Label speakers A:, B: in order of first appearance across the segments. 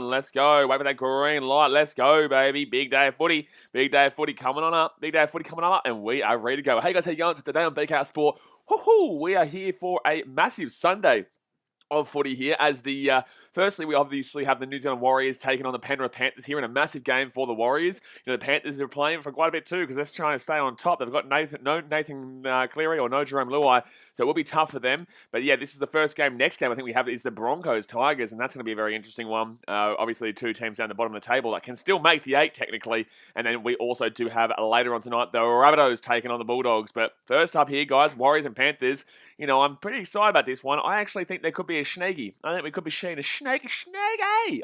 A: Let's go. Wait for that green light. Let's go, baby. Big day of footy. Big day of footy coming on up. Big day of footy coming on up. And we are ready to go. Hey, guys, how you going? So today on BKRsport, we are here for a massive Sunday of footy here as firstly we obviously have the New Zealand Warriors taking on the Penrith Panthers here in a massive game for the Warriors. You know, the Panthers are playing for quite a bit too because they're trying to stay on top. They've got no Nathan Cleary or no Jerome Luai, so it will be tough for them. But yeah, this is the first game. Next game I think we have is the Broncos Tigers, and that's going to be a very interesting one. Obviously, two teams down the bottom of the table that can still make the 8 technically, and then we also do have later on tonight the Rabbitohs taking on the Bulldogs. But first up here, guys, Warriors and Panthers. You know, I'm pretty excited about this one. I actually think there could be a snaky. I think we could be seeing a snaky.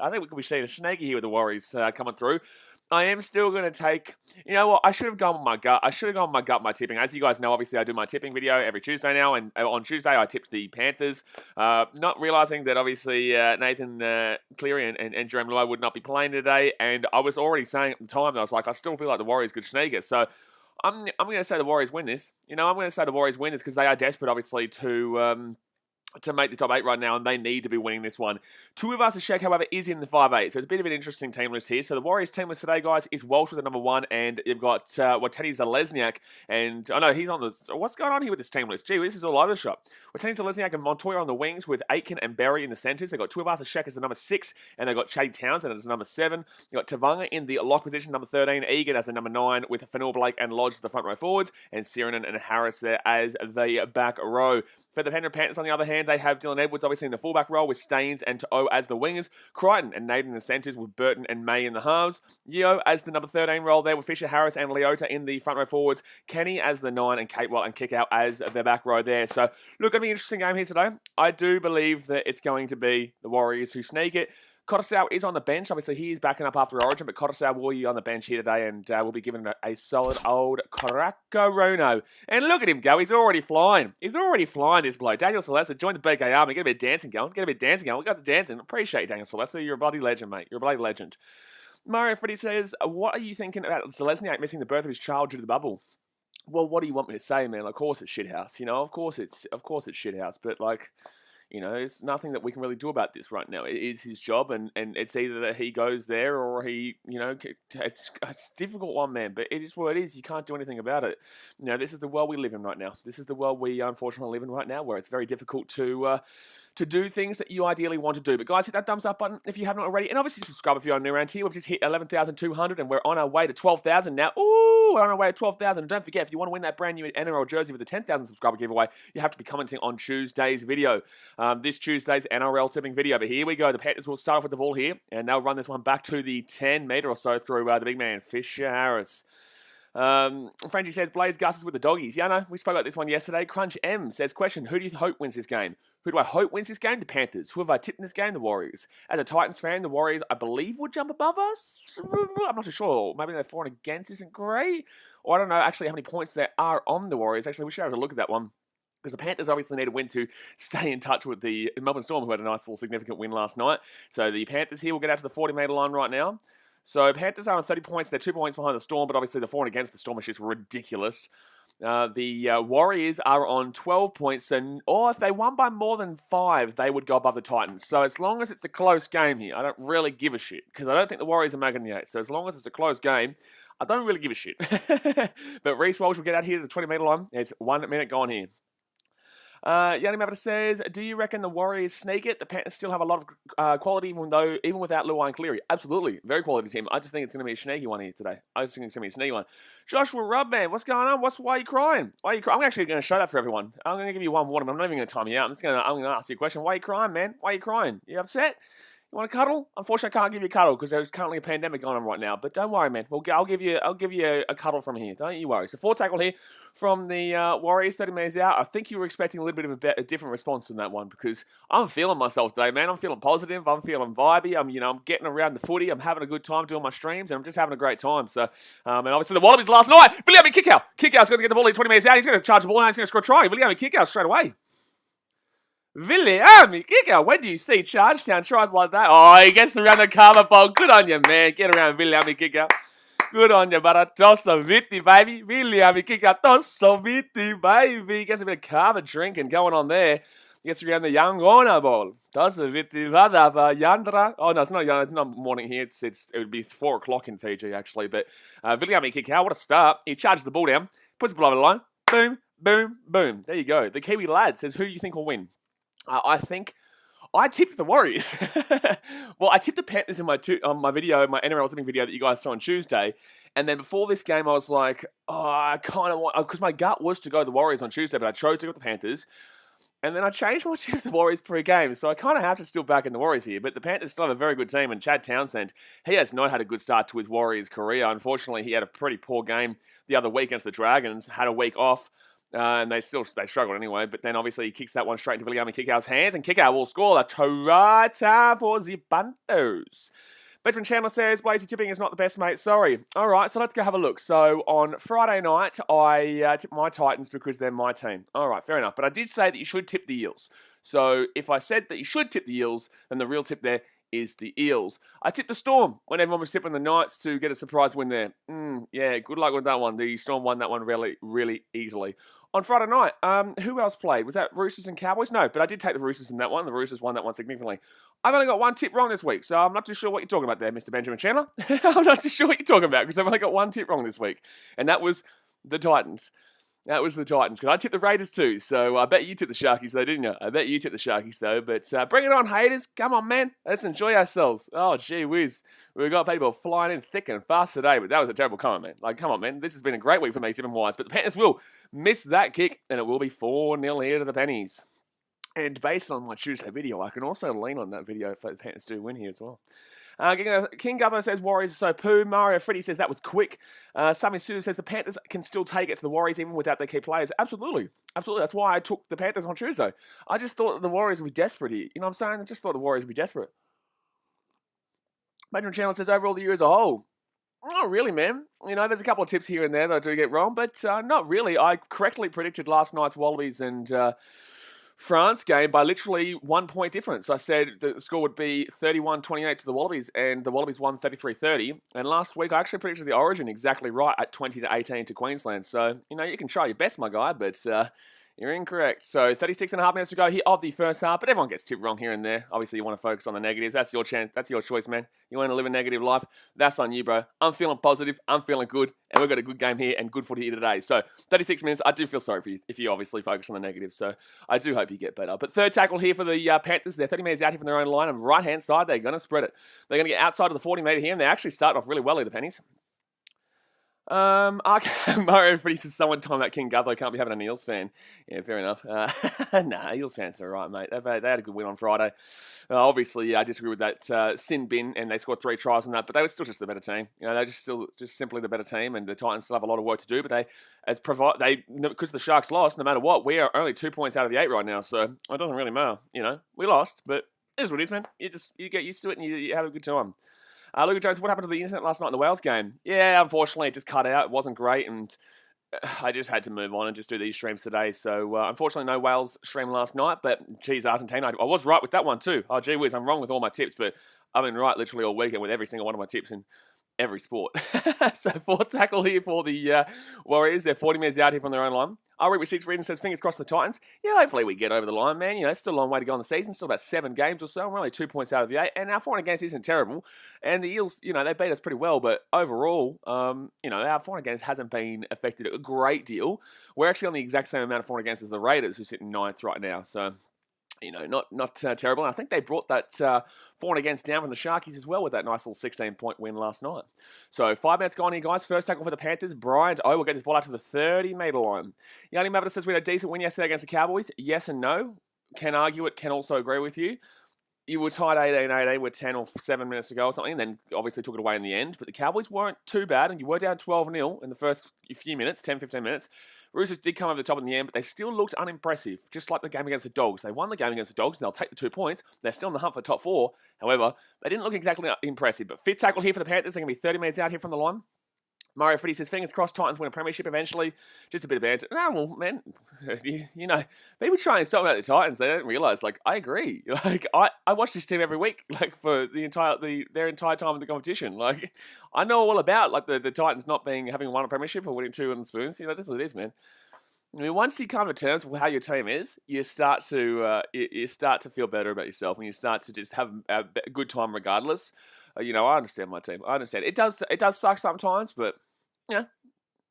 A: I think we could be seeing a snaky here with the Warriors coming through. I am still going to take, you know what, I should have gone with my gut. I should have gone with my gut, my tipping. As you guys know, obviously I do my tipping video every Tuesday now, and on Tuesday I tipped the Panthers, not realising that obviously Nathan Cleary and Jerome Luai would not be playing today, and I was already saying at the time that I was like, I still feel like the Warriors could sneak it, so I'm going to say the Warriors win this. You know, I'm going to say the Warriors win this because they are desperate, obviously, to make the top 8 right now, and they need to be winning this one. Tuivasa-Sheck, however, is in the 5-8, so it's a bit of an interesting team list here. So the Warriors team list today, guys, is Walsh with the number 1, and you've got Teddy Zalesniak, and I know he's on the... What's going on here with this team list? Gee, this is all over the shop. Teddy Zalesniak and Montoya on the wings with Aitken and Berry in the centres. They've got Tuivasa-Sheck as the number 6, and they've got Chade Townsend as the number 7. You've got Tavanga in the lock position, number 13, Egan as the number 9, with Fanua Blake and Lodge as the front row forwards, and Sirenen and Harris there as the back row. For the Penrith Panthers, on the other hand, they have Dylan Edwards obviously in the fullback role with Staines and To'o as the wingers, Crichton and Naden in the centres with Burton and May in the halves, Yeo as the number 13 role there with Fisher Harris and Leota in the front row forwards, Kenny as the 9 and Catewell and Kickout as the back row there. So, look, going to be an interesting game here today. I do believe that it's going to be the Warriors who sneak it. Kotosau is on the bench. Obviously, he is backing up after Origin, but Kotosau will be on the bench here today, and we'll be given a solid old Caracarono. And look at him go. He's already flying. He's already flying, this bloke. Daniel Celeste, join the BKRmy. Get a bit of dancing going. Get a bit of dancing going. We got the dancing. Appreciate you, Daniel Celeste. You're a bloody legend, mate. You're a bloody legend. Mario Freddy says, what are you thinking about Zelezniak missing the birth of his child due to the bubble? Well, what do you want me to say, man? Of course it's shithouse. You know, of course it's shithouse. But, like... You know, it's nothing that we can really do about this right now. It is his job, and it's either that he goes there or he, you know, it's a difficult one, man, but it is what it is. You can't do anything about it. You know, this is the world we live in right now. This is the world we unfortunately live in right now, where it's very difficult to do things that you ideally want to do. But guys, hit that thumbs up button if you haven't already, and obviously subscribe if you're new around here. We've just hit 11,200, and we're on our way to 12,000 now. Ooh, we're on our way to 12,000. And don't forget, if you want to win that brand new NRL jersey with the 10,000 subscriber giveaway, you have to be commenting on Tuesday's video. This Tuesday's NRL tipping video. But here we go. The Panthers will start off with the ball here, and they'll run this one back to the 10 metre or so through the big man, Fisher Harris. Frenchie says, Blaze Gus is with the doggies. Yeah, no, we spoke about this one yesterday. Crunch M says, question, who do you hope wins this game? Who do I hope wins this game? The Panthers. Who have I tipped in this game? The Warriors. As a Titans fan, the Warriors, I believe, would jump above us. I'm not too sure. Maybe their for and against isn't great. Or I don't know actually how many points there are on the Warriors. Actually, we should have a look at that one. Because the Panthers obviously need a win to stay in touch with the Melbourne Storm, who had a nice little significant win last night. So the Panthers here will get out to the 40-metre line right now. So Panthers are on 30 points. They're 2 points behind the Storm, but obviously the for and against the Storm is just ridiculous. The Warriors are on 12 points, or if they won by more than 5, they would go above the Titans. So as long as it's a close game here, I don't really give a shit, because I don't think the Warriors are making the 8. So as long as it's a close game, I don't really give a shit. But Reece Walsh will get out here to the 20-metre line. There's 1 minute gone here. Yanni Mavita says, do you reckon the Warriors sneak it? The Panthers still have a lot of quality, even without Luai and Cleary. Absolutely. Very quality team. I just think it's going to be a sneaky one here today. I just think it's going to be a sneaky one. Joshua Rubman, what's going on? Why are you crying? Why are you crying? I'm actually going to show that for everyone. I'm going to give you one warning. I'm not even going to time you out. I'm going to ask you a question. Why are you crying, man? Why are you crying? You upset? You want a cuddle? Unfortunately, I can't give you a cuddle because there's currently a pandemic going on right now. But don't worry, man. I'll give you a cuddle from here. Don't you worry. So 4 tackle here from the Warriors, 30 metres out. I think you were expecting a little bit of a different response from that one because I'm feeling myself today, man. I'm feeling positive. I'm feeling vibey. I'm getting around the footy. I'm having a good time doing my streams, and I'm just having a great time. So, and obviously the Wallabies last night. BKRmy kick out. Kickout's going to get the ball in 20 metres out. He's going to charge the ball now. He's going to score a try. BKRmy kick out straight away. BKRmy kick out. When do you see Chargetown tries like that? Oh, he gets around the cover ball. Good on you, man. Get around BKRmy kick out. Good on you, but tosso vitti, baby. BKRmy kick out. Tosso vitti, baby. Gets a bit of carver drinking going on there. Gets around the young Warner ball. Does a bit of Yandra. Oh, no, it's not morning here. It would be 4 o'clock in Fiji, actually. But BKRmy kick out. What a start. He charges the ball down, puts it below the line. Boom, boom, boom. There you go. The Kiwi lad says, who do you think will win? I think I tipped the Warriors. Well, I tipped the Panthers in my NRL tipping video that you guys saw on Tuesday. And then before this game, I was like, I kind of want, because my gut was to go the Warriors on Tuesday, but I chose to go with the Panthers. And then I changed my tip to the Warriors pre-game, so I kind of have to still back in the Warriors here. But the Panthers still have a very good team, and Chad Townsend, he has not had a good start to his Warriors career. Unfortunately, he had a pretty poor game the other week against the Dragons, had a week off, and they struggled anyway. But then obviously he kicks that one straight into BKRmy Kickout's hands, and Kickout will score the try for the Panthers. Veteran Chandler says, Blazy tipping is not the best, mate. Sorry. All right, so let's go have a look. So on Friday night, I tipped my Titans because they're my team. All right, fair enough. But I did say that you should tip the Eels. So if I said that you should tip the Eels, then the real tip there is the Eels. I tipped the Storm when everyone was tipping the Knights to get a surprise win there. Yeah, good luck with that one. The Storm won that one really, really easily. On Friday night, who else played? Was that Roosters and Cowboys? No, but I did take the Roosters in that one. The Roosters won that one significantly. I've only got one tip wrong this week, so I'm not too sure what you're talking about there, Mr. Benjamin Chandler. I'm not too sure what you're talking about, because I've only got one tip wrong this week, and that was the Titans. That was the Titans, because I tipped the Raiders too, so I bet you tipped the Sharkies though, didn't you? I bet you tipped the Sharkies though, but bring it on, haters. Come on, man. Let's enjoy ourselves. Oh, gee whiz. We've got people flying in thick and fast today, but that was a terrible comment, man. Like, come on, man. This has been a great week for me, tipping-wise, but the Panthers will miss that kick, and it will be 4-0 here to the Pennies. And based on my Tuesday video, I can also lean on that video if the Panthers do win here as well. King Governor says Warriors are so poo. Mario Freddy says that was quick. Sammy Sue says the Panthers can still take it to the Warriors even without their key players. Absolutely. Absolutely. That's why I took the Panthers on Tuesday. I just thought the Warriors would be desperate here. You know what I'm saying? I just thought the Warriors would be desperate. Matron Channel says overall the year as a whole. Not really, man. You know, there's a couple of tips here and there that I do get wrong, but not really. I correctly predicted last night's Wallabies and France game by literally 1 point difference. I said the score would be 31-28 to the Wallabies, and the Wallabies won 33-30. And last week, I actually predicted the Origin exactly right at 20-18 to Queensland. So, you know, you can try your best, my guy, but you're incorrect. So 36.5 minutes to go here of the first half, but everyone gets tipped wrong here and there. Obviously, you want to focus on the negatives. That's your chance. That's your choice, man. You want to live a negative life? That's on you, bro. I'm feeling positive. I'm feeling good, and we've got a good game here and good footy here today. So 36 minutes, I do feel sorry for you if you obviously focus on the negatives. So I do hope you get better. But third tackle here for the Panthers. They're 30 metres out here from their own line. On the right-hand side, they're going to spread it. They're going to get outside of the 40-metre here, and they actually start off really well here, the Pennies. Mario Freddy says someone time that King Gutho can't be having an Eels fan. Yeah, fair enough. Nah, Eels fans are alright, mate. They had a good win on Friday. Obviously, I disagree with that sin bin, and they scored 3 tries on that, but they were still just the better team. You know, they're just simply the better team, and the Titans still have a lot of work to do. But because the Sharks lost, no matter what, we are only 2 points out of the 8 right now, so it doesn't really matter. You know, we lost, but it is what it is, man. You get used to it and you have a good time. Luca Jones, what happened to the internet last night in the Wales game? Yeah, unfortunately, it just cut out. It wasn't great, and I just had to move on and just do these streams today. So, unfortunately, no Wales stream last night, but geez, Argentina, I was right with that one too. Oh, gee whiz, I'm wrong with all my tips, but I've been right literally all weekend with every single one of my tips in every sport. So, 4th tackle here for the Warriors. They're 40 metres out here from their own line. I'll read receipts reading says, fingers crossed the Titans. Yeah, hopefully we get over the line, man. You know, it's still a long way to go in the season. Still about 7 games or so. We're only 2 points out of the 8. And our 4 against isn't terrible. And the Eels, you know, they beat us pretty well. But overall, you know, our 4 against hasn't been affected a great deal. We're actually on the exact same amount of 4 against as the Raiders, who sit in 9th right now. So, you know, not terrible. And I think they brought that 4 against down from the Sharkies as well with that nice little 16-point win last night. So 5 minutes gone here, guys. First tackle for the Panthers. Bryant will get this ball out to the 30-metre line. Yanni Mavida says we had a decent win yesterday against the Cowboys. Yes and no. Can argue it, can also agree with you. You were tied 18-18 with 10 or 7 minutes to go or something, and then obviously took it away in the end. But the Cowboys weren't too bad, and you were down 12-0 in the first few minutes, 10, 15 minutes. Roosters did come over the top in the end, but they still looked unimpressive, just like the game against the Dogs. They won the game against the Dogs, and they'll take the 2 points. They're still in the hunt for top 4. However, they didn't look exactly impressive. But 5th tackle here for the Panthers. They're going to be 30 minutes out here from the line. Mario Freddy says, fingers crossed, Titans win a premiership eventually. Just a bit of banter. No, well, man, you know, people try and talk about the Titans, they don't realise, like, I agree. Like, I watch this team every week, like, for their entire time in the competition. Like, I know all about, like, the Titans not having won a premiership or winning 2 on the spoons. You know, that's what it is, man. I mean, once you come to terms with how your team is, you start to you start to feel better about yourself, and you start to just have a good time regardless. I understand my team. I understand it does suck sometimes, but yeah,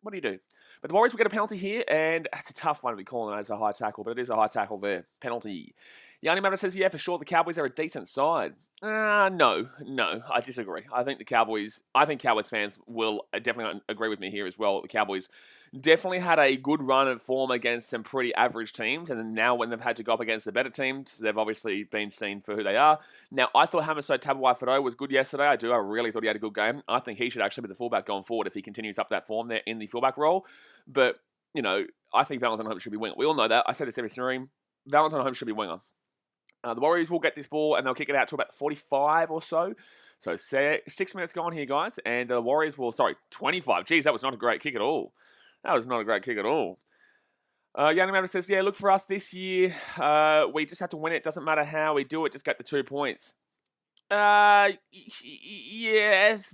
A: what do you do? But the Warriors will get a penalty here, and that's a tough one to be calling as a high tackle, but it is a high tackle there. Penalty. Yanni Matter says, yeah, for sure, the Cowboys are a decent side. No, I disagree. I think Cowboys fans will definitely agree with me here as well. The Cowboys definitely had a good run of form against some pretty average teams, and then now when they've had to go up against the better teams, they've obviously been seen for who they are. Now, I thought Hamiso Tabuai-Fidow was good yesterday. I do. I really thought he had a good game. I think he should actually be the fullback going forward if he continues up that form there in the fullback role. But, I think Valentine Holmes should be winger. We all know that. I say this every stream. Valentine Holmes should be winger. The Warriors will get this ball and they'll kick it out to about 45 or so. So 6 minutes gone here, guys. And the Warriors will, 25. Jeez, that was not a great kick at all. Yanni Matter says, yeah, look for us this year. We just have to win it. Doesn't matter how we do it. Just get the 2 points. Yes,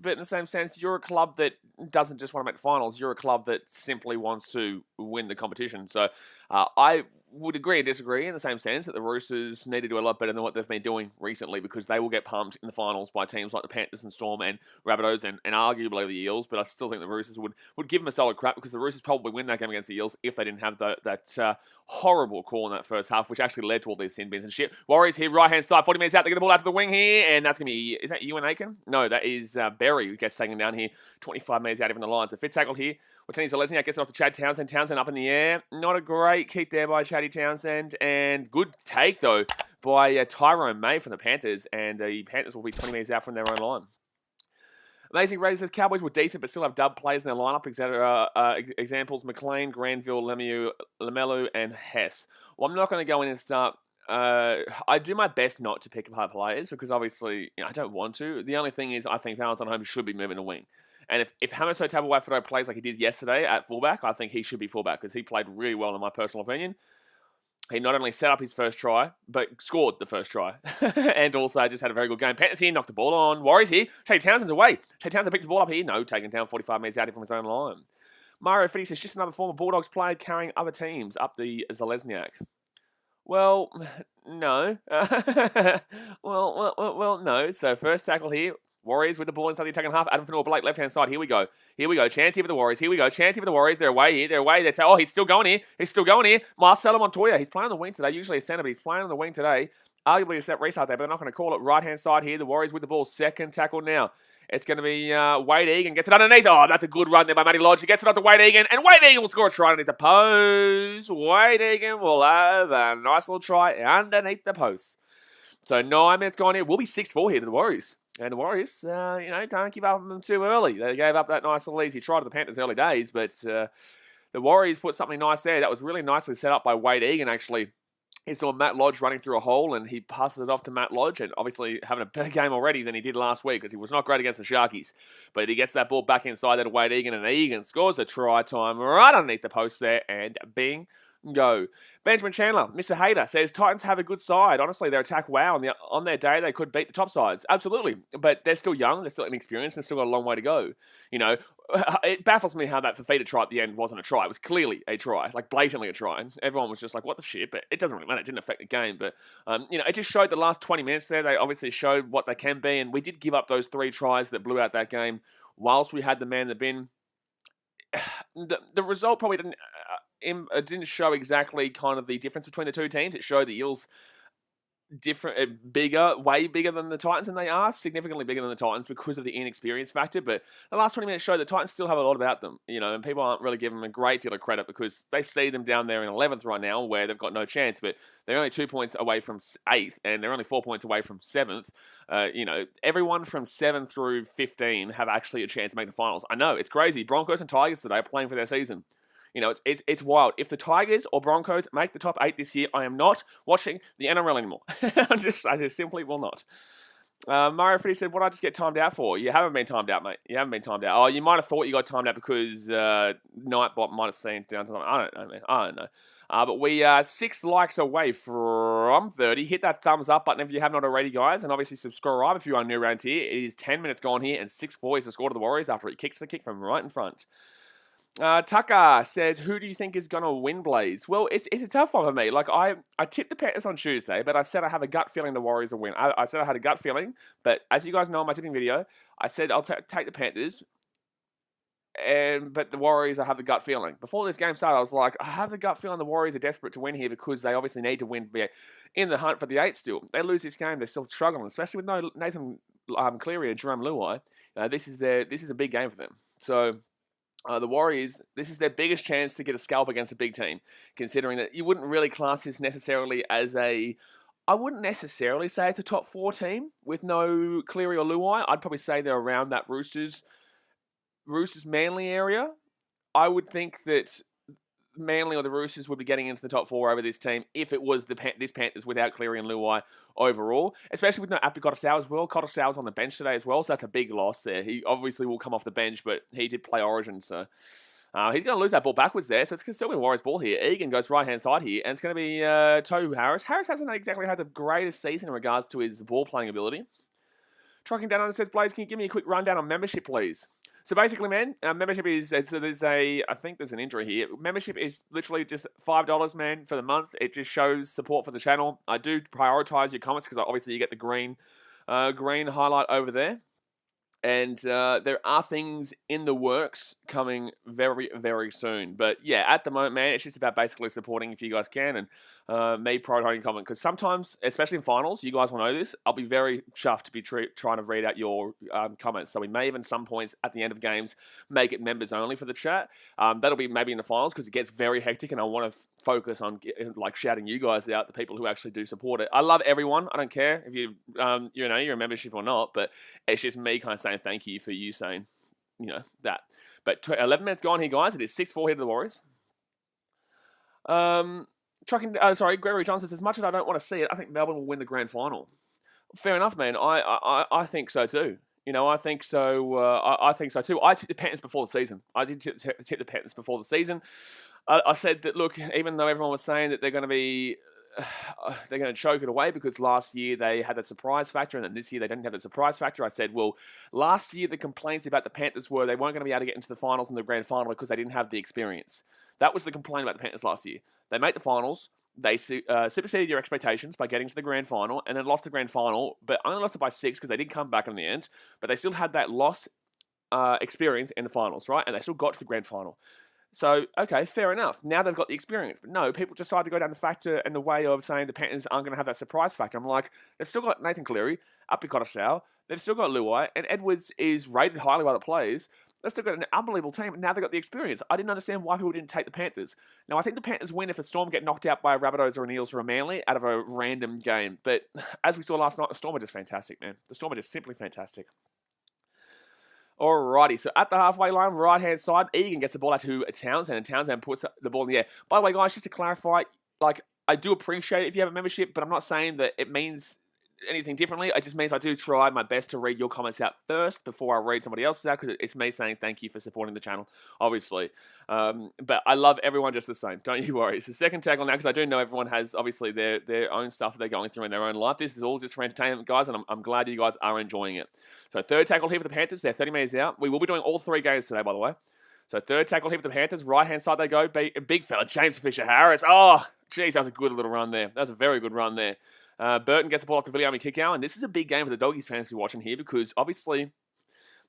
A: but in the same sense, you're a club that doesn't just want to make the finals. You're a club that simply wants to win the competition. So I would agree and disagree in the same sense that the Roosters need to do a lot better than what they've been doing recently, because they will get pumped in the finals by teams like the Panthers and Storm and Rabbitohs and arguably the Eels. But I still think the Roosters would give them a solid crap, because the Roosters probably win that game against the Eels if they didn't have that horrible call in that first half, which actually led to all these sin bins and shit. Warriors here, right-hand side, 40 minutes out. They get the ball out to the wing here, and that's going to be, is that Ewan Aiken? No, that is Berry who gets taken down here, 25 metres out even the lines. The fit tackle here, Watini Zalesniak gets it off to Chad Townsend. Townsend up in the air. Not a great kick there by Chaddy Townsend. And good take, though, by Tyrone May from the Panthers. And the Panthers will be 20 metres out from their own line. Amazing Razor says, Cowboys were decent but still have dub players in their lineup. Examples, McLean, Granville, Lemelu, and Hess. Well, I'm not going to go in and start... I do my best not to pick apart players, because obviously I don't want to. The only thing is I think Valentine Holmes should be moving to wing. And if Hamiso Tabuai-Fidow plays like he did yesterday at fullback, I think he should be fullback, because he played really well in my personal opinion. He not only set up his first try, but scored the first try. And also just had a very good game. Panthers here, knocked the ball on. Warriors here. Chad Townsend's away. Chad Townsend picked the ball up here. No, taken down 45 metres out from his own line. Mario Fitty says, just another former Bulldogs player carrying other teams up the Zalesniak. Well, no. well, no. So first tackle here. Warriors with the ball inside the attacking half. Adam Fanua-Blake, left-hand side. Here we go. Chance here for the Warriors. Chance here for the Warriors. They're away here. Oh, he's still going here. Marcelo Montoya. He's playing on the wing today. Usually a centre, but he's playing on the wing today. Arguably a set restart there, but they're not going to call it. Right-hand side here. The Warriors with the ball. Second tackle now. It's going to be Wade Egan. Gets it underneath. Oh, that's a good run there by Matty Lodge. He gets it up to Wade Egan. And Wade Egan will score a try underneath the post. Wade Egan will have a nice little try underneath the post. So 9 minutes gone here. We'll be 6-4 here to the Warriors. And the Warriors, don't give up on them too early. They gave up that nice little easy try to the Panthers early days, but the Warriors put something nice there. That was really nicely set up by Wade Egan, actually. He saw Matt Lodge running through a hole, and he passes it off to Matt Lodge, and obviously having a better game already than he did last week, because he was not great against the Sharkies. But he gets that ball back inside there to Wade Egan, and Egan scores a try time right underneath the post there, and bing, go. Benjamin Chandler, Mr. Hater, says Titans have a good side. Honestly, their attack, wow. On their day, they could beat the top sides. Absolutely. But they're still young. They're still inexperienced. They've still got a long way to go. It baffles me how that Fafita try at the end wasn't a try. It was clearly a try, like blatantly a try. And everyone was just like, what the shit? But it doesn't really matter. It didn't affect the game. But, it just showed the last 20 minutes there. They obviously showed what they can be. And we did give up those 3 tries that blew out that game whilst we had the man in the bin. The result probably didn't show exactly kind of the difference between the two teams. It showed the Eels way bigger than the Titans, and they are significantly bigger than the Titans because of the inexperience factor. But the last 20 minutes showed the Titans still have a lot about them, and people aren't really giving them a great deal of credit because they see them down there in 11th right now where they've got no chance, but they're only 2 points away from 8th, and they're only 4 points away from 7th. Everyone from 7 through 15 have actually a chance to make the finals. I know, it's crazy. Broncos and Tigers today are playing for their season. It's wild. If the Tigers or Broncos make the top 8 this year, I am not watching the NRL anymore. I just simply will not. Mario Freddy said, what did I just get timed out for? You haven't been timed out, mate. You haven't been timed out. Oh, you might have thought you got timed out because Nightbot might have seen down to I don't know, man. I don't know. But we are 6 likes away from 30. Hit that thumbs up button if you have not already, guys. And obviously subscribe if you are new around here. It is 10 minutes gone here and 6-4 is the score to the Warriors after he kicks the kick from right in front. Tucker says, who do you think is going to win, Blaze? Well, it's a tough one for me. Like, I tipped the Panthers on Tuesday, but I said I have a gut feeling the Warriors will win. I said I had a gut feeling, but as you guys know in my tipping video, I said I'll take the Panthers, but the Warriors, I have the gut feeling. Before this game started, I was like, I have the gut feeling the Warriors are desperate to win here because they obviously need to win to be in the hunt for the 8 still. They lose this game, they're still struggling, especially with no Nathan Cleary and Jerome Luai. This is a big game for them. So the Warriors, this is their biggest chance to get a scalp against a big team, considering that you wouldn't really class this necessarily as I wouldn't necessarily say it's a top 4 team with no Cleary or Luai. I'd probably say they're around that Roosters Manly area. I would think that Manly or the Roosters would be getting into the top 4 over this team if it was this Panthers without Cleary and Luai overall, especially with no Api Kotosau as well. Kotosau's on the bench today as well, so that's a big loss there. He obviously will come off the bench, but he did play Origin, so he's going to lose that ball backwards there, so it's going to still be Warriors ball here. Egan goes right-hand side here, and it's going to be Tohu Harris. Harris hasn't exactly had the greatest season in regards to his ball-playing ability. Trucking down on it says, Blaze, can you give me a quick rundown on membership, please? So basically, man, membership is, I think there's an injury here. Membership is literally just $5, man, for the month. It just shows support for the channel. I do prioritize your comments because obviously you get the green highlight over there. And there are things in the works coming very, very soon. But yeah, at the moment, man, it's just about basically supporting if you guys can and me prioritizing comment. Because sometimes, especially in finals, you guys will know this, I'll be very chuffed to be trying to read out your comments. So we may even some points at the end of games make it members only for the chat. That'll be maybe in the finals because it gets very hectic and I want to focus on like shouting you guys out, the people who actually do support it. I love everyone. I don't care if you're a membership or not, but it's just me kind of saying thank you for you saying, that. But 11 minutes gone here, guys. It is 6-4 here to the Warriors. Gregory Johnson says, as much as I don't want to see it, I think Melbourne will win the grand final. Fair enough, man. I think so too. I think so. I think so too. I tipped the Panthers before the season. I did tip the Panthers before the season. I said that, look, even though everyone was saying that they're going to choke it away because last year they had a surprise factor and then this year they didn't have the surprise factor. I said, well, last year the complaints about the Panthers were they weren't going to be able to get into the finals and the grand final because they didn't have the experience. That was the complaint about the Panthers last year. They made the finals. They superseded your expectations by getting to the grand final and then lost the grand final, but only lost it by 6 because they did come back in the end, but they still had that loss experience in the finals, right? And they still got to the grand final. So, okay, fair enough. Now they've got the experience. But no, people decide to go down the factor and the way of saying the Panthers aren't going to have that surprise factor. I'm like, they've still got Nathan Cleary, Api Kotosau, they've still got Luai, and Edwards is rated highly by the players. They've still got an unbelievable team, and now they've got the experience. I didn't understand why people didn't take the Panthers. Now, I think the Panthers win if the Storm get knocked out by a Rabbitohs or an Eels or a Manly out of a random game. But as we saw last night, the Storm are just fantastic, man. The Storm are just simply fantastic. Alrighty, so at the halfway line, right-hand side, Egan gets the ball out to Townsend, and Townsend puts the ball in the air. By the way, guys, just to clarify, I do appreciate it if you have a membership, but I'm not saying that it means anything differently. It just means I do try my best to read your comments out first before I read somebody else's out, because it's me saying thank you for supporting the channel, obviously. But I love everyone just the same. Don't you worry. It's the second tackle now, because I do know everyone has, obviously, their own stuff they're going through in their own life. This is all just for entertainment, guys, and I'm glad you guys are enjoying it. So third tackle here for the Panthers. They're 30 metres out. We will be doing all 3 games today, by the way. So third tackle here for the Panthers. Right-hand side they go. Big fella, James Fisher-Harris. Oh, geez, that was a good little run there. That was a very good run there. Burton gets the ball off to BKRmy Kickoff, and this is a big game for the Doggies fans to be watching here because obviously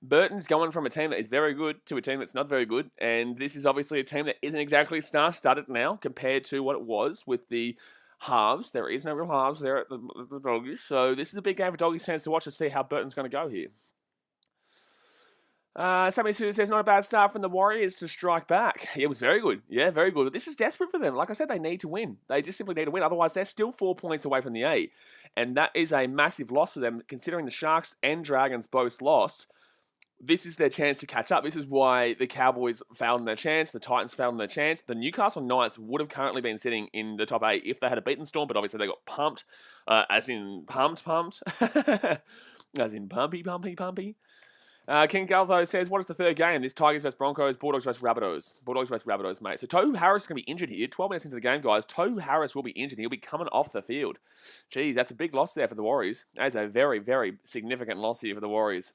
A: Burton's going from a team that is very good to a team that's not very good, and this is obviously a team that isn't exactly star-studded now compared to what it was with the halves. There is no real halves there at the Doggies, so this is a big game for Doggies fans to watch to see how Burton's going to go here. Somebody who says, not a bad start from the Warriors to strike back. Yeah, it was very good. Yeah, very good. This is desperate for them. Like I said, they need to win. They just simply need to win. Otherwise, they're still 4 points away from the 8. And that is a massive loss for them, considering the Sharks and Dragons both lost. This is their chance to catch up. This is why the Cowboys failed in their chance. The Titans failed in their chance. The Newcastle Knights would have currently been sitting in the top 8 if they had beaten Storm, but obviously they got pumped. As in pumped. As in pumpy. King Galtho says, what is the third game? This Tigers vs Broncos, Bulldogs vs Rabbitohs. Bulldogs vs Rabbitohs, mate. So Tohu Harris is going to be injured here. 12 minutes into the game, guys. Tohu Harris will be injured. He'll be coming off the field. Jeez, that's a big loss there for the Warriors. That is a very, very significant loss here for the Warriors.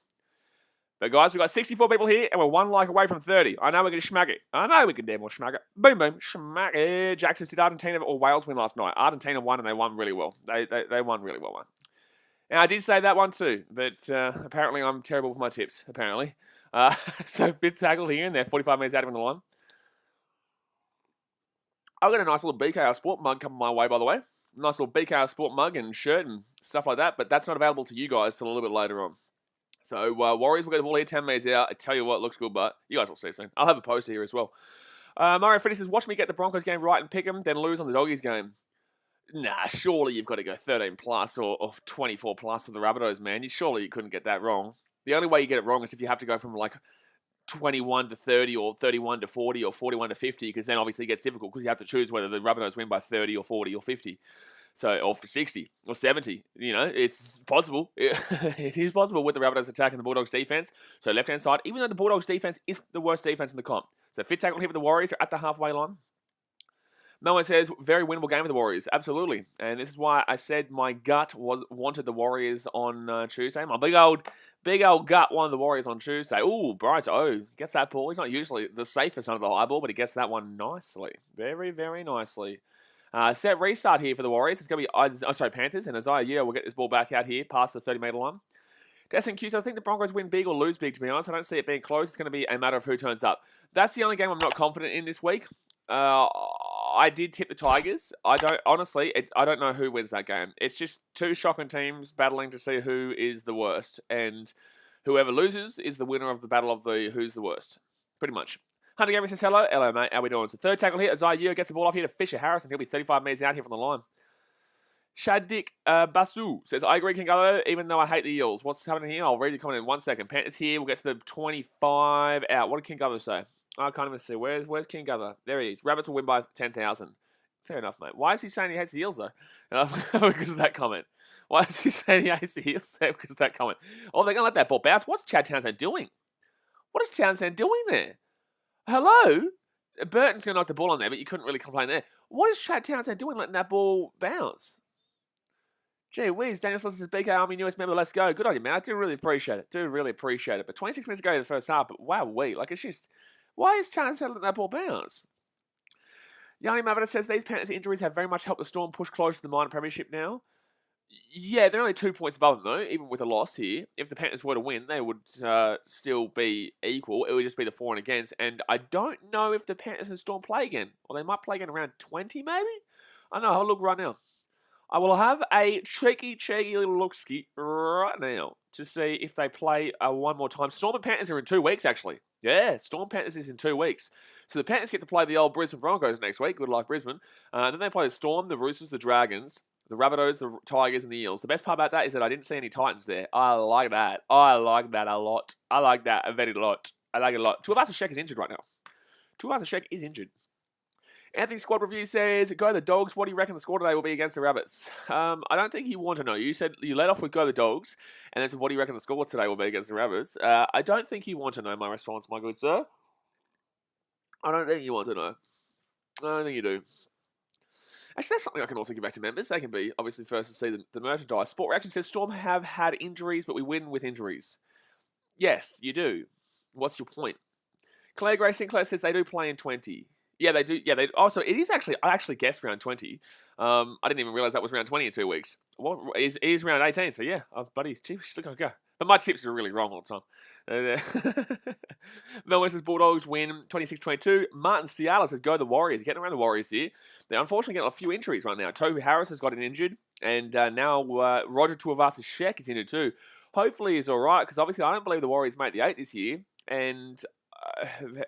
A: But guys, we've got 64 people here, and we're one like away from 30. I know we're going to schmack it. I know we can damn well schmack it. Boom, boom, schmack it. Jackson, did Argentina or Wales win last night? Argentina won, and they won really well. They won really well, man. And I did say that one too, but apparently I'm terrible with my tips, apparently. So fifth tackle here, and they're 45 metres out of the line. I've got a nice little BKRsport mug coming my way, by the way. Nice little BKRsport mug and shirt and stuff like that, but that's not available to you guys till a little bit later on. So, Warriors will get the ball here, 10 metres out. I tell you what, it looks good, but you guys will see soon. I'll have a post here as well. Mario Freddy says, watch me get the Broncos game right and pick them, then lose on the Doggies game. Nah, surely you've got to go 13 plus or 24 plus for the Rabbitohs, man. Surely you couldn't get that wrong. The only way you get it wrong is if you have to go from like 21 to 30 or 31 to 40 or 41 to 50, because then obviously it gets difficult because you have to choose whether the Rabbitohs win by 30 or 40 or 50. So, or for 60 or 70, it's possible. It is possible with the Rabbitohs attacking the Bulldogs defense. So left-hand side, even though the Bulldogs defense is the worst defense in the comp. So fit tackle here with the Warriors are at the halfway line. Melwin says, very winnable game for the Warriors. Absolutely. And this is why I said my gut wanted the Warriors on Tuesday. My big old gut wanted the Warriors on Tuesday. Ooh, Bright gets that ball. He's not usually the safest under the high ball, but he gets that one nicely. Very, very nicely. Set restart here for the Warriors. It's going to be Panthers, and Isaiah will get this ball back out here past the 30-metre line. Destin Q, so I think the Broncos win big or lose big, to be honest. I don't see it being close. It's going to be a matter of who turns up. That's the only game I'm not confident in this week. I did tip the Tigers. I don't know who wins that game. It's just two shocking teams battling to see who is the worst, and whoever loses is the winner of the battle of the who's the worst. Pretty much. Hunter Gary says, hello. Hello, mate. How we doing? So third tackle here. Isaiah gets the ball off here to Fisher Harrison. He'll be 35 metres out here from the line. Shadik Basu says, I agree, Kingallo, even though I hate the Eels. What's happening here? I'll read your comment in 1 second. Panthers here. We'll get to the 25 out. What did Kingallo say? I can't even see. Where's Kingallo? There he is. Rabbits will win by 10,000. Fair enough, mate. Why is he saying he hates the Eels, though? Because of that comment. Why is he saying he hates the Eels? Because of that comment. Oh, they're going to let that ball bounce. What's Chad Townsend doing? What is Townsend doing there? Hello? Burton's going to knock the ball on there, but you couldn't really complain there. What is Chad Townsend doing letting that ball bounce? Gee whiz, Daniel says, BKRmy newest member, let's go. Good on you, man. I do really appreciate it. But 26 minutes ago in the first half, but wow, like it's just, why is Townsend letting that ball bounce? Yanni Mavita says, these Panthers injuries have very much helped the Storm push closer to the minor premiership now. Yeah, they're only 2 points above them, though, even with a loss here. If the Panthers were to win, they would still be equal. It would just be the for and against. And I don't know if the Panthers and Storm play again. Or they might play again around 20, maybe? I don't know. I'll look right now. I will have a cheeky little look-ski right now to see if they play one more time. Storm and Panthers are in 2 weeks, actually. Yeah, Storm Panthers is in 2 weeks. So the Panthers get to play the old Brisbane Broncos next week. Good luck, Brisbane. Then they play the Storm, the Roosters, the Dragons, the Rabbitohs, the Tigers, and the Eels. The best part about that is that I didn't see any Titans there. I like that. I like that a lot. I like that a very lot. I like it a lot. Tuivasa-Sheck is injured right now. Tuivasa-Sheck is injured. Anthony Squad Review says, go the Dogs. What do you reckon the score today will be against the Rabbits? I don't think you want to know. You said you led off with go the Dogs, and then said, what do you reckon the score today will be against the Rabbits? I don't think you want to know my response, my good sir. I don't think you want to know. I don't think you do. Actually, that's something I can also give back to members. They can be, obviously, first to see the merchandise. Sport Reaction says, Storm have had injuries, but we win with injuries. Yes, you do. What's your point? Claire Grace Sinclair says they do play in 20. Yeah, they do. Yeah, so it is actually, I actually guessed round 20. I didn't even realize that was round 20 in 2 weeks. Well, it is round 18, so yeah. Oh, buddy, gee, we still got to go. But my tips are really wrong all the time. Mel says Bulldogs win 26-22. Martin Ciala says go the Warriors. Getting around the Warriors here. They're unfortunately getting a few injuries right now. Tohu Harris has gotten injured. And now Roger Tuivasa-Sheck is injured too. Hopefully he's all right, because obviously I don't believe the Warriors made the 8 this year. And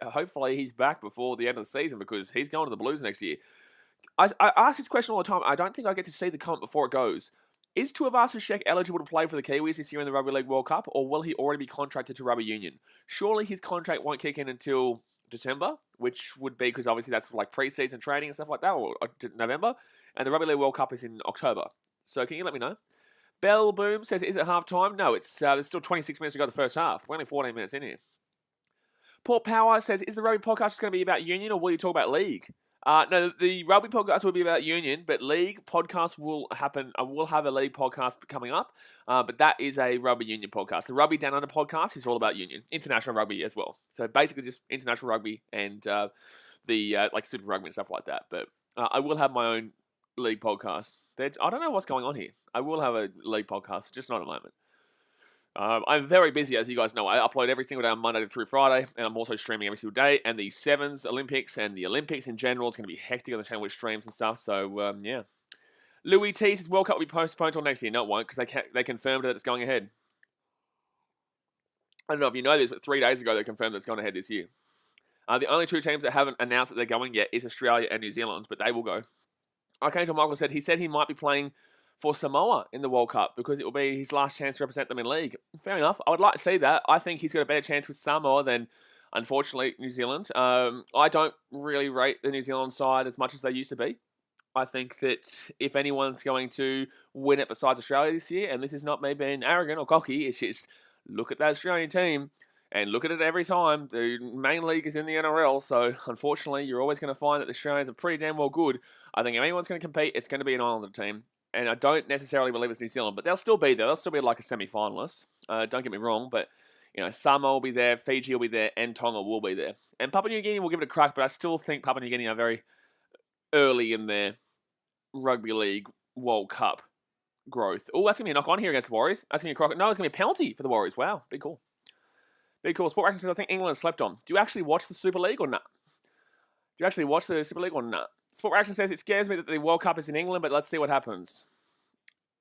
A: hopefully he's back before the end of the season, because he's going to the Blues next year. I ask this question all the time. I don't think I get to see the comp before it goes. Is Tuivasa-Sheck eligible to play for the Kiwis this year in the Rugby League World Cup, or will he already be contracted to Rugby Union? Surely his contract won't kick in until December, which would be because obviously that's for like pre-season training and stuff like that, or November, and the Rugby League World Cup is in October. So can you let me know? Bell Boom says, is it half time? No, it's there's still 26 minutes to go the first half. We're only 14 minutes in here. Port Power says, is the Rugby podcast just going to be about Union, or will you talk about League? No, the rugby podcast will be about union, but league podcast will happen. I will have a league podcast coming up, but that is a rugby union podcast. The Rugby Down Under podcast is all about union, international rugby as well. So basically just international rugby and the like Super Rugby and stuff like that. But I will have my own league podcast. I don't know what's going on here. I will have a league podcast, just not at the moment. I'm very busy, as you guys know. I upload every single day on Monday through Friday, and I'm also streaming every single day. And the Sevens Olympics and the Olympics in general is going to be hectic on the channel with streams and stuff. So, yeah. Louis T says World Cup will be postponed till next year. No, it won't, because they confirmed that it's going ahead. I don't know if you know this, but 3 days ago they confirmed that it's going ahead this year. The only two teams that haven't announced that they're going yet is Australia and New Zealand, but they will go. Archangel Michael said he might be playing for Samoa in the World Cup because it will be his last chance to represent them in league. Fair enough. I would like to see that. I think he's got a better chance with Samoa than, unfortunately, New Zealand. I don't really rate the New Zealand side as much as they used to be. I think that if anyone's going to win it besides Australia this year, and this is not me being arrogant or cocky, it's just look at that Australian team and look at it every time. The main league is in the NRL, so unfortunately you're always going to find that the Australians are pretty damn well good. I think if anyone's going to compete, it's going to be an Islander team. And I don't necessarily believe it's New Zealand, but they'll still be there. They'll still be like a semi-finalist. Don't get me wrong, but Samoa will be there, Fiji will be there, and Tonga will be there. And Papua New Guinea will give it a crack, but I still think Papua New Guinea are very early in their rugby league World Cup growth. Oh, that's going to be a knock-on here against the Warriors. That's going to be No, it's going to be a penalty for the Warriors. Wow, big call. Big cool. Sport Action says, I think England has slept on. Do you actually watch the Super League or not? Sport Action says, it scares me that the World Cup is in England, but let's see what happens.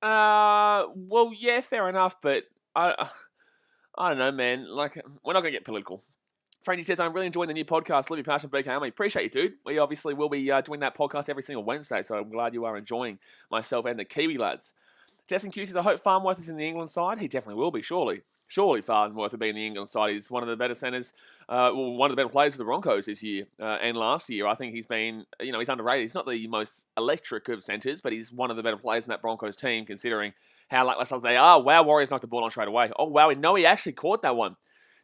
A: Well, yeah, fair enough, but I don't know, man. Like, we're not going to get political. Frankie says, I'm really enjoying the new podcast, Live Your Passion, BKRmy. Appreciate you, dude. We obviously will be doing that podcast every single Wednesday, so I'm glad you are enjoying myself and the Kiwi lads. Justin Q says, I hope Farnworth is in the England side. He definitely will be, surely. Surely Farnworth will be in the England side. He's one of the better centres, one of the better players for the Broncos this year and last year. I think he's been, he's underrated. He's not the most electric of centres, but he's one of the better players in that Broncos team, considering how lacklustre they are. Wow, Warriors knocked the ball on straight away. Oh, wow, no, he actually caught that one.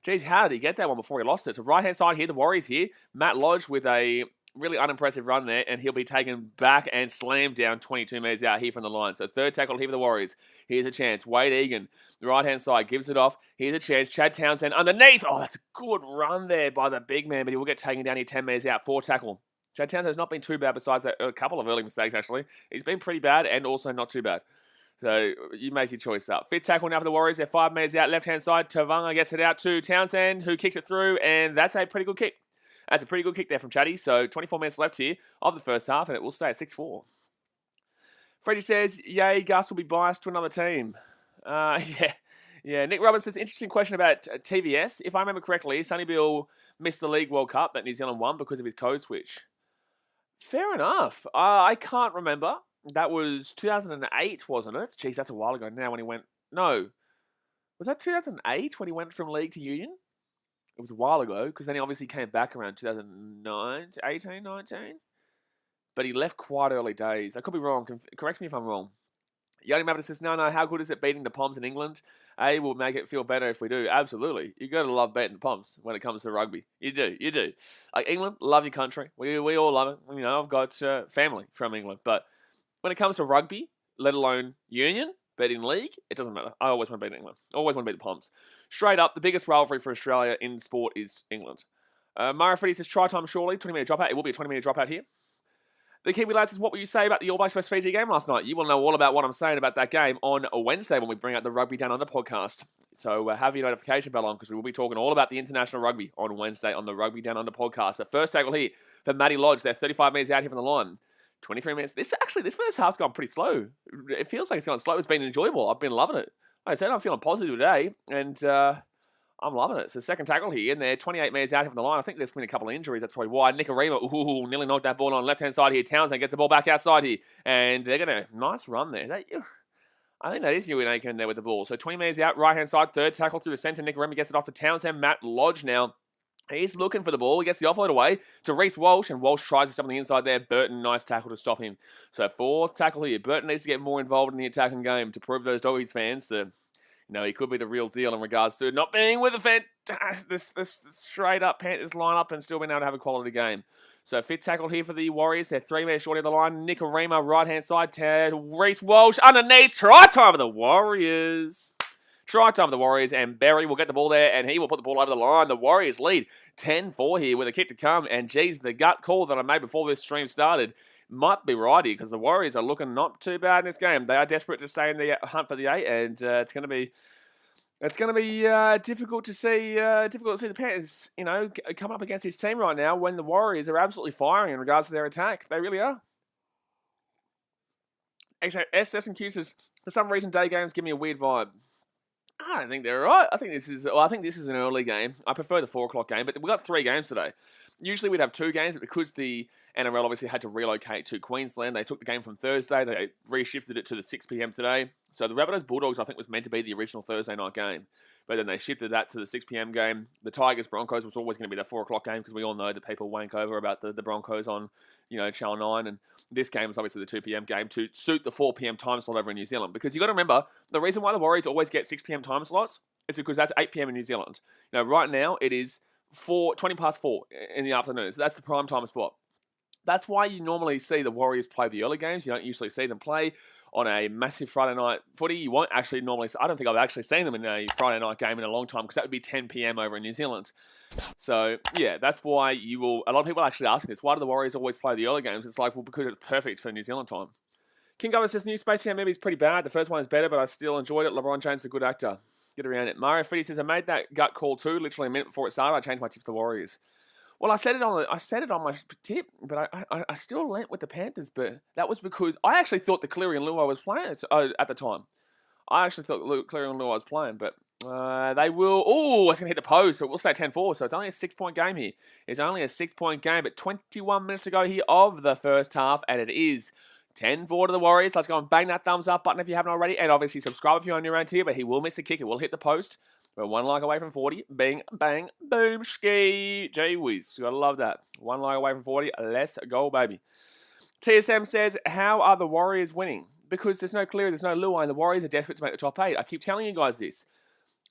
A: Geez, how did he get that one before he lost it? So right-hand side here, the Warriors here. Matt Lodge with a really unimpressive run there, and he'll be taken back and slammed down 22 metres out here from the line. So third tackle here for the Warriors. Here's a chance. Wade Egan, the right-hand side, gives it off. Here's a chance. Chad Townsend underneath. Oh, that's a good run there by the big man, but he will get taken down here 10 metres out. Fourth tackle. Chad Townsend has not been too bad besides a couple of early mistakes, actually. He's been pretty bad and also not too bad. So you make your choice up. Fifth tackle now for the Warriors. They're 5 metres out. Left-hand side, Tavanga gets it out to Townsend, who kicks it through, and that's a pretty good kick. That's a pretty good kick there from Chatty. So 24 minutes left here of the first half, and it will stay at 6-4. Freddie says, yay, Gus will be biased to another team. Yeah. Nick Roberts says, interesting question about TVS. If I remember correctly, Sonny Bill missed the League World Cup that New Zealand won because of his code switch. Fair enough. I can't remember. That was 2008, wasn't it? Jeez, that's a while ago now when he went... No. Was that 2008 when he went from League to Union? It was a while ago, because then he obviously came back around 2009, 18, 19. But he left quite early days. I could be wrong. Correct me if I'm wrong. Yoni Maverick says, no, how good is it beating the Poms in England? We'll make it feel better if we do. Absolutely. You got to love beating the Poms when it comes to rugby. You do. Like, England, love your country. We all love it. I've got family from England. But when it comes to rugby, let alone union, but in league, it doesn't matter. I always want to beat England. Always want to beat the Poms. Straight up, the biggest rivalry for Australia in sport is England. Mara Freddy says, try time surely, 20-minute dropout. It will be a 20-minute dropout here. The Kiwi lad says, what will you say about the All Blacks vs Fiji game last night? You will know all about what I'm saying about that game on a Wednesday when we bring out the Rugby Down Under podcast. So have your notification bell on because we will be talking all about the international rugby on Wednesday on the Rugby Down Under podcast. But first tackle here for Matty Lodge. They're 35 metres out here from the line. 23 minutes. This first half's gone pretty slow. It feels like it's gone slow. It's been enjoyable. I've been loving it. Like I said, I'm feeling positive today, and I'm loving it. So second tackle here, and they're 28 metres out here from the line. I think there's been a couple of injuries. That's probably why. BKRmy, nearly knocked that ball on left-hand side here. Townsend gets the ball back outside here, and they're going to nice run there. I think that is Ewan Aiken there with the ball. So 20 metres out, right-hand side, third tackle through the centre. BKRmy gets it off to Townsend. Matt Lodge now. He's looking for the ball. He gets the offload away to Reece Walsh, and Walsh tries to step on the inside there. Burton, nice tackle to stop him. So fourth tackle here. Burton needs to get more involved in the attacking game to prove those Doggies fans that, he could be the real deal in regards to not being with the this straight up Panthers lineup and still being able to have a quality game. So fit tackle here for the Warriors. They're 3 metres short of the line. Nicarima, right-hand side. Ted Reese Walsh underneath. Try time for the Warriors. Try time for the Warriors, and Berry will get the ball there, and he will put the ball over the line. The Warriors lead 10-4 here with a kick to come, and geez, the gut call that I made before this stream started might be righty, because the Warriors are looking not too bad in this game. They are desperate to stay in the hunt for the 8, and it's going to be difficult to see the Panthers, come up against this team right now when the Warriors are absolutely firing in regards to their attack. They really are. Actually, SS and Q says, for some reason, day games give me a weird vibe. I don't think they're right. I think this is an early game. I prefer the 4 o'clock game, but we've got 3 games today. Usually we'd have 2 games, but because the NRL obviously had to relocate to Queensland, they took the game from Thursday. They reshifted it to the 6 p.m. today. So the Rabbitohs Bulldogs, I think, was meant to be the original Thursday night game. But then they shifted that to the 6 p.m. game. The Tigers Broncos was always going to be the 4 o'clock game, because we all know that people wank over about the Broncos on, Channel 9. And this game is obviously the 2 p.m. game to suit the 4 p.m. time slot over in New Zealand. Because you got to remember, the reason why the Warriors always get 6 p.m. time slots is because that's 8 p.m. in New Zealand. Right now it is 20 past 4 in the afternoon. So that's the prime time spot. That's why you normally see the Warriors play the early games. You don't usually see them play on a massive Friday night footy. You won't actually normally... I don't think I've actually seen them in a Friday night game in a long time, because that would be 10 p.m. over in New Zealand. So, yeah, that's why you will... A lot of people actually ask this. Why do the Warriors always play the early games? It's like, well, because it's perfect for New Zealand time. King Governor says, new Space Jam movie is pretty bad. The first one is better, but I still enjoyed it. LeBron James is a good actor. Get around it. Mario Fitty says, I made that gut call too. Literally a minute before it started, I changed my tip to the Warriors. Well, I said it on my tip, but I still went with the Panthers. But that was because I actually thought the Cleary and Luai was playing at the time. I actually thought Cleary and Luai was playing, but they will. Oh, it's gonna hit the post, so we'll say 10-4. So it's only a 6-point game here. It's only a 6-point game, but 21 minutes to go here of the first half, and it is 10-4 to the Warriors. Let's go and bang that thumbs up button if you haven't already, and obviously subscribe if you're on your own tier. But he will miss the kick. It will hit the post. We're 1 like away from 40. Bing, bang, boom, ski. Gee whiz. You gotta love that. 1 like away from 40. Let's go, baby. TSM says, how are the Warriors winning? Because there's no Cleary, there's no Luai, and the Warriors are desperate to make the top 8. I keep telling you guys this.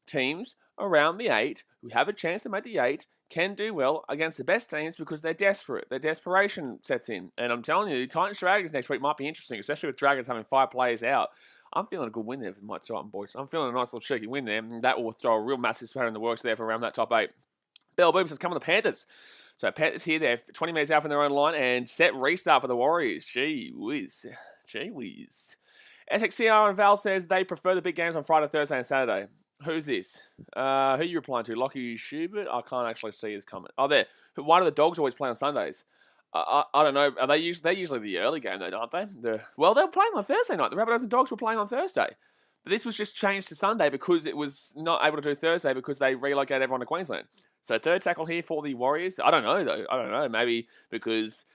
A: Teams around the 8 who have a chance to make the 8 can do well against the best teams because they're desperate. Their desperation sets in. And I'm telling you, the Titans Dragons next week might be interesting, especially with Dragons having 5 players out. I'm feeling a good win there for my Titan boys. I'm feeling a nice little cheeky win there. And that will throw a real massive spanner in the works there for around that top 8. Bell Boom says, come on the Panthers. So Panthers here, they're 20 minutes out from their own line, and set restart for the Warriors. Gee whiz. Gee whiz. SXCR and Val says they prefer the big games on Friday, Thursday, and Saturday. Who's this? Who are you replying to? Lockie Schubert? I can't actually see his comment. Oh, there. Why do the Dogs always play on Sundays? I don't know. Are they're usually the early game, though, aren't they? Well, they were playing on Thursday night. The Rabbitohs and Dogs were playing on Thursday. But this was just changed to Sunday because it was not able to do Thursday because they relocated everyone to Queensland. So third tackle here for the Warriors. I don't know, though. I don't know. Maybe because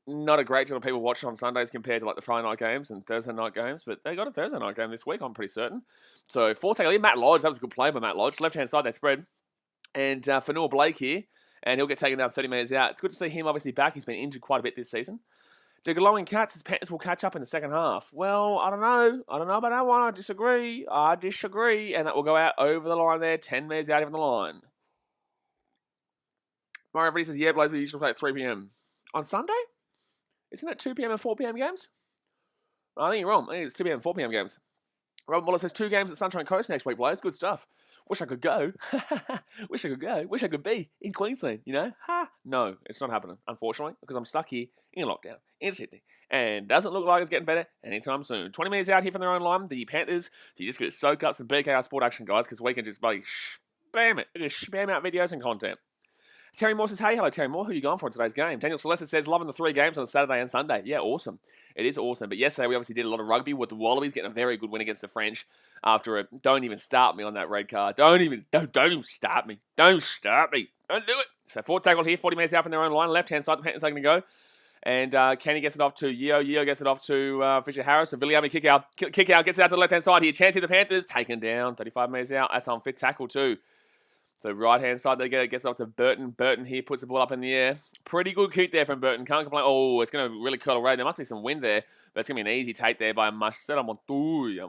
A: not a great deal of people watch on Sundays compared to like the Friday night games and Thursday night games. But they got a Thursday night game this week, I'm pretty certain. So fourth tackle here, Matt Lodge. That was a good play by Matt Lodge. Left-hand side, they spread. And Fanua Blake here. And he'll get taken down 30 metres out. It's good to see him obviously back. He's been injured quite a bit this season. The glowing Cats, his Panthers will catch up in the second half. Well, I don't know. I don't know about that one. I disagree. And that will go out over the line there. 10 metres out of the line. Mario Freddy says, yeah, Blazer usually play at 3 p.m. On Sunday? Isn't it 2 p.m. and 4 p.m. games? I think you're wrong. I think it's 2 p.m. and 4 p.m. games. Robin Wallace says 2 games at Sunshine Coast next week, Blaze. Good stuff. Wish I could go. Wish I could go. Wish I could be in Queensland, you know? No, it's not happening, unfortunately, because I'm stuck here in lockdown in Sydney. And doesn't look like it's getting better anytime soon. 20 minutes out here from their own line. The Panthers, so you just got to soak up some BKRsport action, guys, because we can just bloody spam it. Just spam out videos and content. Terry Moore says, hey, hello, Terry Moore. Who are you going for in today's game? Daniel Celeste says, loving the 3 games on Saturday and Sunday. Yeah, awesome. It is awesome. But yesterday, we obviously did a lot of rugby with the Wallabies getting a very good win against the French after a don't even start me on that red card. Don't even start me. Don't start me. Don't do it. So, fourth tackle here, 40 minutes out from their own line. Left-hand side, the Panthers are going to go. And Kenny gets it off to Yeo. Yeo gets it off to Fisher Harris. So, BKRmy kick out. Kick out, gets it out to the left-hand side here. Chance here, the Panthers. Taken down. 35 metres out. That's on fit tackle too. So right-hand side, they gets it up to Burton. Burton here puts the ball up in the air. Pretty good kick there from Burton. Can't complain. Oh, it's going to really curl away. There must be some wind there, but it's going to be an easy take there by Marcelo Montoya.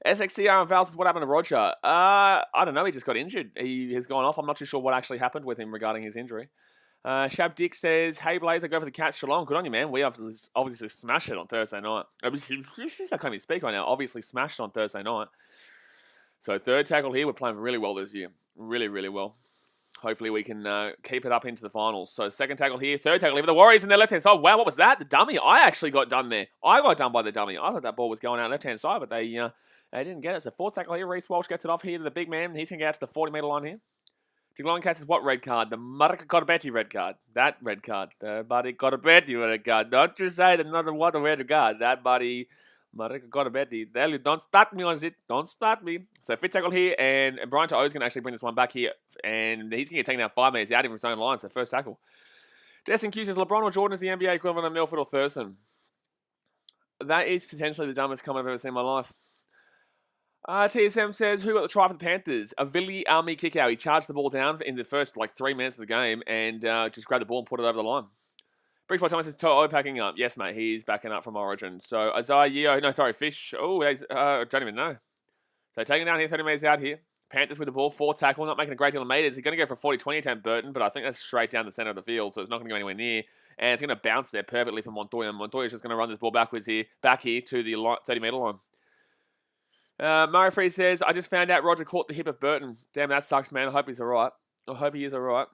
A: SXCR and Val says, what happened to Roger? I don't know. He just got injured. He has gone off. I'm not too sure what actually happened with him regarding his injury. Shab Dick says, hey, Blaze, I go for the catch. Shalom. Good on you, man. We obviously smashed it on Thursday night. I can't even speak right now. Obviously smashed on Thursday night. So third tackle here. We're playing really well this year. Really, really well. Hopefully we can keep it up into the finals. So second tackle here. Third tackle here for the Warriors in their left-hand side. Wow, what was that? The dummy. I actually got done there. I got done by the dummy. I thought that ball was going out left-hand side, but they didn't get it. So fourth tackle here. Reece Walsh gets it off here to the big man. He's going to get out to the 40-metre line here. Decline catches what red card? The Marika Cotabetti red card. That red card. The buddy Cotabetti red card. Don't you say another what a red card. That buddy Marika Cotabetti. There, don't start me on it. Don't start me. So fifth tackle here, and Brian To'o's going to actually bring this one back here, and he's going to get taken out 5 minutes out of his own line. So first tackle. Destin Q says LeBron or Jordan is the NBA equivalent of Milford or Thurston. That is potentially the dumbest comment I've ever seen in my life. TSM says, who got the try for the Panthers? A BKRmy kick out. He charged the ball down in the first 3 minutes of the game and just grabbed the ball and put it over the line. Bridgeport Thomas says, To'o packing up. Yes, mate, he's backing up from Origin. So Fish. Oh, I don't even know. So taking down here, 30 metres out here. Panthers with the ball, 4 tackle, not making a great deal of meters. He's going to go for a 40-20 attempt, Burton, but I think that's straight down the centre of the field, so it's not going to go anywhere near. And it's going to bounce there perfectly for Montoya. Montoya's just going to run this ball back here to the 30-metre line. Murray Free says, I just found out Roger caught the hip of Burton. Damn, that sucks, man. I hope he's all right. I hope he is all right.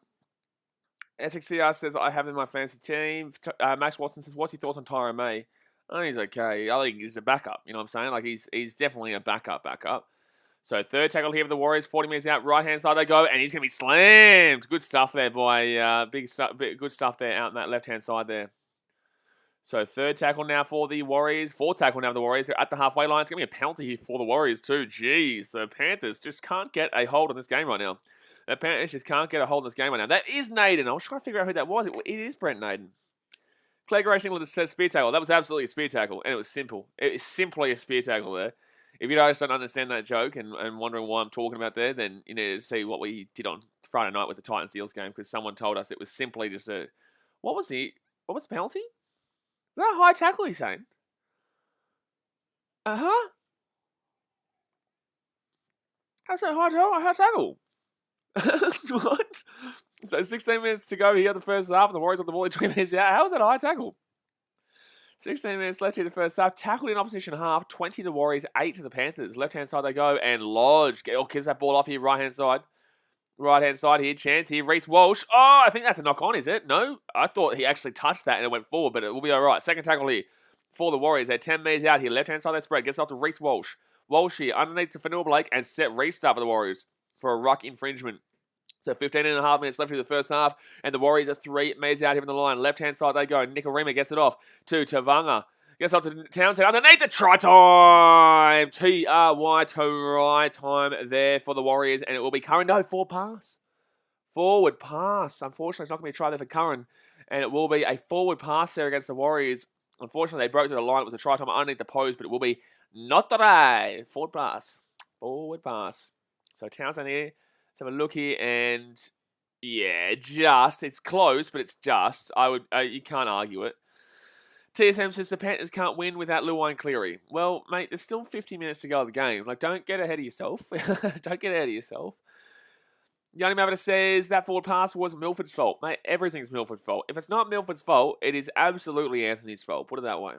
A: SXCR says, I have him in my fantasy team. Max Watson says, what's your thoughts on Tyrone May? Oh, he's okay. I think he's a backup. You know what I'm saying? Like, he's definitely a backup. So third tackle here for the Warriors. 40 minutes out. Right-hand side they go, and he's going to be slammed. Good stuff there by good stuff there out in that left-hand side there. So third tackle now for the Warriors. Fourth tackle now for the Warriors. They're at the halfway line. It's going to be a penalty here for the Warriors too. Jeez, the Panthers just can't get a hold on this game right now. The Panthers just can't get a hold on this game right now. That is Naden. I was trying to figure out who that was. It is Brent Naden. Clegg Racing with a spear tackle. That was absolutely a spear tackle, and it was simple. It is simply a spear tackle there. If you guys don't understand that joke and wondering why I'm talking about there, then you need to see what we did on Friday night with the Titans Eels game, because someone told us it was simply just a... What was the penalty? Is that a high tackle he's saying? Uh-huh. How's that high tackle? What? So 16 minutes to go here the first half, and the Warriors on the ball in 20 minutes out. How was that a high tackle? 16 minutes left here the first half. Tackled in opposition half. 20 to the Warriors, 8 to the Panthers. Left-hand side they go, and Lodge kills that ball off here, right-hand side. Right-hand side here, chance here. Reece Walsh. Oh, I think that's a knock-on, is it? No? I thought he actually touched that and it went forward, but it will be all right. Second tackle here for the Warriors. They're 10 metres out here. Left-hand side they spread. Gets off to Reece Walsh. Walsh here underneath to Fanua Blake and set restart for the Warriors for a ruck infringement. So 15.5 minutes left in the first half, and the Warriors are 3 metres out here from the line. Left-hand side they go. BKRmy gets it off to Tavanga. Gets up to Townsend underneath the try time. Try time there for the Warriors, and it will be Curran. No, forward pass. Unfortunately, it's not going to be a try there for Curran, and it will be a forward pass there against the Warriors. Unfortunately, they broke through the line. It was a try time underneath the post, but it will be not the right. Forward pass. So Townsend here. Let's have a look here, and yeah, it's close, but it's just. You can't argue it. TSM says the Panthers can't win without Luai and Cleary. Well, mate, there's still 50 minutes to go of the game. Like, don't get ahead of yourself. Yanni Mavita says that forward pass was Milford's fault. Mate, everything's Milford's fault. If it's not Milford's fault, it is absolutely Anthony's fault. Put it that way.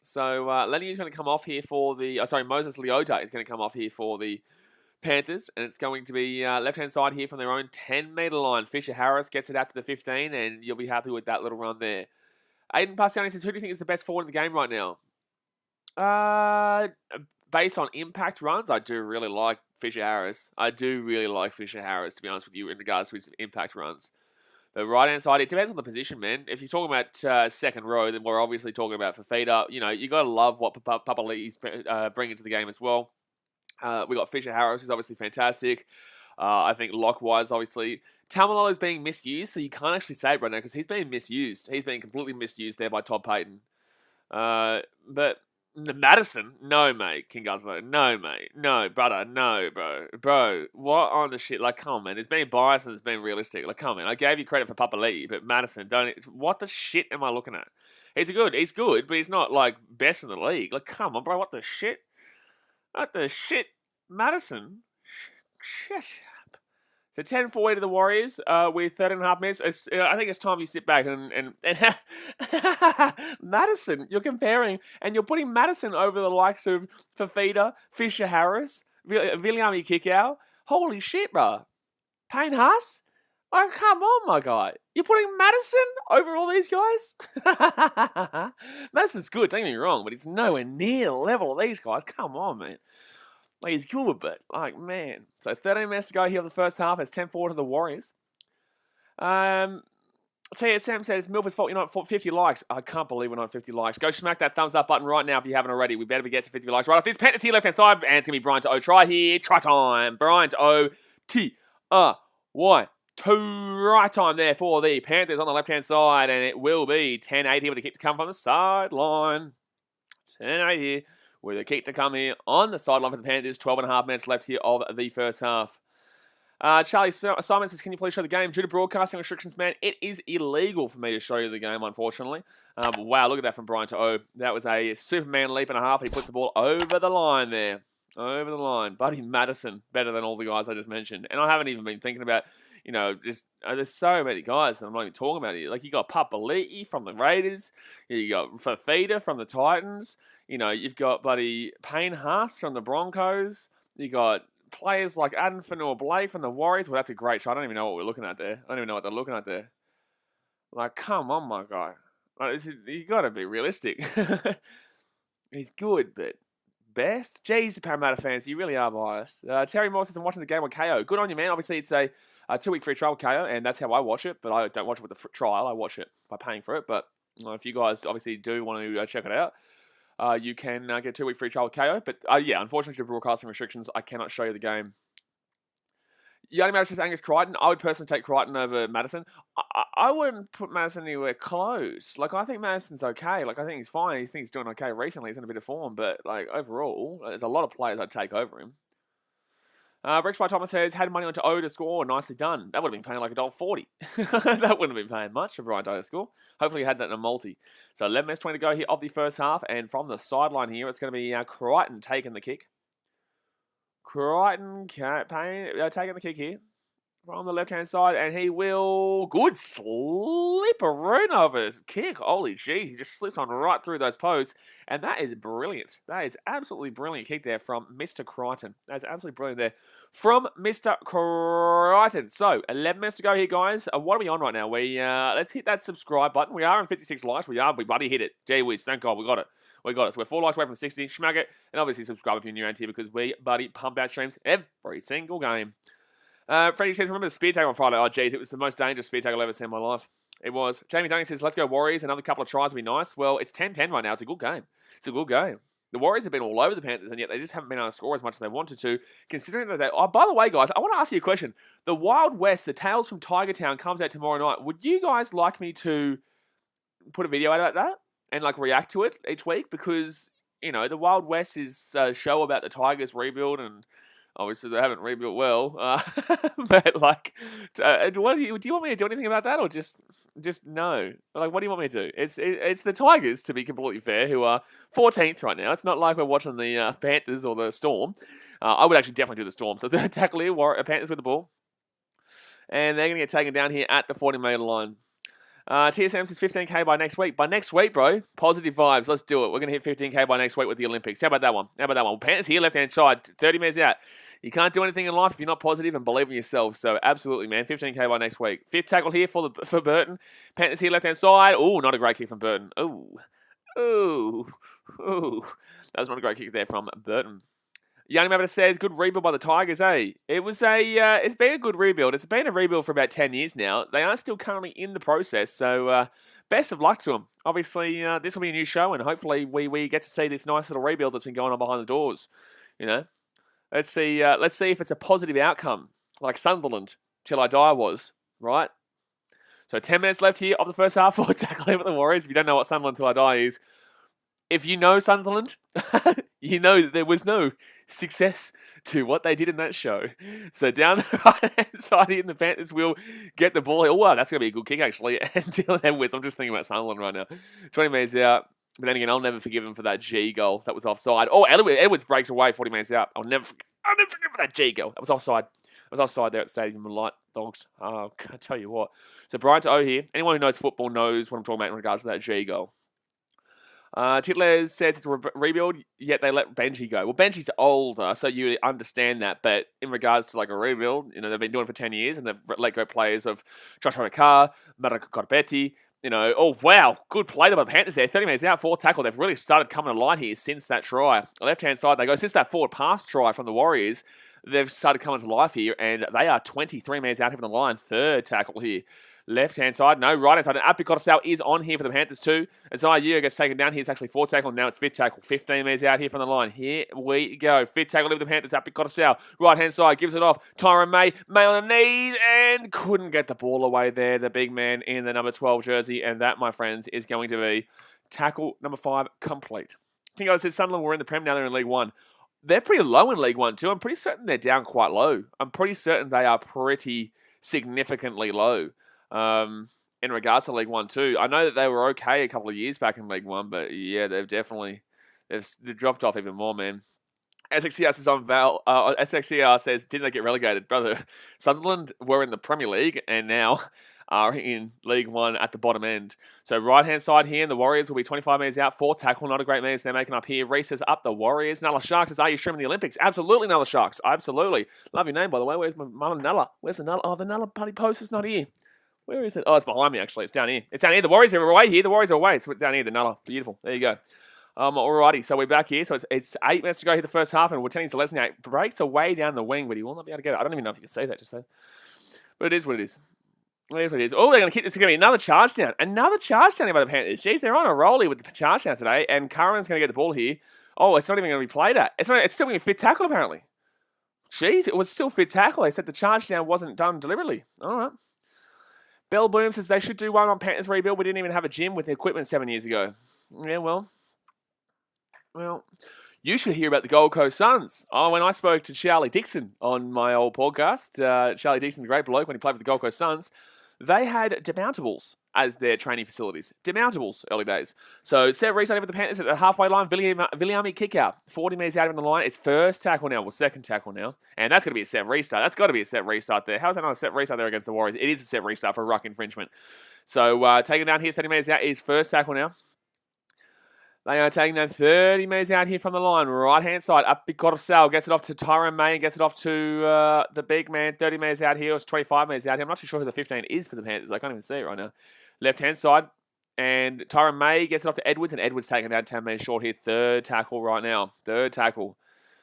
A: So, Lenny is going to come off here for the... Moses Leota is going to come off here for the Panthers. And it's going to be left-hand side here from their own 10-metre line. Fisher Harris gets it out to the 15, and you'll be happy with that little run there. Aiden Passiani says, who do you think is the best forward in the game right now? Based on impact runs, I do really like Fisher Harris. To be honest with you, in regards to his impact runs. The right-hand side, it depends on the position, man. If you're talking about second row, then we're obviously talking about Fafita. You know, you got to love what Papa Lee's bringing to the game as well. We got Fisher Harris, who's obviously fantastic. I think Lockwise, obviously. Tamalolo's being misused, so you can't actually say it right now because he's being misused. He's being completely misused there by Todd Payton. But Madison, no, mate. King Gunsmoke, no, mate. No, brother, no, bro. Bro, what on the shit? Like, come on, man. There's been bias and there's been realistic. Like, come on, man. I gave you credit for Papa Lee, but Madison, what the shit am I looking at? He's good, but he's not, like, best in the league. Like, come on, bro. What the shit? Madison? Shut up. So 10-4 to the Warriors with 13.5 minutes. I think it's time you sit back and Madison, you're comparing, and you're putting Madison over the likes of Fafita, Fisher-Harris, BKRmy Kickoff. Holy shit, bro. Payne Haas? Oh, come on, my guy. You're putting Madison over all these guys? Madison's good, don't get me wrong, but he's nowhere near the level of these guys. Come on, man. Like, he's good, but, like, man. So, 13 minutes to go here of the first half. It's 10-4 to the Warriors. TSM says, Milford's fault you're not 50 likes. I can't believe we're not 50 likes. Go smack that thumbs up button right now if you haven't already. We better get to 50 likes right off this. Panthers here, left-hand side. And it's going to be Brian to O. Try here. Try time. Brian to O. T-R-Y. Right time there for the Panthers on the left-hand side. And it will be 10-8 here with the kick to come from the sideline. 10-8 here with a kick to come here on the sideline for the Panthers. 12.5 minutes left here of the first half. Charlie Simon says, can you please show the game? Due to broadcasting restrictions, man, it is illegal for me to show you the game, unfortunately. But wow, look at that from Brian to O. That was a Superman leap and a half. He puts the ball over the line there. Over the line. Buddy Madison, better than all the guys I just mentioned. And I haven't even been thinking about, you know, just there's so many guys that I'm not even talking about here. Like, you got Papali'i from the Raiders. You got Fafita from the Titans. You know, you've got buddy Payne Haas from the Broncos. You got players like Adam Fanua-Blake from the Warriors. Well, that's a great shot. I don't even know what we're looking at there. I don't even know what they're looking at there. Like, come on, my guy. Like, you got to be realistic. He's good, but best? Jeez, the Parramatta fans, you really are biased. Terry Moore says, I'm watching the game on KO. Good on you, man. Obviously, it's a 2-week free trial with KO, and that's how I watch it. But I don't watch it with the trial. I watch it by paying for it. But if you guys obviously do want to check it out, you can get a 2-week free trial with KO. But yeah, unfortunately, due to broadcasting restrictions, I cannot show you the game. Yanni Madison says Angus Crichton. I would personally take Crichton over Madison. I wouldn't put Madison anywhere close. Like, I think Madison's okay. Like, I think he's fine. I think he's doing okay recently. He's in a bit of form. But, like, overall, there's a lot of players I'd take over him. Bricks by Thomas says, had money onto O to score. Nicely done. That would have been paying like $1.40. That wouldn't have been paying much for Brian to score. Hopefully, he had that in a multi. So, 11 minutes 20 to go here of the first half. And from the sideline here, it's going to be Crichton taking the kick. Crichton taking the kick here from the left-hand side, and he will... Good slipperoo of his kick. Holy jeez, he just slips on right through those posts, and that is brilliant. That is absolutely brilliant kick there from Mr. Crichton. That's absolutely brilliant there from Mr. Crichton. So, 11 minutes to go here, guys. What are we on right now? Let's hit that subscribe button. We are on 56 likes. We bloody hit it. Gee whiz, thank God, we got it. We got it. So we're 4 likes away from 60. Schmag it. And obviously subscribe if you're new around here because we, buddy, pump out streams every single game. Freddie says, remember the spear tag on Friday? Oh, geez, it was the most dangerous spear tag I've ever seen in my life. It was. Jamie Dunning says, let's go Warriors. Another couple of tries would be nice. Well, it's 10-10 right now. It's a good game. It's a good game. The Warriors have been all over the Panthers, and yet they just haven't been able to score as much as they wanted to, considering that they... Oh, by the way, guys, I want to ask you a question. The Wild West, the Tales from Tiger Town, comes out tomorrow night. Would you guys like me to put a video out about that and, like, react to it each week? Because... You know, the Wild West is a show about the Tigers rebuild, and obviously they haven't rebuilt well. But like, do you want me to do anything about that, or just no? Like, what do you want me to do? It's the Tigers, to be completely fair, who are 14th right now. It's not like we're watching the Panthers or the Storm. I would actually definitely do the Storm. So the tackle here, Panthers with the ball, and they're going to get taken down here at the 40-metre line. TSM says 15k by next week. By next week, bro, positive vibes. Let's do it. We're going to hit 15k by next week with the Olympics. How about that one? Panthers here, left-hand side, 30 minutes out. You can't do anything in life if you're not positive and believe in yourself. So absolutely, man, 15k by next week. 5th tackle here for Burton. Panthers here, left-hand side. Oh, not a great kick from Burton. Ooh. That was not a great kick there from Burton. Young Mabber says, good rebuild by the Tigers, eh? It's been a good rebuild. It's been a rebuild for about 10 years now. They are still currently in the process, so best of luck to them. Obviously, this will be a new show, and hopefully we get to see this nice little rebuild that's been going on behind the doors. You know, let's see if it's a positive outcome, like Sunderland, till I die was, right? So 10 minutes left here of the first half for tackling with the Warriors. If you don't know what Sunderland till I die is, if you know Sunderland, you know that there was no success to what they did in that show. So down the right-hand side here, the Panthers will get the ball. Oh, wow, that's going to be a good kick, actually. And Dylan Edwards, I'm just thinking about Sunderland right now. 20 metres out. But then again, I'll never forgive him for that G goal that was offside. Oh, Edwards breaks away 40 minutes out. I'll never forgive him for that G goal. That was offside. It was offside there at the Stadium of Light, Dogs. Oh, I tell you what. So Brian to O here. Anyone who knows football knows what I'm talking about in regards to that G goal. Titler says it's a rebuild, yet they let Benji go. Well, Benji's older, so you understand that. But in regards to like a rebuild, they've been doing it for 10 years, and they've let go players of Joshua Carr, Marco Corbetti. Oh, wow, good play by the Panthers there. 30 minutes out, 4 tackle. They've really started coming to line here since that try. Left-hand side, they go, since that forward pass try from the Warriors, they've started coming to life here, and they are 23 minutes out here from the line. 3rd tackle here. Left-hand side, no, right-hand side. And Apicotosau is on here for the Panthers too. Isaiah gets taken down here. It's actually 4th tackle, and now it's 5th tackle. 15 minutes out here from the line. Here we go. 5th tackle with the Panthers. Apicotosau, right-hand side, gives it off. Tyron May on the knees, and couldn't get the ball away there. The big man in the number 12 jersey, and that, my friends, is going to be tackle number 5 complete. Kingo says Sunderland were in the Prem, now they're in League 1. They're pretty low in League 1 too. I'm pretty certain they're down quite low. I'm pretty certain they are pretty significantly low. In regards to League 1 too. I know that they were okay a couple of years back in League 1, but yeah, they've dropped off even more, man. SXCR says SXCR says, didn't they get relegated? Brother, Sunderland were in the Premier League and now are in League 1 at the bottom end. So right-hand side here, and the Warriors will be 25 minutes out, 4 tackle, not a great minutes they're making up here. Reese says up the Warriors. Nella Sharks says, are you streaming the Olympics? Absolutely, Nella Sharks. Absolutely. Love your name, by the way. Where's my mum, Nella? Where's the Nella? Oh, the Nella bloody poster's not here. Where is it? Oh, it's behind me, actually. It's down here. It's down here. The Warriors are away here. The Warriors are away. It's down here, the Nulla. Beautiful. There you go. Alrighty, so we're back here. So it's 8 minutes to go here the first half, and Wateni's Lesniak breaks away down the wing, but he will not be able to get it. I don't even know if you can say that just then. But it is what it is. It is what it is. Oh, they're going to kick this. It's going to be another charge down. Another charge down here by the Panthers. Jeez, they're on a roll here with the charge down today, and Curran's going to get the ball here. Oh, it's not even going to be played at. It's still going to be 5th tackle, apparently. Jeez, it was still 5th tackle. They said the charge down wasn't done deliberately. All right. Bell Boom says they should do one on Panthers rebuild. We didn't even have a gym with the equipment 7 years ago. Yeah, well, you should hear about the Gold Coast Suns. Oh, when I spoke to Charlie Dixon on my old podcast, Charlie Dixon, a great bloke when he played for the Gold Coast Suns, they had demountables as their training facilities. Demountables, early days. So, set restart over the Panthers at the halfway line. Viliami kick out. 40 metres out of the line. It's 1st tackle now. Well, 2nd tackle now. And that's going to be a set restart. That's got to be a set restart there. How is that not a set restart there against the Warriors? It is a set restart for ruck infringement. So, taking down here 30 metres out is 1st tackle now. They are taking down 30 metres out here from the line. Right-hand side, up Bicotosau, gets it off to Tyron May, and gets it off to the big man. 30 metres out here, it's 25 metres out here. I'm not too sure who the 15 is for the Panthers. I can't even see it right now. Left-hand side, and Tyron May gets it off to Edwards, and Edwards taking down 10 metres short here. 3rd tackle right now. 3rd tackle.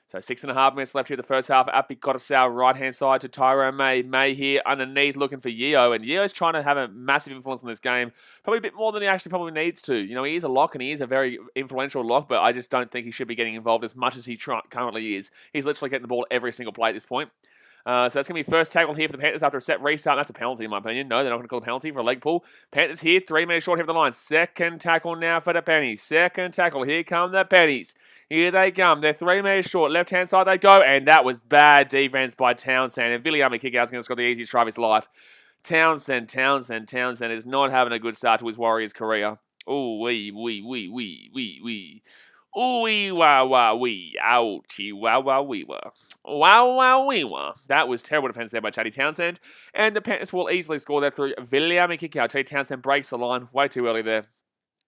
A: So 6.5 minutes left here the first half. Up Bicotosau, right-hand side to Tyrone May. May here underneath looking for Yeo, and Yeo's trying to have a massive influence on this game. Probably a bit more than he actually probably needs to. He is a lock, and he is a very influential lock, but I just don't think he should be getting involved as much as he currently is. He's literally getting the ball every single play at this point. So that's going to be 1st tackle here for the Panthers after a set restart. That's a penalty in my opinion. No, they're not going to call a penalty for a leg pull. Panthers here, 3 minutes short here for the line. 2nd tackle now for the Pennies. 2nd tackle. Here come the Pennies. Here they come. They're 3 minutes short. Left-hand side they go. And that was bad defense by Townsend. And Viliami kick-out's going to score the easiest try of his life. Townsend is not having a good start to his Warriors career. Ooh, wee. Ooh, wee, wah, wah, wee. Ouchie, wah, wah, wee, wah. Wow, wow, wee, wah. That was terrible defense there by Chatty Townsend. And the Panthers will easily score that through Viliami kick-out. Chatty Townsend breaks the line way too early there.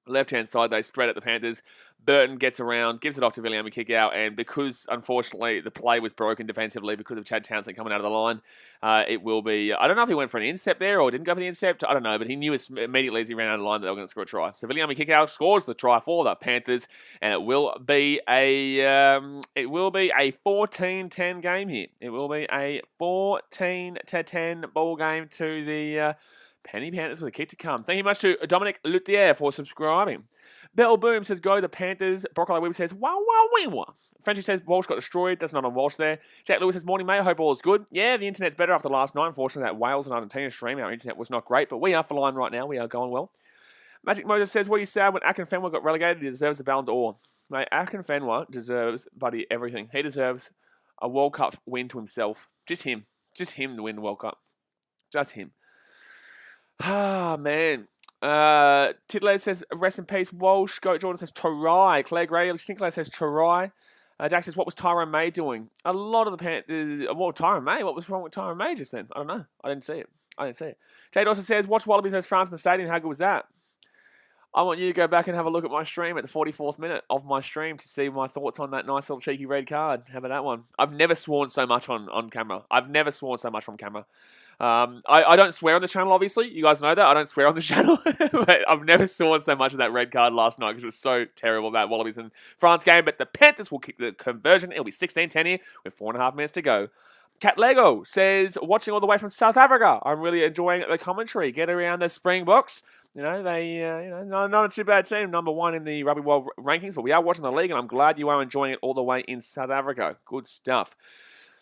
A: Left-hand side, they spread at the Panthers. Burton gets around, gives it off to Viliami kick out, and because, unfortunately, the play was broken defensively because of Chad Townsend coming out of the line, it will be... I don't know if he went for an incept there or didn't go for the incept. I don't know, but he knew immediately as he ran out of the line that they were going to score a try. So Viliami kick out scores the try for the Panthers, and it will be a 14-10 game here. It will be a 14-10 ball game to the... Penny Panthers with a kick to come. Thank you much to Dominic Luthier for subscribing. Bell Boom says, go the Panthers. Broccoli Weaver says, wow, wow, wee, wah. Frenchie says, Walsh got destroyed. That's not on Walsh there. Jack Lewis says, morning, mate. I hope all is good. Yeah, the internet's better after last night. Unfortunately, that Wales and Argentina stream, our internet was not great, but we are for line right now. We are going well. Magic Moses says, what are you sad when Akinfenwa got relegated? He deserves a Ballon d'Or. Mate, Akinfenwa deserves, buddy, everything. He deserves a World Cup win to himself. Just him. Just him to win the World Cup. Just him. Ah, man. Tidley says, rest in peace, Walsh. Goat Jordan says, try. Claire Gray, Sinclair says, try. Jack says, what was Tyrone May doing? A lot of the Panthers... Tyrone May? What was wrong with Tyrone May just then? I don't know. I didn't see it. Jade also says, watch Wallabies vs France in the stadium. How good was that? I want you to go back and have a look at my stream at the 44th minute of my stream to see my thoughts on that nice little cheeky red card. How about that one? I've never sworn so much on camera. I've never sworn so much on camera. I don't swear on the channel, obviously. You guys know that. I don't swear on the channel. But I've never sworn so much of that red card last night because it was so terrible, that Wallabies and France game. But the Panthers will kick the conversion. It'll be 16-10 here with 4.5 minutes to go. Cat Lego says, watching all the way from South Africa. I'm really enjoying the commentary. Get around the Springboks. Not a too bad team. Number 1 in the Rugby World rankings, but we are watching the league, and I'm glad you are enjoying it all the way in South Africa. Good stuff.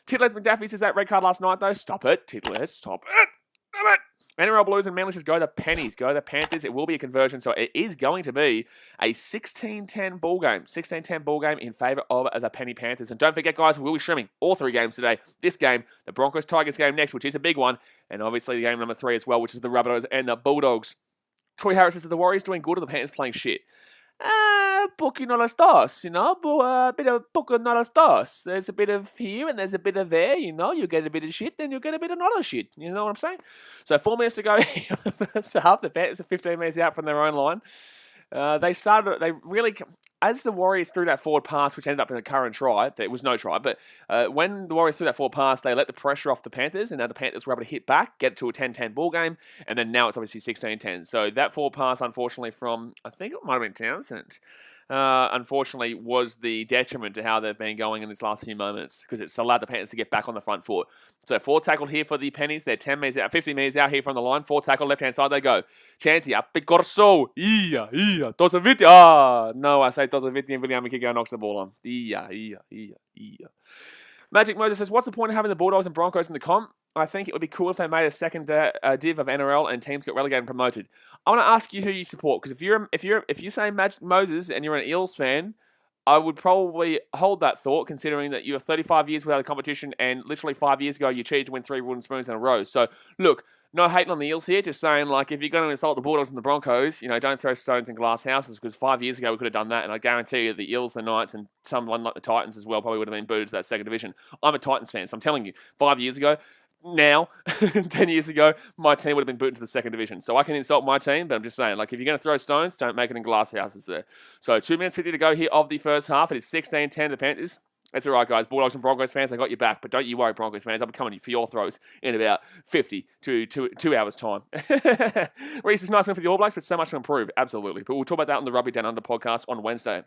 A: Tidless McDaffie says that red card last night, though. Stop it, Tidless. Stop it. Stop it. NRL Blues and Manly says, go the Pennies. Go the Panthers. It will be a conversion, so it is going to be a 16-10 ball game. 16-10 ball game in favour of the Penny Panthers. And don't forget, guys, we'll be streaming all 3 games today. This game, the Broncos-Tigers game next, which is a big one. And obviously game number 3 as well, which is the Rabbitohs and the Bulldogs. Troy Harris says, are the Warriors doing good or the Panthers playing shit? Poco not a stars, but a bit of poco not a stars. There's a bit of here and there's a bit of there, you get a bit of shit, then you get a bit of not a shit, you know what I'm saying? So 4 minutes to go in the first half, the Panthers are 15 minutes out from their own line. As the Warriors threw that forward pass, which ended up in a current try, there was no try, but when the Warriors threw that forward pass, they let the pressure off the Panthers, and now the Panthers were able to hit back, get to a 10-10 ball game, and then now it's obviously 16-10. So that forward pass, unfortunately, from, I think it might have been Townsend, unfortunately, was the detriment to how they've been going in these last few moments, because it's allowed the Panthers to get back on the front foot. So 4 tackled here for the Pennies. They're 10 metres out, 50 metres out here from the line. 4 tackled, left-hand side they go. Chancey up, Picorso. Dozaviti. No, I say Dozaviti and BKRmy Kickoff knocks the ball on. Magic Moses says, what's the point of having the Bulldogs and Broncos in the comp? I think it would be cool if they made a second div of NRL and teams got relegated and promoted. I want to ask you who you support, because if you say Magic Moses and you're an Eels fan, I would probably hold that thought, considering that you have 35 years without a competition, and literally 5 years ago you cheated to win 3 wooden spoons in a row. So look, no hating on the Eels here, just saying, like, if you're going to insult the Bulldogs and the Broncos, don't throw stones in glass houses, because 5 years ago we could have done that, and I guarantee you the Eels, the Knights, and someone like the Titans as well probably would have been booted to that second division. I'm a Titans fan, so I'm telling you, 5 years ago, now, 10 years ago, my team would have been booted to the second division. So I can insult my team, but I'm just saying, like, if you're going to throw stones, don't make it in glass houses there. So 2 minutes 50 to go here of the first half. It is 16-10 the Panthers. That's all right, guys. Bulldogs and Broncos fans, I got your back. But don't you worry, Broncos fans. I'll be coming for your throws in about 50 to 2 hours' time. Reece is nice win for the All Blacks, but so much to improve. Absolutely. But we'll talk about that on the Rugby Down Under podcast on Wednesday.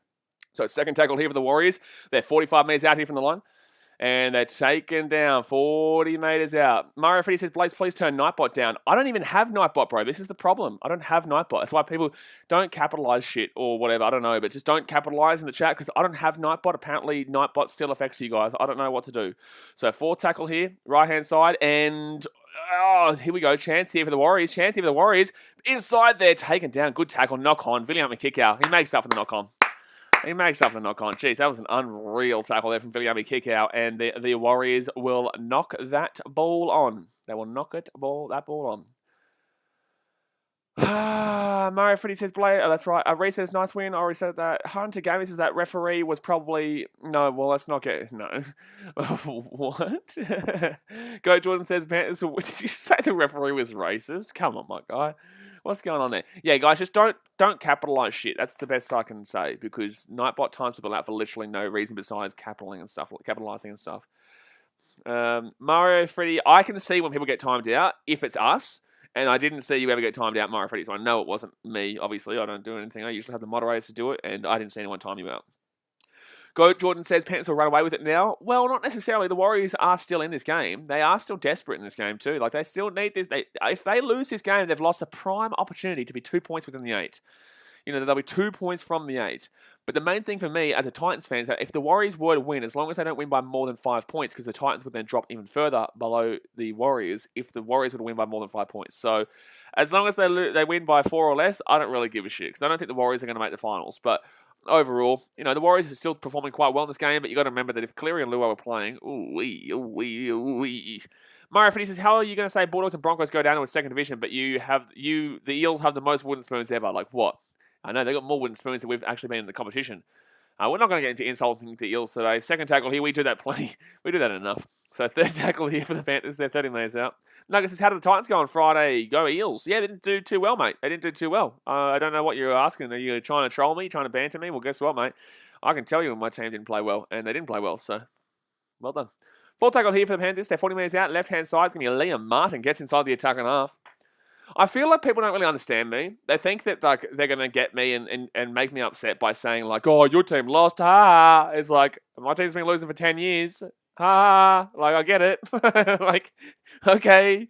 A: So second tackle here for the Warriors. They're 45 metres out here from the line. And they're taken down 40 metres out. Mario Freddy says, Blaze, please turn Nightbot down. I don't even have Nightbot, bro. This is the problem. I don't have Nightbot. That's why people don't capitalise shit or whatever. I don't know. But just don't capitalise in the chat, because I don't have Nightbot. Apparently, Nightbot still affects you guys. I don't know what to do. So 4 tackle here, right-hand side. And here we go. Chance here for the Warriors. Chance here for the Warriors. Inside there, taken down. Good tackle. Knock on. BKRmy Kickoff. He makes up for the knock on. He makes up the knock-on. Jeez, that was an unreal tackle there from BKRmy Kickoff, and the Warriors will knock that ball on. They will knock that ball on. Mario Freddy says, Blair, that's right. Reece says, nice win. I already said that. Hunter Gamey says that referee was probably... No, well, let's not get... No. What? Go Jordan says, Panthers... Did you say the referee was racist? Come on, my guy. What's going on there? Yeah, guys, just don't capitalise shit. That's the best I can say, because Nightbot times people out for literally no reason besides capitalising and stuff. Mario Freddy, I can see when people get timed out if it's us, and I didn't see you ever get timed out, Mario Freddy, so I know it wasn't me. Obviously, I don't do anything. I usually have the moderators to do it, and I didn't see anyone time you out. Goat Jordan says Panthers will run away with it now. Well, not necessarily. The Warriors are still in this game. They are still desperate in this game too. Like, they still need this. If they lose this game, they've lost a prime opportunity to be 2 points within the 8. They'll be 2 points from the 8. But the main thing for me as a Titans fan is that if the Warriors were to win, as long as they don't win by more than 5 points, because the Titans would then drop even further below the Warriors if the Warriors were to win by more than 5 points. So as long as they win by 4 or less, I don't really give a shit, because I don't think the Warriors are going to make the finals. But overall, the Warriors are still performing quite well in this game, but you got to remember that if Cleary and Luai were playing, Mario Fiddy says, how are you going to say Bulldogs and Broncos go down to a second division, but the Eels have the most wooden spoons ever? Like what? I know they've got more wooden spoons than we've actually been in the competition. We're not going to get into insulting the Eels today. Second tackle here, we do that plenty. We do that enough. So third tackle here for the Panthers. They're 30 minutes out. Nuggets says, how did the Titans go on Friday? Go Eels. Yeah, they didn't do too well, mate. They didn't do too well. I don't know what you're asking. Are you trying to troll me, trying to banter me? Well, guess what, mate? I can tell you when my team didn't play well, and they didn't play well, so well done. Full tackle here for the Panthers. They're 40 minutes out. Left-hand side is going to be Liam Martin. Gets inside the attack and half. I feel like people don't really understand me. They think that like they're going to get me and make me upset by saying like, oh, your team lost, ha. It's like, my team's been losing for 10 years. Ha. Like, I get it. Like, okay.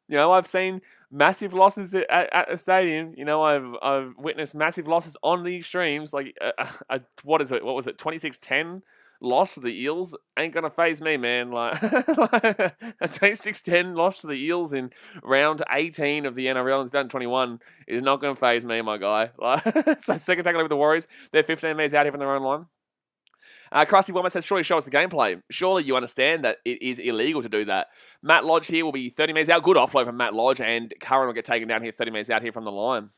A: You know, I've seen massive losses at the stadium. You know, I've witnessed massive losses on these streams. Like, what is it? What was it? 26-10? Loss to the Eels ain't gonna phase me, man. Like a 26-10 loss to the Eels in round 18 of the NRL in 2021 is not gonna phase me, my guy. Like, so second tackle with the Warriors. They're 15 metres out here from their own line. Krusty Woman says, surely show us the gameplay. Surely you understand that it is illegal to do that. Matt Lodge here will be 30 metres out. Good offload from Matt Lodge, and Curran will get taken down here 30 metres out here from the line.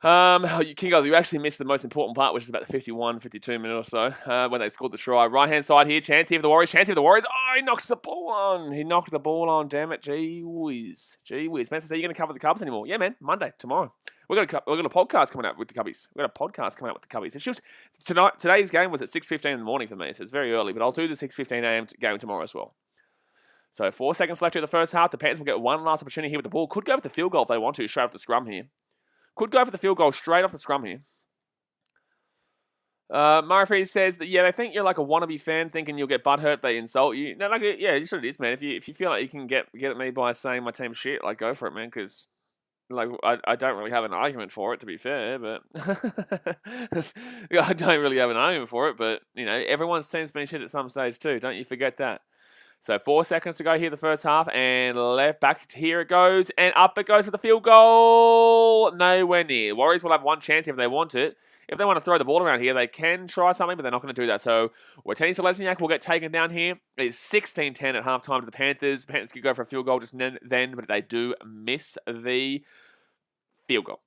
A: Kingo, you actually missed the most important part, which is about the 51, 52 minute or so, when they scored the try. Right-hand side here, chance here for the Warriors, chance here for the Warriors. Oh, he knocks the ball on. He knocked the ball on, damn it. Gee whiz. Gee whiz. Spencer, are you going to cover the Cubs anymore? Yeah, man, Monday, tomorrow. We've got a podcast coming out with the Cubbies. We've got a podcast coming out with the Cubbies. It's just, today's game was at 6:15 in the morning for me, so it's very early, but I'll do the 6:15 a.m. game tomorrow as well. So 4 seconds left here in the first half. The Panthers will get one last opportunity here with the ball. Could go with the field goal if they want to, straight off the scrum here. Could go for the field goal straight off the scrum here. Murphy says that, yeah, they think you're like a wannabe fan thinking you'll get butthurt if they insult you. No, like, yeah, it's what it is, man. If you feel like you can get at me by saying my team's shit, like, go for it, man, because like, I don't really have an argument for it, to be fair, but I don't really have an argument for it, but, you know, everyone's team's been shit at some stage too. Don't you forget that. So 4 seconds to go here the first half, and left back here it goes, and up it goes for the field goal. Nowhere near. Warriors will have one chance if they want it. If they want to throw the ball around here, they can try something, but they're not going to do that. So Watani Selesniak will get taken down here. It's 16-10 at halftime to the Panthers. The Panthers could go for a field goal just then, but they do miss the field goal.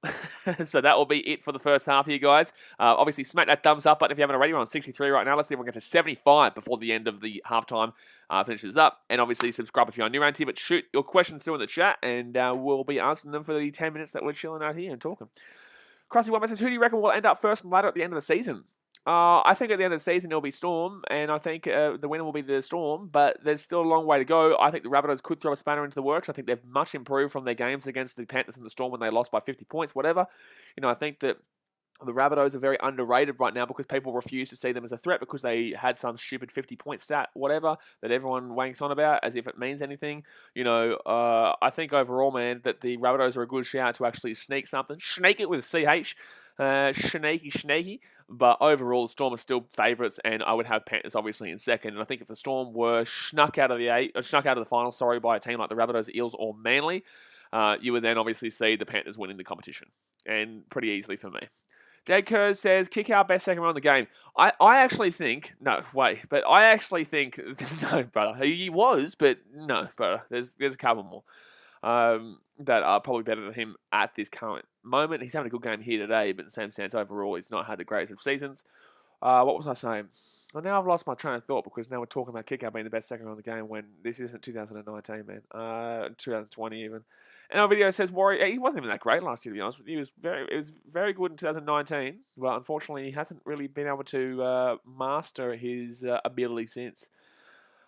A: So that will be it for the first half here, guys. Obviously, smack that thumbs up button if you haven't already. We're on 63 right now. Let's see if we can get to 75 before the end of the halftime finishes up. And obviously, subscribe if you're new around here. But shoot your questions through in the chat, and we'll be answering them for the 10 minutes that we're chilling out here and talking. Krusty Woman says, who do you reckon will end up first and ladder at the end of the season? I think at the end of the season it'll be Storm, and I think the winner will be the Storm, but there's still a long way to go. I think the Rabbitohs could throw a spanner into the works. I think they've much improved from their games against the Panthers and the Storm when they lost by 50 points, whatever. You know, I think that the Rabbitohs are very underrated right now because people refuse to see them as a threat because they had some stupid 50-point stat, whatever, that everyone wanks on about as if it means anything. You know, I think overall, man, that the Rabbitohs are a good shout to actually sneak something. Snake it with a CH. Snaky. But overall, the Storm are still favourites, and I would have Panthers obviously in second. And I think if the Storm were snuck out of the final, by a team like the Rabbitohs, Eels, or Manly, you would then obviously see the Panthers winning the competition, and pretty easily for me. Jade Kerr says, kick our best second row in the game. I actually think, no, brother. He was, but no, brother. There's a couple more that are probably better than him at this current moment. He's having a good game here today, but in the same sense, overall, he's not had the greatest of seasons. What was I saying? Well, now I've lost my train of thought because now we're talking about kick out being the best second row in the game when this isn't 2019, man. 2020 even. And our video says Warrior. He wasn't even that great last year, to be honest. It was very good in 2019, but unfortunately he hasn't really been able to master his ability since.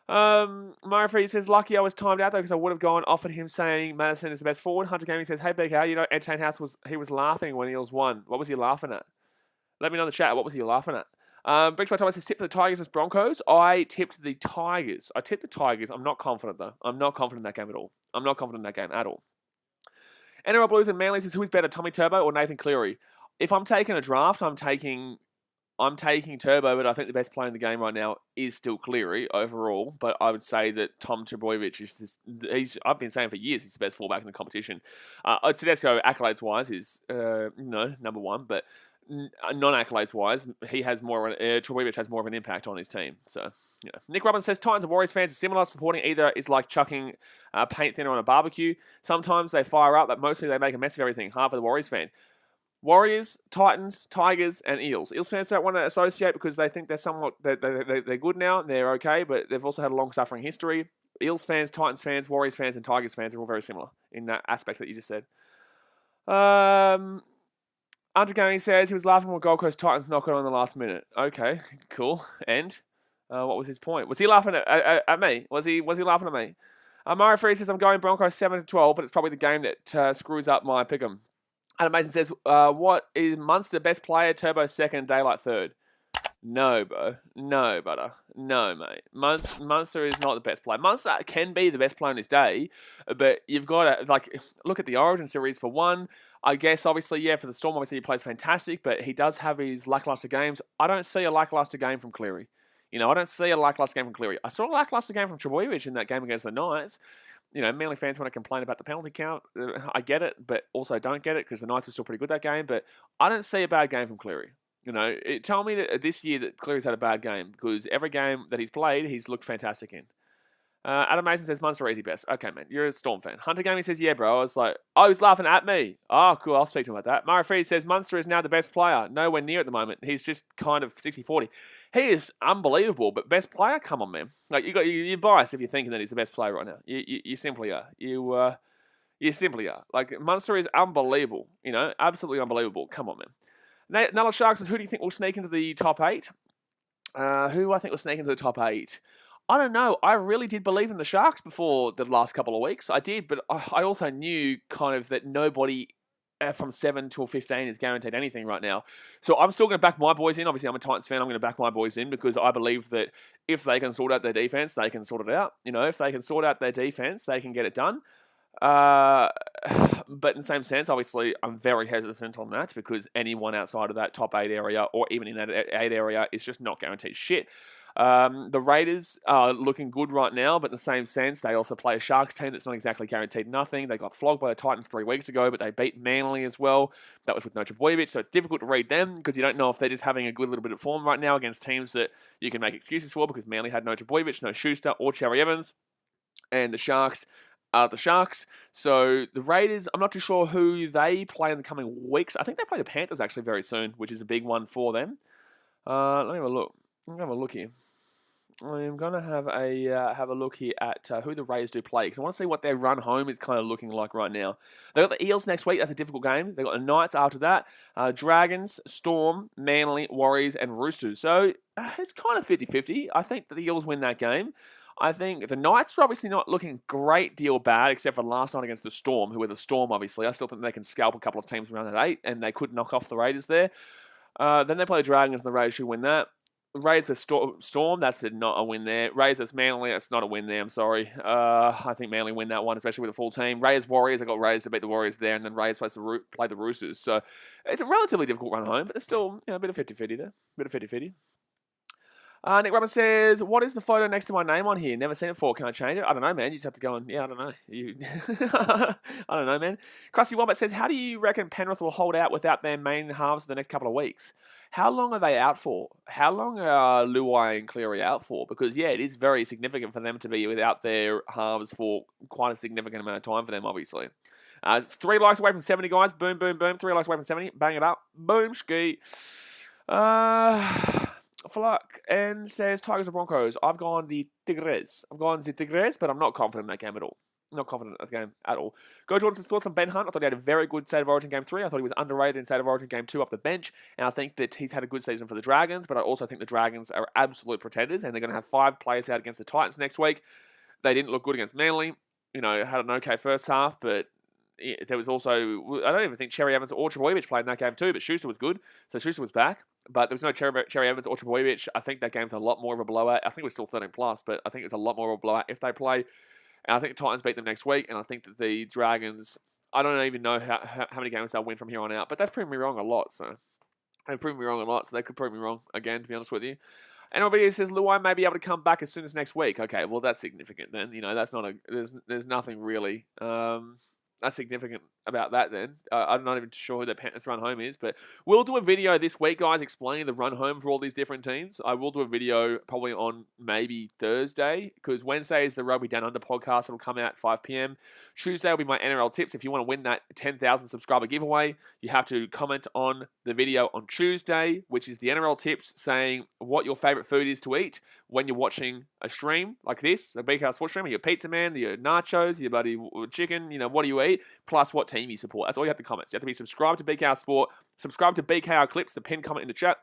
A: Murphy says, lucky I was timed out though because I would have gone offered him saying Madison is the best forward. Hunter Gaming says, hey BK, you know Ed House was laughing when Eels won. What was he laughing at? Let me know in the chat. What was he laughing at? Briggs by Thomas says, tip for the Tigers as Broncos. I tipped the Tigers. I'm not confident though. I'm not confident in that game at all. NRL Blues and Manly says, who is better, Tommy Turbo or Nathan Cleary? If I'm taking a draft, I'm taking Turbo, but I think the best player in the game right now is still Cleary overall. But I would say that Tom Trbojevic is I've been saying for years he's the best fullback in the competition. Tedesco accolades wise is number one, but non-accolades wise, he has more. Trbojevic has more of an impact on his team. So, Nick Robbins says Titans and Warriors fans are similar. Supporting either is like chucking paint thinner on a barbecue. Sometimes they fire up, but mostly they make a mess of everything. Hard for the Warriors fan. Warriors, Titans, Tigers, and Eels. Eels fans don't want to associate because they think they're good now. They're okay, but they've also had a long-suffering history. Eels fans, Titans fans, Warriors fans, and Tigers fans are all very similar in that aspect that you just said. Undergoing says he was laughing when Gold Coast Titans knocked it on the last minute. Okay, cool. And what was his point? Was he laughing at me? Was he laughing at me? Mario Free says I'm going Broncos 7-12, but it's probably the game that screws up my pick'em. Adam Mason says, what is Munster best player, Turbo second, Daylight third? No, bro. No, butter. No, mate. Munster is not the best player. Munster can be the best player on his day, but you've got to, look at the Origin series for one. I guess, obviously, for the Storm, obviously he plays fantastic, but he does have his lackluster games. I don't see a lackluster game from Cleary. I don't see a lackluster game from Cleary. I saw a lackluster game from Trbojevic in that game against the Knights. Manly fans want to complain about the penalty count. I get it, but also don't get it because the Knights were still pretty good that game. But I don't see a bad game from Cleary. Tell me that this year that Cleary's had a bad game because every game that he's played, he's looked fantastic in. Adam Mason says Munster easy best. Okay, man, you're a Storm fan. Hunter Gaming says, yeah, bro. I was like, oh, he's laughing at me. Oh, cool. I'll speak to him about that. Mario Free says Munster is now the best player. Nowhere near at the moment. He's just kind of 60-40. He is unbelievable, but best player? Come on, man. You're biased if you're thinking that he's the best player right now. You simply are. You simply are. Munster is unbelievable. Absolutely unbelievable. Come on, man. Nella Shark says, who do you think will sneak into the top 8? Who I think will sneak into the top 8? I don't know. I really did believe in the Sharks before the last couple of weeks. I did, but I also knew kind of that nobody from 7 till 15 is guaranteed anything right now. So I'm still going to back my boys in. Obviously, I'm a Titans fan. I'm going to back my boys in because I believe that if they can sort out their defense, they can sort it out. If they can sort out their defense, they can get it done. But in the same sense, obviously, I'm very hesitant on that because anyone outside of that top 8 area or even in that 8 area is just not guaranteed shit. The Raiders are looking good right now, but in the same sense, they also play a Sharks team that's not exactly guaranteed nothing. They got flogged by the Titans 3 weeks ago, but they beat Manly as well. That was with no Trbojevic, so it's difficult to read them because you don't know if they're just having a good little bit of form right now against teams that you can make excuses for because Manly had no Trbojevic, no Schuster, or Cherry Evans, and the Sharks are the Sharks. So the Raiders, I'm not too sure who they play in the coming weeks. I think they play the Panthers actually very soon, which is a big one for them. Let me have a look. I'm going to have a look here. I'm going to have a look here at who the Raiders do play because I want to see what their run home is kind of looking like right now. They've got the Eels next week. That's a difficult game. They've got the Knights after that. Dragons, Storm, Manly, Warriors, and Roosters. So it's kind of 50-50. I think that the Eels win that game. I think the Knights are obviously not looking a great deal bad, except for last night against the Storm, who were the Storm, obviously. I still think they can scalp a couple of teams around that 8, and they could knock off the Raiders there. Then they play the Dragons, and the Raiders should win that. Raiders vs Storm, that's not a win there. Raiders vs Manly, that's not a win there, I'm sorry. I think Manly win that one, especially with a full team. Raiders Warriors, I got Raiders to beat the Warriors there, and then Raiders play the Roosters. So it's a relatively difficult run home, but it's still a bit of 50-50 there. Bit of 50-50. Nick Rubber says, what is the photo next to my name on here? Never seen it before. Can I change it? I don't know, man. You just have to go and... Yeah, I don't know. I don't know, man. Krusty Wombat says, how do you reckon Penrith will hold out without their main halves for the next couple of weeks? How long are they out for? How long are Luai and Cleary out for? Because, it is very significant for them to be without their halves for quite a significant amount of time for them, obviously. It's 3 likes away from 70, guys. Boom, boom, boom. 3 likes away from 70. Bang it up. Boom, ski. Fluck and says Tigers or Broncos. I've gone the Tigres. But I'm not confident in that game at all. Not confident in the game at all. Go Jordan says thoughts on Ben Hunt. I thought he had a very good State of Origin Game 3. I thought he was underrated in State of Origin Game 2 off the bench. And I think that he's had a good season for the Dragons. But I also think the Dragons are absolute pretenders. And they're going to have 5 players out against the Titans next week. They didn't look good against Manly. Had an okay first half. But there was also... I don't even think Cherry Evans or Trbojevic played in that game too. But Schuster was good. So Schuster was back. But there was no Cherry Evans or Trbojevic. I think that game's a lot more of a blowout. I think it was still 13+, but I think it's a lot more of a blowout if they play. And I think the Titans beat them next week. And I think that the Dragons, I don't even know how many games they'll win from here on out. But they've proven me wrong a lot. So they've proven me wrong a lot. So they could prove me wrong again, to be honest with you. And NRL says Luai may be able to come back as soon as next week. Okay, well, that's significant then. That's not a... There's nothing really... significant about that then. I'm not even sure who the Panthers run home is, but we'll do a video this week, guys, explaining the run home for all these different teams. I will do a video probably on maybe Thursday, because Wednesday is the Rugby Down Under podcast. It'll come out at 5 p.m. Tuesday will be my NRL tips. If you want to win that 10,000 subscriber giveaway, you have to comment on the video on Tuesday, which is the NRL tips, saying what your favorite food is to eat when you're watching a stream like this, a BKRsport stream, your pizza man, your nachos, your bloody chicken, what do you eat, plus what team you support. That's all you have to comment. So you have to be subscribed to BKRsport, subscribe to BKR Clips, the pinned comment in the chat,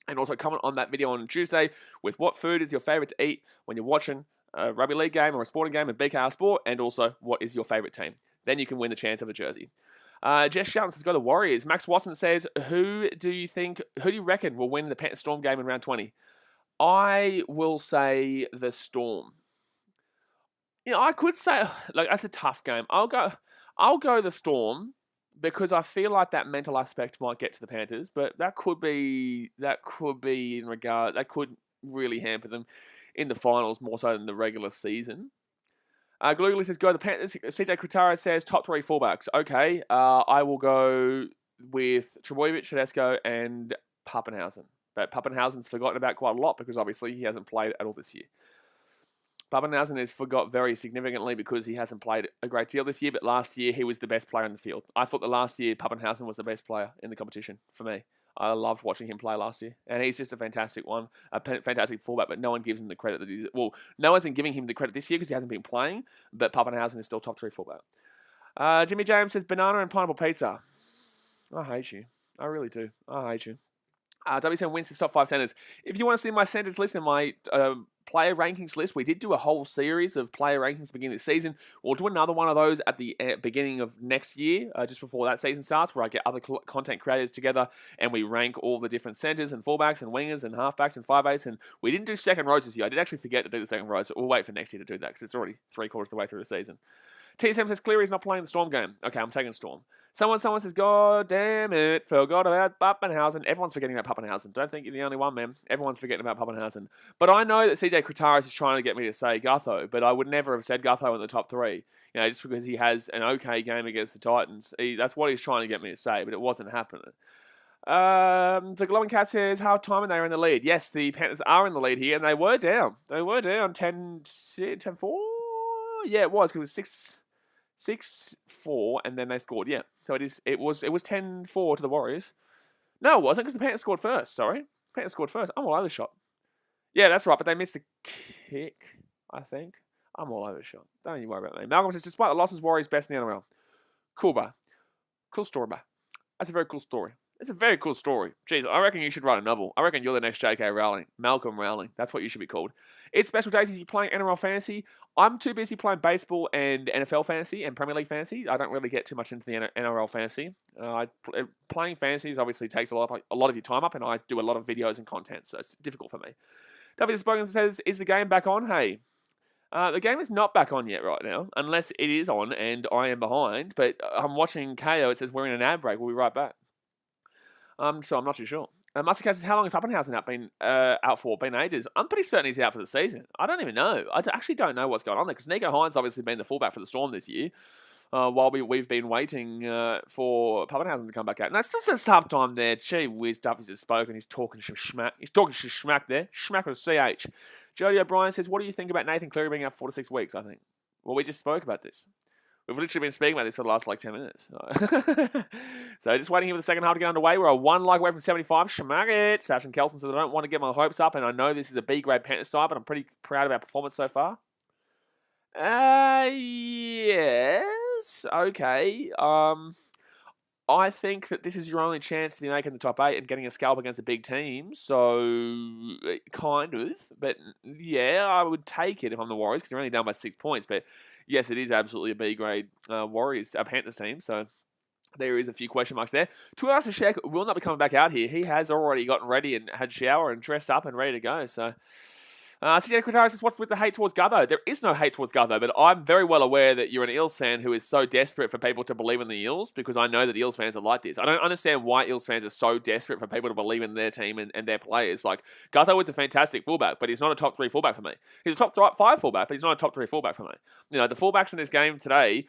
A: and also comment on that video on Tuesday with what food is your favorite to eat when you're watching a rugby league game or a sporting game at BKR Sport, and also what is your favorite team. Then you can win the chance of a jersey. Jess Shelton says, go to Warriors. Max Watson says, who do you reckon will win the Panthers Storm game in round 20? I will say the Storm. I could say, that's a tough game. I'll go the Storm, because I feel like that mental aspect might get to the Panthers, but that could be that could really hamper them in the finals more so than the regular season. Glugly says, go the Panthers. CJ Kratara says, top 3 fullbacks. Okay, I will go with Trebojevic, Tedesco, and Pappenhausen. But Pappenhausen's forgotten about quite a lot because obviously he hasn't played at all this year. Pappenhausen is forgot very significantly because he hasn't played a great deal this year, but last year he was the best player in the field. I thought that last year Pappenhausen was the best player in the competition for me. I loved watching him play last year, and he's just a fantastic fantastic fullback, but no one gives him the credit that he's... Well, no one's been giving him the credit this year because he hasn't been playing, but Pappenhausen is still top 3 fullback. Jimmy James says, banana and pineapple pizza. I hate you. I really do. I hate you. WCM wins his top 5 centers. If you want to see my centers list and my player rankings list, we did do a whole series of player rankings at the beginning of the season. We'll do another one of those at the beginning of next year, just before that season starts, where I get other content creators together and we rank all the different centers and fullbacks and wingers and halfbacks and 5'8s. And we didn't do second rows this year. I did actually forget to do the second rows, but we'll wait for next year to do that because it's already 3/4 of the way through the season. TSM says, Cleary's not playing the Storm game. Okay, I'm taking Storm. Someone says, God damn it, forgot about Pappenhausen. Everyone's forgetting about Pappenhausen. Don't think you're the only one, man. Everyone's forgetting about Pappenhausen. But I know that CJ Krataris is trying to get me to say Gutho, but I would never have said Gutho in the top 3. Just because he has an okay game against the Titans. That's what he's trying to get me to say, but it wasn't happening. The Glowing Cat says, half time and they were in the lead. Yes, the Panthers are in the lead here, and they were down. They were down 10-4? Yeah, it was, because it was 6-4, and then they scored. Yeah, so it was 10-4 to the Warriors. No, it wasn't, because the Panthers scored first. Sorry, Panthers scored first. I'm all over the shot. Yeah, that's right, but they missed a kick, I think. I'm all over the shot. Don't you worry about me. Malcolm says, despite the losses, Warriors best in the NRL. Cool, bro. Cool story, bro. That's a very cool story. It's a very cool story. Jeez, I reckon you should write a novel. I reckon you're the next J.K. Rowling. Malcolm Rowling. That's what you should be called. It's special days. Are you playing NRL fantasy? I'm too busy playing baseball and NFL fantasy and Premier League fantasy. I don't really get too much into the NRL fantasy. Playing fantasies obviously takes a lot of your time up, and I do a lot of videos and content, so it's difficult for me. David Spoken says, is the game back on? Hey. The game is not back on yet right now, unless it is on and I am behind. But I'm watching KO. It says we're in an ad break. We'll be right back. So I'm not too sure. Mastercard says, how long has Pappenhausen been out for? Been ages. I'm pretty certain he's out for the season. I don't even know. I actually don't know what's going on there, because Nico Hines obviously been the fullback for the Storm this year, while we've been waiting for Pappenhausen to come back out. And that's just a tough time there. Gee whiz, Duffy's just spoken. He's talking schmack. He's talking schmack there. Schmack with a CH. Jody O'Brien says, what do you think about Nathan Cleary being out 4 to 6 weeks, I think? Well, we just spoke about this. We've literally been speaking about this for the last 10 minutes. So just waiting here for the second half to get underway. We're a 1 like away from 75. Schmack it. Sash and Kelson says, I don't want to get my hopes up, and I know this is a B-grade Panthers side, but I'm pretty proud of our performance so far. Yes. Okay. I think that this is your only chance to be making the top 8 and getting a scalp against a big team. So, kind of. But, yeah, I would take it if I'm the Warriors, because they're only down by 6 points. But, yes, it is absolutely a B-grade Panthers team. So, there is a few question marks there. Tuiasa Shek will not be coming back out here. He has already gotten ready and had shower and dressed up and ready to go. So, CJ Quintaro says, what's with the hate towards Gutho? There is no hate towards Gutho, but I'm very well aware that you're an Eels fan who is so desperate for people to believe in the Eels, because I know that Eels fans are like this. I don't understand why Eels fans are so desperate for people to believe in their team and their players. Like, Gutho is a fantastic fullback, but he's not a top 3 fullback for me. He's a top 5 fullback, but he's not a top 3 fullback for me. The fullbacks in this game today,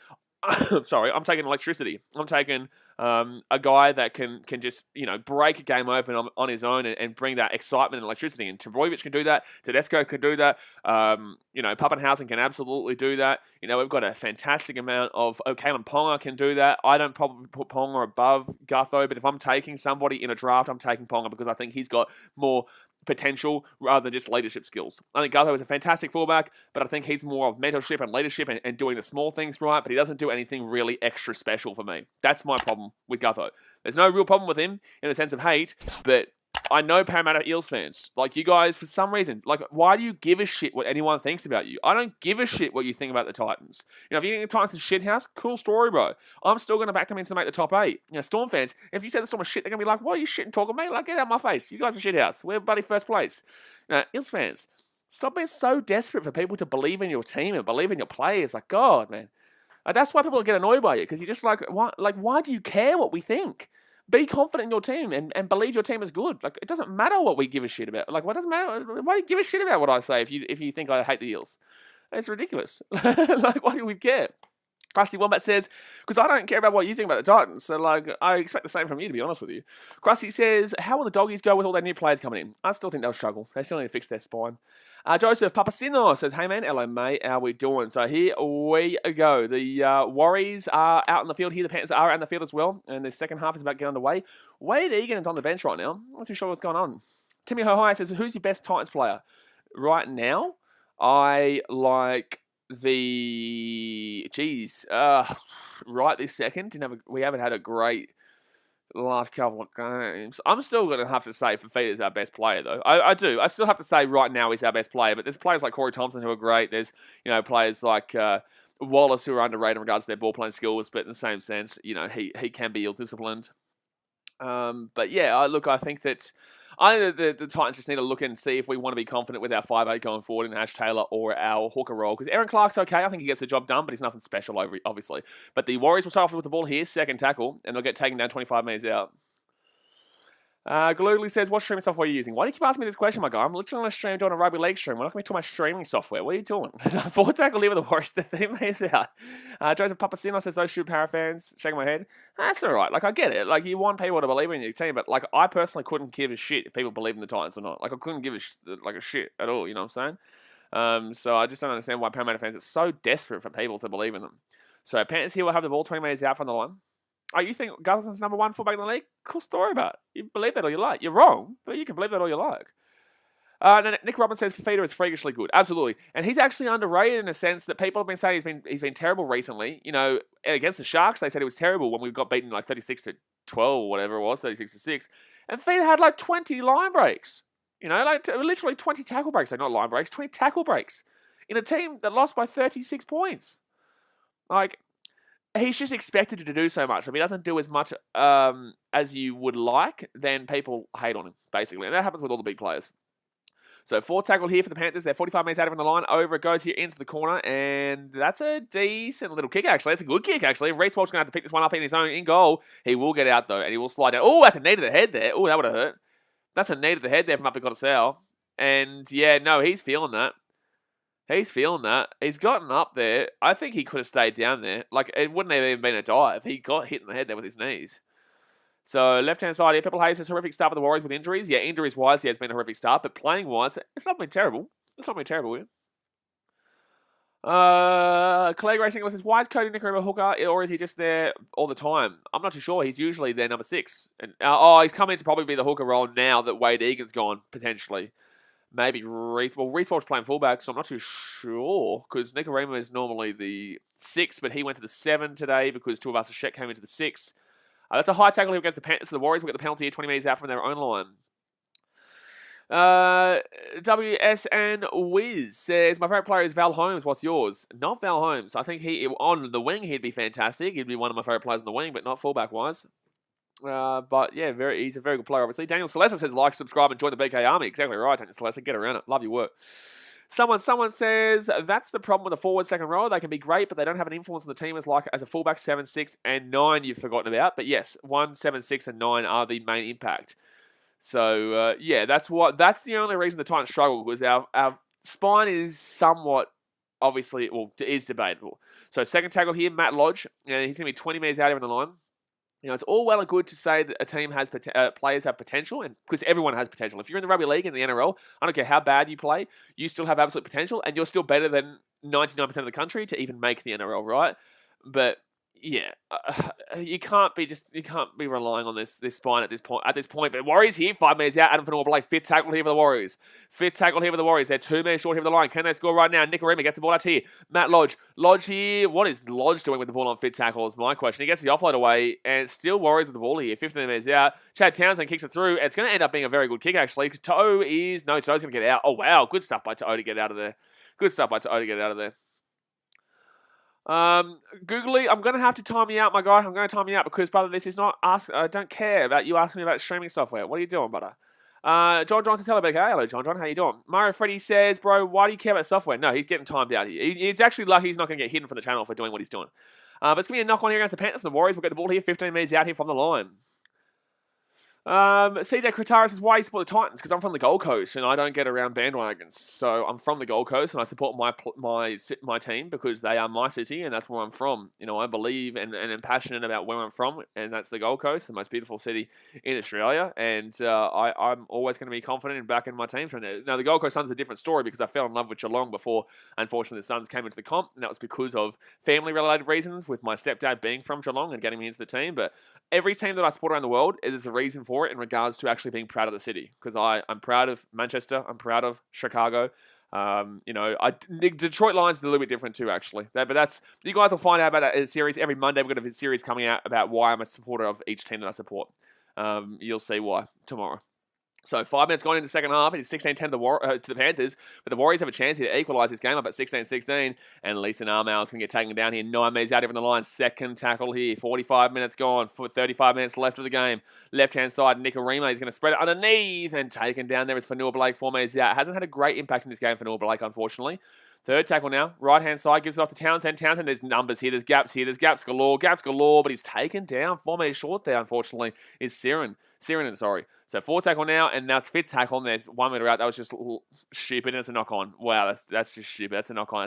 A: sorry, I'm taking electricity. I'm taking a guy that can just, break a game open on his own and bring that excitement and electricity. And Trbojevic can do that. Tedesco can do that. Pappenhausen can absolutely do that. We've got a fantastic amount of... Kalen Ponga can do that. I don't probably put Ponga above Gutho, but if I'm taking somebody in a draft, I'm taking Ponga because I think he's got more potential rather than just leadership skills. I think Gutho is a fantastic fullback, but I think he's more of mentorship and leadership and doing the small things right, but he doesn't do anything really extra special for me. That's my problem with Gutho. There's no real problem with him in the sense of hate, but I know Parramatta Eels fans, like you guys, for some reason, like, why do you give a shit what anyone thinks about you? I don't give a shit what you think about the Titans. If you think the Titans is shithouse, cool story, bro. I'm still going to back them in to make the top 8. Storm fans, if you say the Storm is shit, they're going to be like, why are you shitting talking, mate? Like, get out of my face. You guys are shithouse. We're bloody first place. Eels fans, stop being so desperate for people to believe in your team and believe in your players. Like, God, man. That's why people get annoyed by you, because you're just like, why do you care what we think? Be confident in your team and believe your team is good. Like, it doesn't matter what we give a shit about. Like, what doesn't matter? Why do you give a shit about what I say if you think I hate the Eels? It's ridiculous. Like, why do we care? Krusty Wombat says, because I don't care about what you think about the Titans, so, like, I expect the same from you, to be honest with you. Krusty says, how will the Doggies go with all their new players coming in? I still think they'll struggle. They still need to fix their spine. Joseph Papasino says, hey, man, hello, mate, how we doing? So here we go. The Warriors are out in the field here. The Panthers are out in the field as well, and the second half is about to get underway. Wade Egan is on the bench right now. I'm not too sure what's going on. Timmy Hohai says, who's your best Titans player? Right now, I like... right this second, we haven't had a great last couple of games. I'm still going to have to say Fafita's our best player, though. I do. I still have to say right now he's our best player, but there's players like Corey Thompson who are great. There's, players like Wallace who are underrated in regards to their ball-playing skills, but in the same sense, he can be ill-disciplined. But yeah, I think that the Titans just need to look and see if we want to be confident with our 5'8 going forward in Ash Taylor or our hooker role. Because Aaron Clark's okay. I think he gets the job done, but he's nothing special, obviously. But the Warriors will start off with the ball here, second tackle, and they'll get taken down 25 metres out. Glugly says, what streaming software are you using? Why do you keep asking me this question, my guy? I'm literally on a stream doing a rugby league stream. We're not going to be talking about streaming software. What are you doing? 4 tackle here with the Warriors, 30 metres out. Joseph Papasino says, those shoot para fans, shaking my head. That's all right. Like, I get it. Like, you want people to believe in your team, but, like, I personally couldn't give a shit if people believe in the Titans or not. Like, I couldn't give a shit at all, you know what I'm saying? So I just don't understand why Parramatta fans are so desperate for people to believe in them. So Panthers here will have the ball 20 metres out from the line. Oh, you think Gutherson's number 1 fullback in the league? Cool story about it. You believe that all you like. You're wrong, but you can believe that all you like. Nick Robbins says Fafita is freakishly good. Absolutely. And he's actually underrated in a sense that people have been saying he's been terrible recently. Against the Sharks, they said he was terrible when we got beaten like 36-12 or whatever it was, 36-6. And Fafita had like 20 line breaks. Literally 20 tackle breaks. So not line breaks, 20 tackle breaks. In a team that lost by 36 points. Like... he's just expected to do so much. If he doesn't do as much as you would like, then people hate on him, basically. And that happens with all the big players. So 4 tackle here for the Panthers. They're 45 metres out of the line. Over it goes here into the corner. And that's a decent little kick, actually. That's a good kick, actually. Reece Walsh's going to have to pick this one up in his own in goal. He will get out, though, and he will slide down. Oh, that's a knee to the head there. Oh, that would have hurt. That's a knee to the head there from Upper And, yeah, no, he's feeling that. He's feeling that. He's gotten up there. I think he could have stayed down there. Like, it wouldn't have even been a dive. He got hit in the head there with his knees. So, left-hand side here, Pepple Hayes has a horrific start for the Warriors with injuries. Yeah, injuries-wise, yeah, it's been a horrific start. But playing-wise, it's not been terrible. It's not been terrible, yeah. Clegg Racing says, why is Cody Nicker a hooker, or is he just there all the time? I'm not too sure. He's usually their number 6. And he's come in to probably be the hooker role now that Wade Egan's gone, potentially. Maybe Reece. Well, Reece Walsh playing fullback, so I'm not too sure. Because Nicarima is normally the 6, but he went to the 7 today because Tuivasa-Sheck came into the 6. That's a high tackle here against the Panthers. So the Warriors will get the penalty here, 20 metres out from their own line. WSN Wiz says, my favourite player is Val Holmes. What's yours? Not Val Holmes. I think on the wing, he'd be fantastic. He'd be one of my favourite players on the wing, but not fullback-wise. But yeah, he's a very good player, obviously. Daniel Celeste says, like, subscribe, and join the BKRmy. Exactly right, Daniel Celeste. Get around it. Love your work. Someone says, that's the problem with the forward second row. They can be great, but they don't have an influence on the team as a fullback 7, 6, and 9 you've forgotten about. But yes, 1, 7, 6, and 9 are the main impact. So, yeah, that's the only reason the Titans struggle, because our spine is somewhat obviously, is debatable. So second tackle here, Matt Lodge, and he's going to be 20 metres out even the line. It's all well and good to say that a team has players have potential, and because everyone has potential. If you're in the rugby league and the NRL, I don't care how bad you play, you still have absolute potential, and you're still better than 99% of the country to even make the NRL, right? But yeah, you can't be relying on this spine at this point. But Warriors here, 5 metres out. Adam Fanua-Blake, fifth tackle here for the Warriors. They're 2 metres short here for the line. Can they score right now? Nikorima gets the ball out here. Matt Lodge here. What is Lodge doing with the ball on fifth tackle is my question. He gets the offload away, and still Warriors with the ball here. 15 metres out. Chad Townsend kicks it through. And it's going to end up being a very good kick actually. To'o To'o's going to get out. Oh wow, good stuff by To'o to get out of there. Googly, I'm going to have to time you out, my guy. I'm going to time you out because, brother, this is not I don't care about you asking me about streaming software. What are you doing, brother? John says, hello, BK. Hello, John. How you doing? Mario Freddy says, bro, why do you care about software? No, he's getting timed out here. He's actually lucky he's not going to get hidden from the channel for doing what he's doing. But it's going to be a knock-on here against the Panthers and the Warriors. We'll get the ball here, 15 metres out here from the line. CJ Kratara says, why you support the Titans? Because I'm from the Gold Coast and I don't get around bandwagons. So I'm from the Gold Coast and I support my team because they are my city and that's where I'm from. I believe and am passionate about where I'm from, and that's the Gold Coast, the most beautiful city in Australia. And I'm always going to be confident in backing my teams from there. Now, the Gold Coast Suns is a different story because I fell in love with Geelong before, unfortunately, the Suns came into the comp, and that was because of family-related reasons, with my stepdad being from Geelong and getting me into the team. But every team that I support around the world, there's a reason for it in regards to actually being proud of the city, because I'm proud of Manchester, I'm proud of Chicago. The Detroit Lions is a little bit different too, actually. But that's, you guys will find out about that in a series every Monday. We've got a series coming out about why I'm a supporter of each team that I support. You'll see why tomorrow. So 5 minutes gone in the second half. It's 16-10 to the Panthers. But the Warriors have a chance here to equalise this game up at 16-16. And Leeson Armour is going to get taken down here. 9 metres out even the line. Second tackle here. 45 minutes gone. 35 minutes left of the game. Left-hand side, Nikorima is going to spread it underneath. And taken down there is Fanua-Blake. 4 metres out. Hasn't had a great impact in this game for Fanua-Blake, unfortunately. Third tackle now. Right-hand side gives it off to Townsend. There's numbers here. There's gaps here. There's gaps galore. But he's taken down. 4 metres short there, unfortunately, is Siren. So fourth tackle now, and now it's fifth tackle, and there's 1 metre out. That was just stupid, and it's a knock-on. Wow, that's just stupid. That's a knock-on.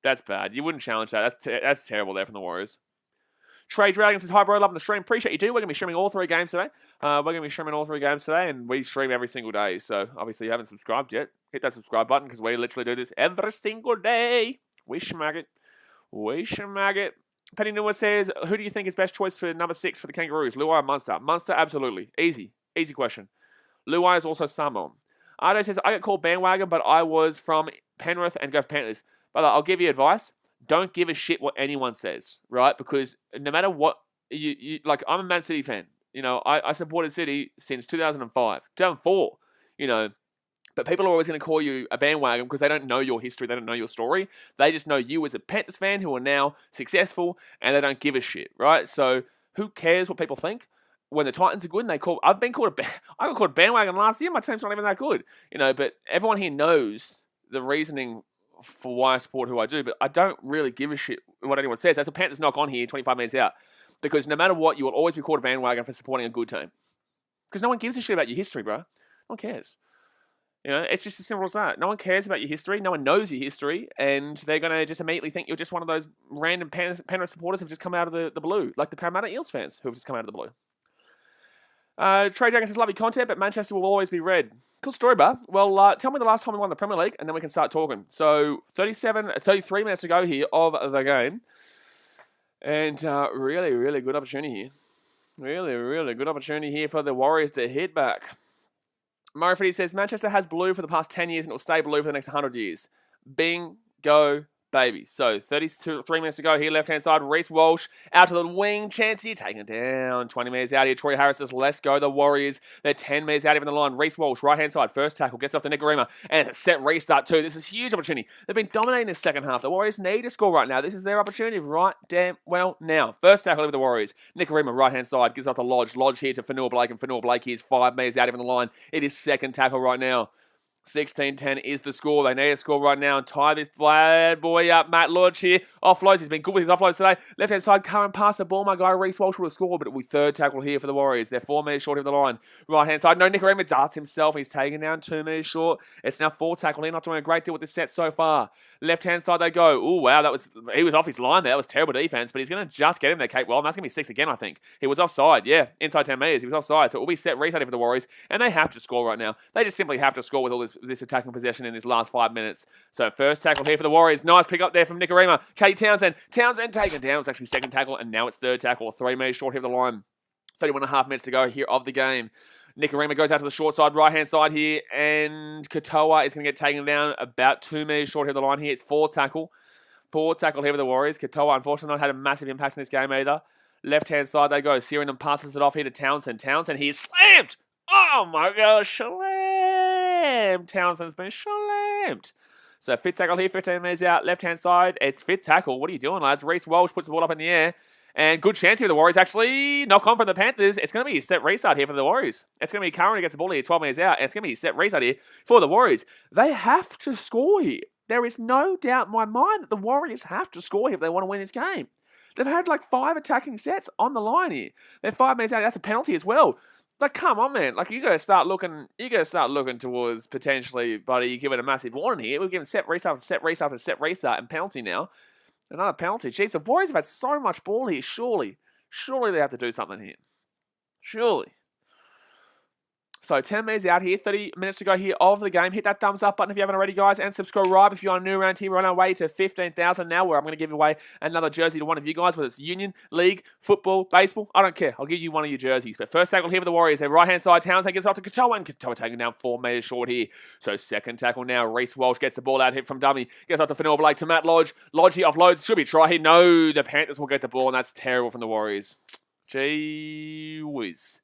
A: That's bad. You wouldn't challenge that. That's terrible there from the Warriors. Trey Dragon says, hi, bro. Loving the stream. Appreciate you, too. We're going to be streaming all 3 games today. And we stream every single day. So, obviously, you haven't subscribed yet. Hit that subscribe button, because we literally do this every single day. We schmag it. Penny Nua says, who do you think is best choice for number 6 for the Kangaroos? Luai or Munster? Munster, absolutely. Easy question. Luai is also Samoan. Ardo says, I get called bandwagon, but I was from Penrith and go for Panthers. Brother, I'll give you advice. Don't give a shit what anyone says, right? Because no matter what, like, I'm a Man City fan. I supported City since 2005, 2004, But people are always going to call you a bandwagon because they don't know your history. They don't know your story. They just know you as a Panthers fan who are now successful, and they don't give a shit, right? So who cares what people think? When the Titans are good, and I got called a bandwagon last year. My team's not even that good, But everyone here knows the reasoning for why I support who I do. But I don't really give a shit what anyone says. That's a Panthers knock on here, 25 minutes out, because no matter what, you will always be called a bandwagon for supporting a good team. Because no one gives a shit about your history, bro. No one cares. It's just as simple as that. No one cares about your history. No one knows your history. And they're going to just immediately think you're just one of those random Penrith supporters who've just come out of the blue. Like the Parramatta Eels fans who've just come out of the blue. Trey Dragon says, lovely content, but Manchester will always be red. Cool story, bro. Well, tell me the last time we won the Premier League, and then we can start talking. So, 33 minutes to go here of the game. And really, really good opportunity here. Really, really good opportunity here for the Warriors to hit back. Murray Freddy says, Manchester has blue for the past 10 years and it will stay blue for the next 100 years. Bingo, baby. So, 3 minutes to go here, left-hand side. Reece Walsh out to the wing. Chance here, taking it down. 20 metres out here. Troy Harris says, let's go, the Warriors. They're 10 metres out even the line. Reece Walsh, right-hand side. First tackle, gets off to Nikorima. And it's a set restart too. This is a huge opportunity. They've been dominating this second half. The Warriors need to score right now. This is their opportunity right damn well now. First tackle over the Warriors. Nikorima, right-hand side, gives off to Lodge. Lodge here to Fanua-Blake, and Fanua-Blake is 5 metres out even the line. It is second tackle right now. 16-10 is the score. They need a score right now and tie this bad boy up. Matt Lodge here. Offloads. He's been good with his offloads today. Left-hand side, current pass the ball. My guy, Reece Walsh would have scored, but it will be third tackle here for the Warriors. They're 4 metres short of the line. Right-hand side, no, BKRmy darts himself. He's taken down 2 metres short. It's now 4 tackle here. Not doing a great deal with this set so far. Left-hand side they go. Oh, wow. He was off his line there. That was terrible defense, but he's going to just get him there, Kate. Well, and that's going to be 6 again, I think. He was offside. Yeah, inside 10 metres. He was offside. So it will be set restart for the Warriors, and they have to score right now. They just simply have to score with all this attacking possession in this last 5 minutes. So first tackle here for the Warriors. Nice pick up there from BKRmy. Katie Townsend. Townsend taken down. It's actually second tackle, and now it's third tackle. 3 metres short here of the line. 31.5 minutes to go here of the game. BKRmy goes out to the short side, right-hand side here, and Katoa is going to get taken down about 2 metres short here of the line here. It's 4 tackle. 4 tackle here for the Warriors. Katoa, unfortunately, not had a massive impact in this game either. Left-hand side they go. Searingham passes it off here to Townsend. Townsend, he is slammed! Oh my gosh, slammed! Townsend's been slammed. So fifth tackle here, 15 metres out. Left-hand side, it's fifth tackle. What are you doing, lads? Reece Walsh puts the ball up in the air. And good chance here for the Warriors, actually. Knock on from the Panthers. It's going to be a set restart here for the Warriors. It's going to be Curran against the ball here, 12 metres out. And it's going to be a set restart here for the Warriors. They have to score here. There is no doubt in my mind that the Warriors have to score here if they want to win this game. They've had like 5 attacking sets on the line here. They're 5 minutes out. That's a penalty as well. Like, come on, man. Like, you got to start looking. You got to start looking towards potentially, buddy, give it a massive warning here. We're giving set restart, set restart, and set restart, and penalty now. Another penalty. Jeez, the Warriors have had so much ball here. Surely they have to do something here. Surely. So 10 minutes out here, 30 minutes to go here of the game. Hit that thumbs up button if you haven't already, guys, and subscribe if you are new around here. We're on our way to 15,000 now, where I'm going to give away another jersey to one of you guys, whether it's Union, League, football, baseball. I don't care. I'll give you one of your jerseys. But first tackle here for the Warriors. Their right-hand side, Townsend gets off to Katoa, and Katoa taking down 4 metres short here. So second tackle now. Reece Walsh gets the ball out here from dummy. Gets off to Fanua Blake to Matt Lodge. Lodge here offloads. Should be try here. No, the Panthers will get the ball, and that's terrible from the Warriors. Gee whiz.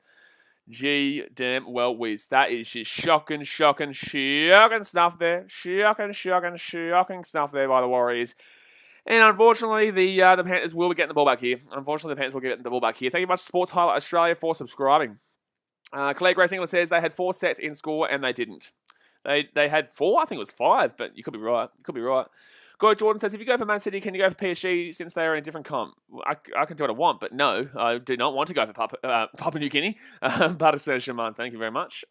A: Gee damn well whiz. That is just shocking stuff there. Shocking stuff there by the Warriors. And unfortunately, the Panthers will be getting the ball back here. Thank you much, Sports Highlight Australia, for subscribing. Claire Grace England says they had 4 sets in score and they didn't. They had 4? I think it was 5, but you could be right. Guy Jordan says, if you go for Man City, can you go for PSG since they are in different comp? I can do what I want, but no, I do not want to go for Papua New Guinea. Butter Shaman, thank you very much.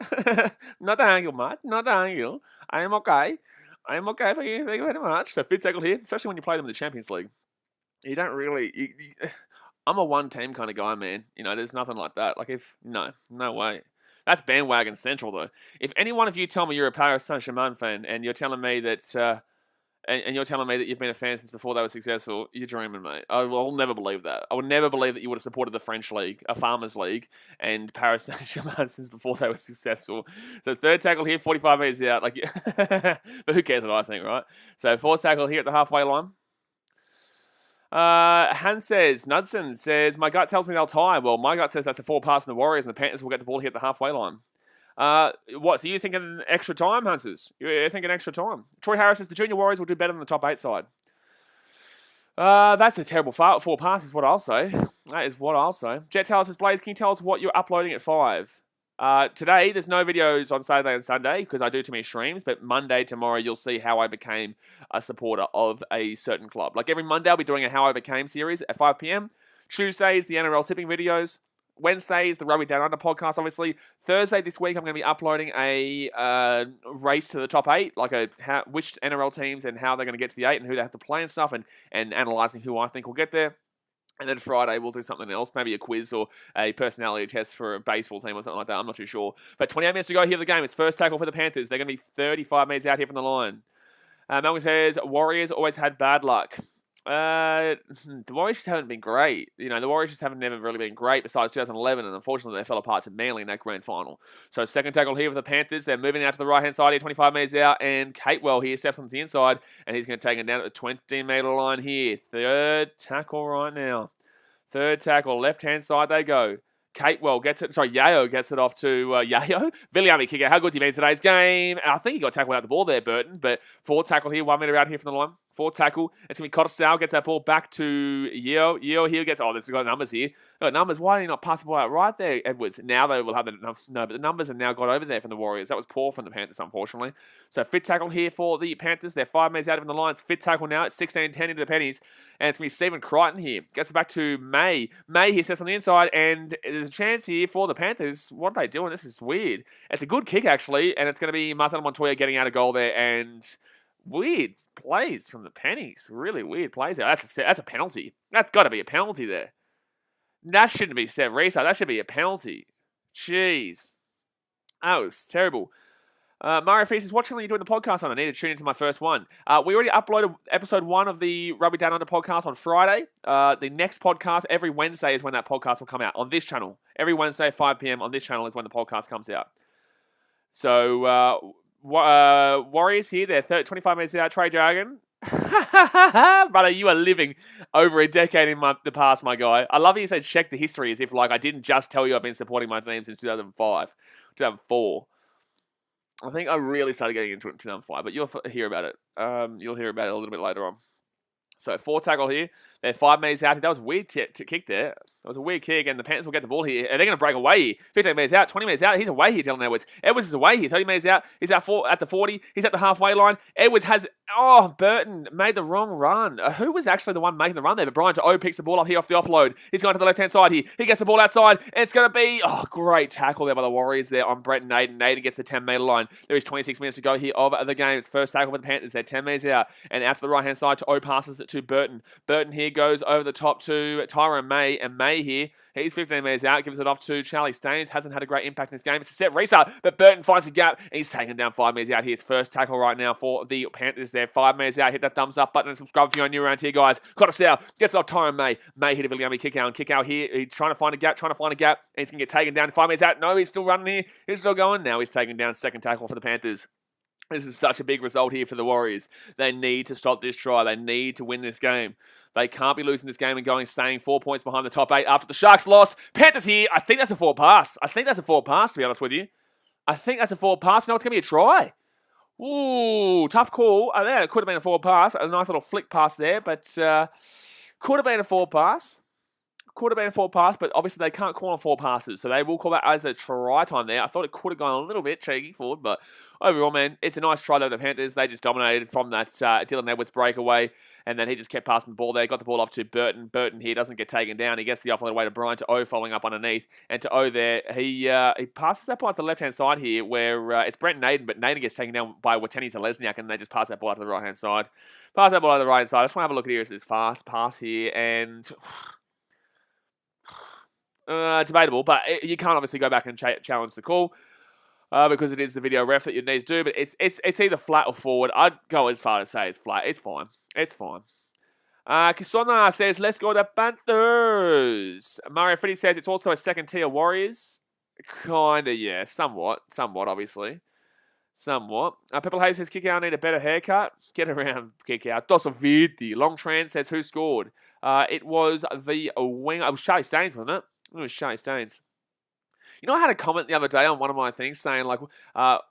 A: Not the angle, mate. Not the angle. I am okay. Thank you very much. So fifth tackle here, especially when you play them in the Champions League. You don't really... I'm a one-team kind of guy, man. You know, there's nothing like that. Like, no way. That's bandwagon central, though. If any one of you tell me you're a Paris Saint-Germain fan and you're telling me that... And you're telling me that you've been a fan since before they were successful, you're dreaming, mate. I'll never believe that. I would never believe that you would have supported the French League, a Farmers League, and Paris Saint-Germain since before they were successful. So third tackle here, 45 metres out. Like, but who cares what I think, right? So fourth tackle here at the halfway line. Knudsen says, my gut tells me they'll tie. Well, my gut says that's a 4 pass in the Warriors, and the Panthers will get the ball here at the halfway line. What? So you thinking extra time, Hunters? You're thinking extra time. Troy Harris says the Junior Warriors will do better than the top 8 side. That's a terrible 4 pass is what I'll say. That is what I'll say. Jet Taylor says, Blaze, can you tell us what you're uploading at 5? Today, there's no videos on Saturday and Sunday because I do too many streams, but Monday, tomorrow, you'll see how I became a supporter of a certain club. Like every Monday, I'll be doing a How I Became series at 5 p.m. Tuesdays, the NRL tipping videos. Wednesday is the Rugby Down Under podcast, obviously. Thursday this week, I'm going to be uploading a race to the top 8, like which NRL teams and how they're going to get to the 8 and who they have to play and stuff, and analysing who I think will get there. And then Friday, we'll do something else, maybe a quiz or a personality test for a baseball team or something like that. I'm not too sure. But 28 minutes to go here of the game. It's first tackle for the Panthers. They're going to be 35 metres out here from the line. Malcolm says, Warriors always had bad luck. The Warriors just haven't been great. You know, the Warriors just haven't never really been great besides 2011, and unfortunately they fell apart to Manly in that grand final. So second tackle here for the Panthers. They're moving out to the right-hand side here, 25 metres out, and Catewell here steps onto the inside, and he's going to take it down at the 20-metre line here. Third tackle right now. Third tackle, left-hand side they go. Catewell gets it, Yeo gets it off to Yeo. BKRmy kicker, how good's he been today's game? I think he got tackled out the ball there, Burton, but fourth tackle here, 1 metre out here from the line. 4 tackle. It's going to be Cottesau. Gets that ball back to Yeo. Yeo here gets... Oh, this has got numbers here. Got numbers. Why did he not pass the ball out right there, Edwards? Now they will have the... No, but the numbers have now got over there from the Warriors. That was poor from the Panthers, unfortunately. So fit tackle here for the Panthers. They're 5 metres out of the lines. Fit tackle now. It's 16-10 into the pennies. And it's going to be Stephen Crichton here. Gets it back to May. May here sets on the inside. And there's a chance here for the Panthers. What are they doing? This is weird. It's a good kick, actually. And it's going to be Marcelo Montoya getting out of goal there. And... weird plays from the pennies. Really weird plays there. That's a penalty. That's got to be a penalty there. That shouldn't be set restart. That should be a penalty. Jeez. That was terrible. Mario Feast is watching when you're doing the podcast on. I need to tune into my first one. We already uploaded episode 1 of the Rugby Down Under podcast on Friday. The next podcast, every Wednesday, is when that podcast will come out on this channel. Every Wednesday, 5 p.m. on this channel is when the podcast comes out. So... Warriors here, they're 25 minutes out. Trey Jargon. Brother, you are living over a decade in the past, my guy. I love how you say check the history as if like I didn't just tell you I've been supporting my team since 2005, 2004. I think I really started getting into it in 2005, but you'll hear about it. You'll hear about it a little bit later on. So 4 tackle here. They're 5 metres out. That was a weird kick there. That was a weird kick, and the Panthers will get the ball here. And they're going to break away here. 15 metres out, 20 metres out. He's away here, Dylan Edwards. Edwards is away here, 30 metres out. He's at the 40. He's at the halfway line. Edwards has... Oh, Burton made the wrong run. Who was actually the one making the run there? But Brian To'o picks the ball up here off the offload. He's going to the left-hand side here. He gets the ball outside, and it's going to be... Oh, great tackle there by the Warriors there on Brett Naden. Naden gets the 10-metre line. There is 26 minutes to go here of the game. It's first tackle for the Panthers. They're 10 metres out. And out to the right-hand side, To'o passes it to Burton. Burton here goes over the top to Tyrone May, and May here, he's 15 metres out, gives it off to Charlie Staines, hasn't had a great impact in this game. It's a set restart, but Burton finds a gap, and he's taken down 5 metres out here. His first tackle right now for the Panthers there. 5 metres out, hit that thumbs up button and subscribe if you're new around here, guys. Cottesau gets it off Tyrone May. May hit a Viliami kick out here. He's trying to find a gap, and he's going to get taken down. 5 metres out. No, he's still running here. He's still going. Now he's taken down. Second tackle for the Panthers. This is such a big result here for the Warriors. They need to stop this try. They need to win this game. They can't be losing this game and staying 4 points behind the top 8 after the Sharks loss. Panthers here. I think that's a forward pass. To be honest with you. I think that's a forward pass. No, it's going to be a try. Ooh, tough call. I think it could have been a forward pass. A nice little flick pass there, but could have been a forward pass. But obviously they can't call on 4 passes, so they will call that as a try time there. I thought it could have gone a little bit cheeky forward, but overall, man, it's a nice try though. The Panthers, they just dominated from that Dylan Edwards breakaway, and then he just kept passing the ball there. Got the ball off to Burton. Burton here doesn't get taken down. He gets the offload away to Brian To'o following up underneath, and To'o there, he passes that ball to the left-hand side here where it's Brent Naden, but Naden gets taken down by Wateni Zalesniak, and they just pass that ball out to the right-hand side. I just want to have a look at here. It's this fast pass here, and... debatable, but you can't obviously go back and challenge the call because it is the video ref that you need to do, but it's either flat or forward. I'd go as far as say it's flat. It's fine. Kisona says, let's go to Panthers. Mario Freddy says it's also a second tier Warriors. Kinda, yeah. Somewhat, obviously. Somewhat. Pepper Hayes says, kick out, need a better haircut. Get around, kick out. Dosovirti. Long Tran says, who scored? It was the winger. It was Charlie Staines, wasn't it? It was Charlie Staines. You know, I had a comment the other day on one of my things saying, like,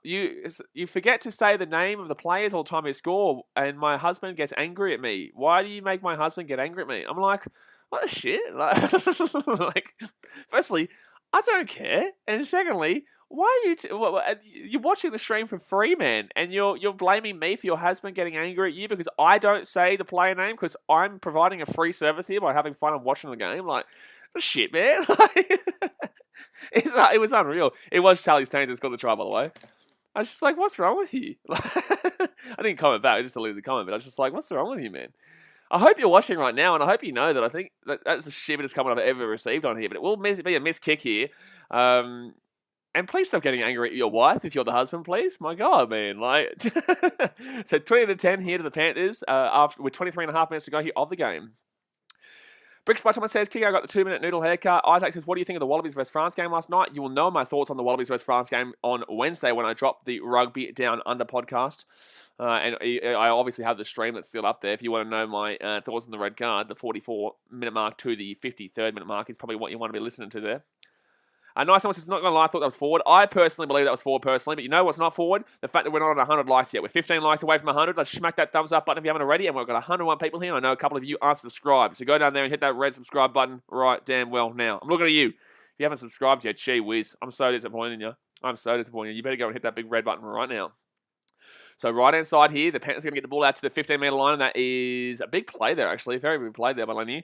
A: you forget to say the name of the players all the time you score, and my husband gets angry at me. Why do you make my husband get angry at me? I'm like, what the shit? Like, firstly, I don't care. And secondly, why are you're watching the stream for free, man, and you're blaming me for your husband getting angry at you because I don't say the player name because I'm providing a free service here by having fun and watching the game? Like, shit, man. It was unreal. It was Charlie Staines that scored the try, by the way. I was just like, what's wrong with you? I didn't comment back. I just deleted the comment, but I was just like, what's wrong with you, man? I hope you're watching right now, and I hope you know that I think that's the shittest comment I've ever received on here, but it will be a missed kick here. And please stop getting angry at your wife if you're the husband, please. My God, man. Like, so 20-10 here to the Panthers with 23.5 minutes to go here of the game. Bricks by Thomas says, Kiko got the 2-minute noodle haircut. Isaac says, what do you think of the Wallabies vs France game last night? You will know my thoughts on the Wallabies vs France game on Wednesday when I drop the Rugby Down Under podcast. And I obviously have the stream that's still up there. If you want to know my thoughts on the red card, the 44-minute mark to the 53rd-minute mark is probably what you want to be listening to there. Nice one says, not going to lie, I thought that was forward. I personally believe that was forward personally, but you know what's not forward? The fact that we're not on 100 likes yet. We're 15 likes away from 100. Let's smack that thumbs up button if you haven't already, and we've got 101 people here. I know a couple of you aren't subscribed, so go down there and hit that red subscribe button right damn well now. I'm looking at you. If you haven't subscribed yet, gee whiz, I'm so disappointed in you. I'm so disappointed. You better go and hit that big red button right now. So right-hand side here, the Panthers are going to get the ball out to the 15-metre line, and that is a big play there, actually. A very big play there by Lenny.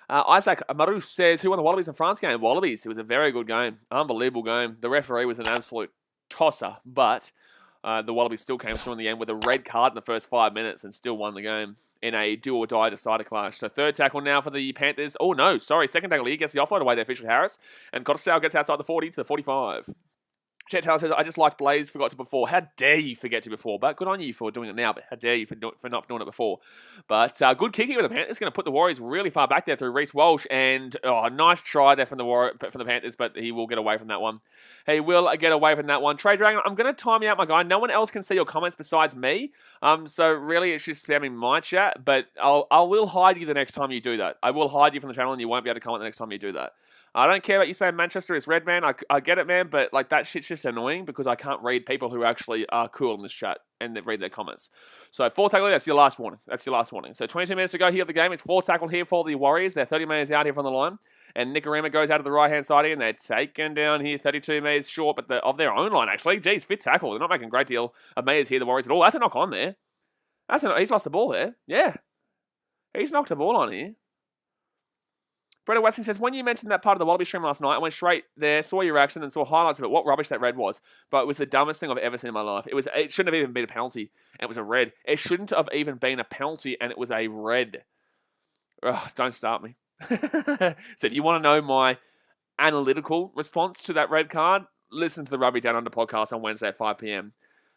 A: Isaac Amaru says, who won the Wallabies and France game? Wallabies. It was a very good game. Unbelievable game. The referee was an absolute tosser, but the Wallabies still came through in the end with a red card in the first 5 minutes and still won the game in a do-or-die decider clash. So third tackle now for the Panthers. Oh, no, sorry. Second tackle here gets the offload away there, Fisher Harris. And Cottesdale gets outside the 40 to the 45. Chet Taylor says, I just liked Blaze, forgot to before. How dare you forget to before? But good on you for doing it now, but how dare you for not doing it before? But good kicking with the Panthers. Going to put the Warriors really far back there through Reece Walsh. And nice try there from the Panthers, but he will get away from that one. He will get away from that one. Trey Dragon, I'm going to time you out, my guy. No one else can see your comments besides me. So really, it's just spamming my chat. But I will hide you the next time you do that. I will hide you from the channel, and you won't be able to comment the next time you do that. I don't care about you saying Manchester is red, man. I get it, man, but like that shit's just annoying because I can't read people who actually are cool in this chat and read their comments. So fourth tackle, that's your last warning. That's your last warning. So 22 minutes to go here of the game. It's fourth tackle here for the Warriors. They're 30 metres out here from the line. And BKRmy goes out to the right-hand side here, and they're taken down here 32 metres short, but of their own line, actually. Geez, fifth tackle. They're not making a great deal of metres here, the Warriors, at all. That's a knock on there. He's lost the ball there. Yeah. He's knocked the ball on here. Brett Weston says, when you mentioned that part of the Wallaby stream last night, I went straight there, saw your reaction, and saw highlights of it. What rubbish that red was. But it was the dumbest thing I've ever seen in my life. It shouldn't have even been a penalty, and it was a red. It shouldn't have even been a penalty, and it was a red. Ugh, don't start me. So if you want to know my analytical response to that red card, listen to the Rugby Down Under podcast on Wednesday at 5 p.m.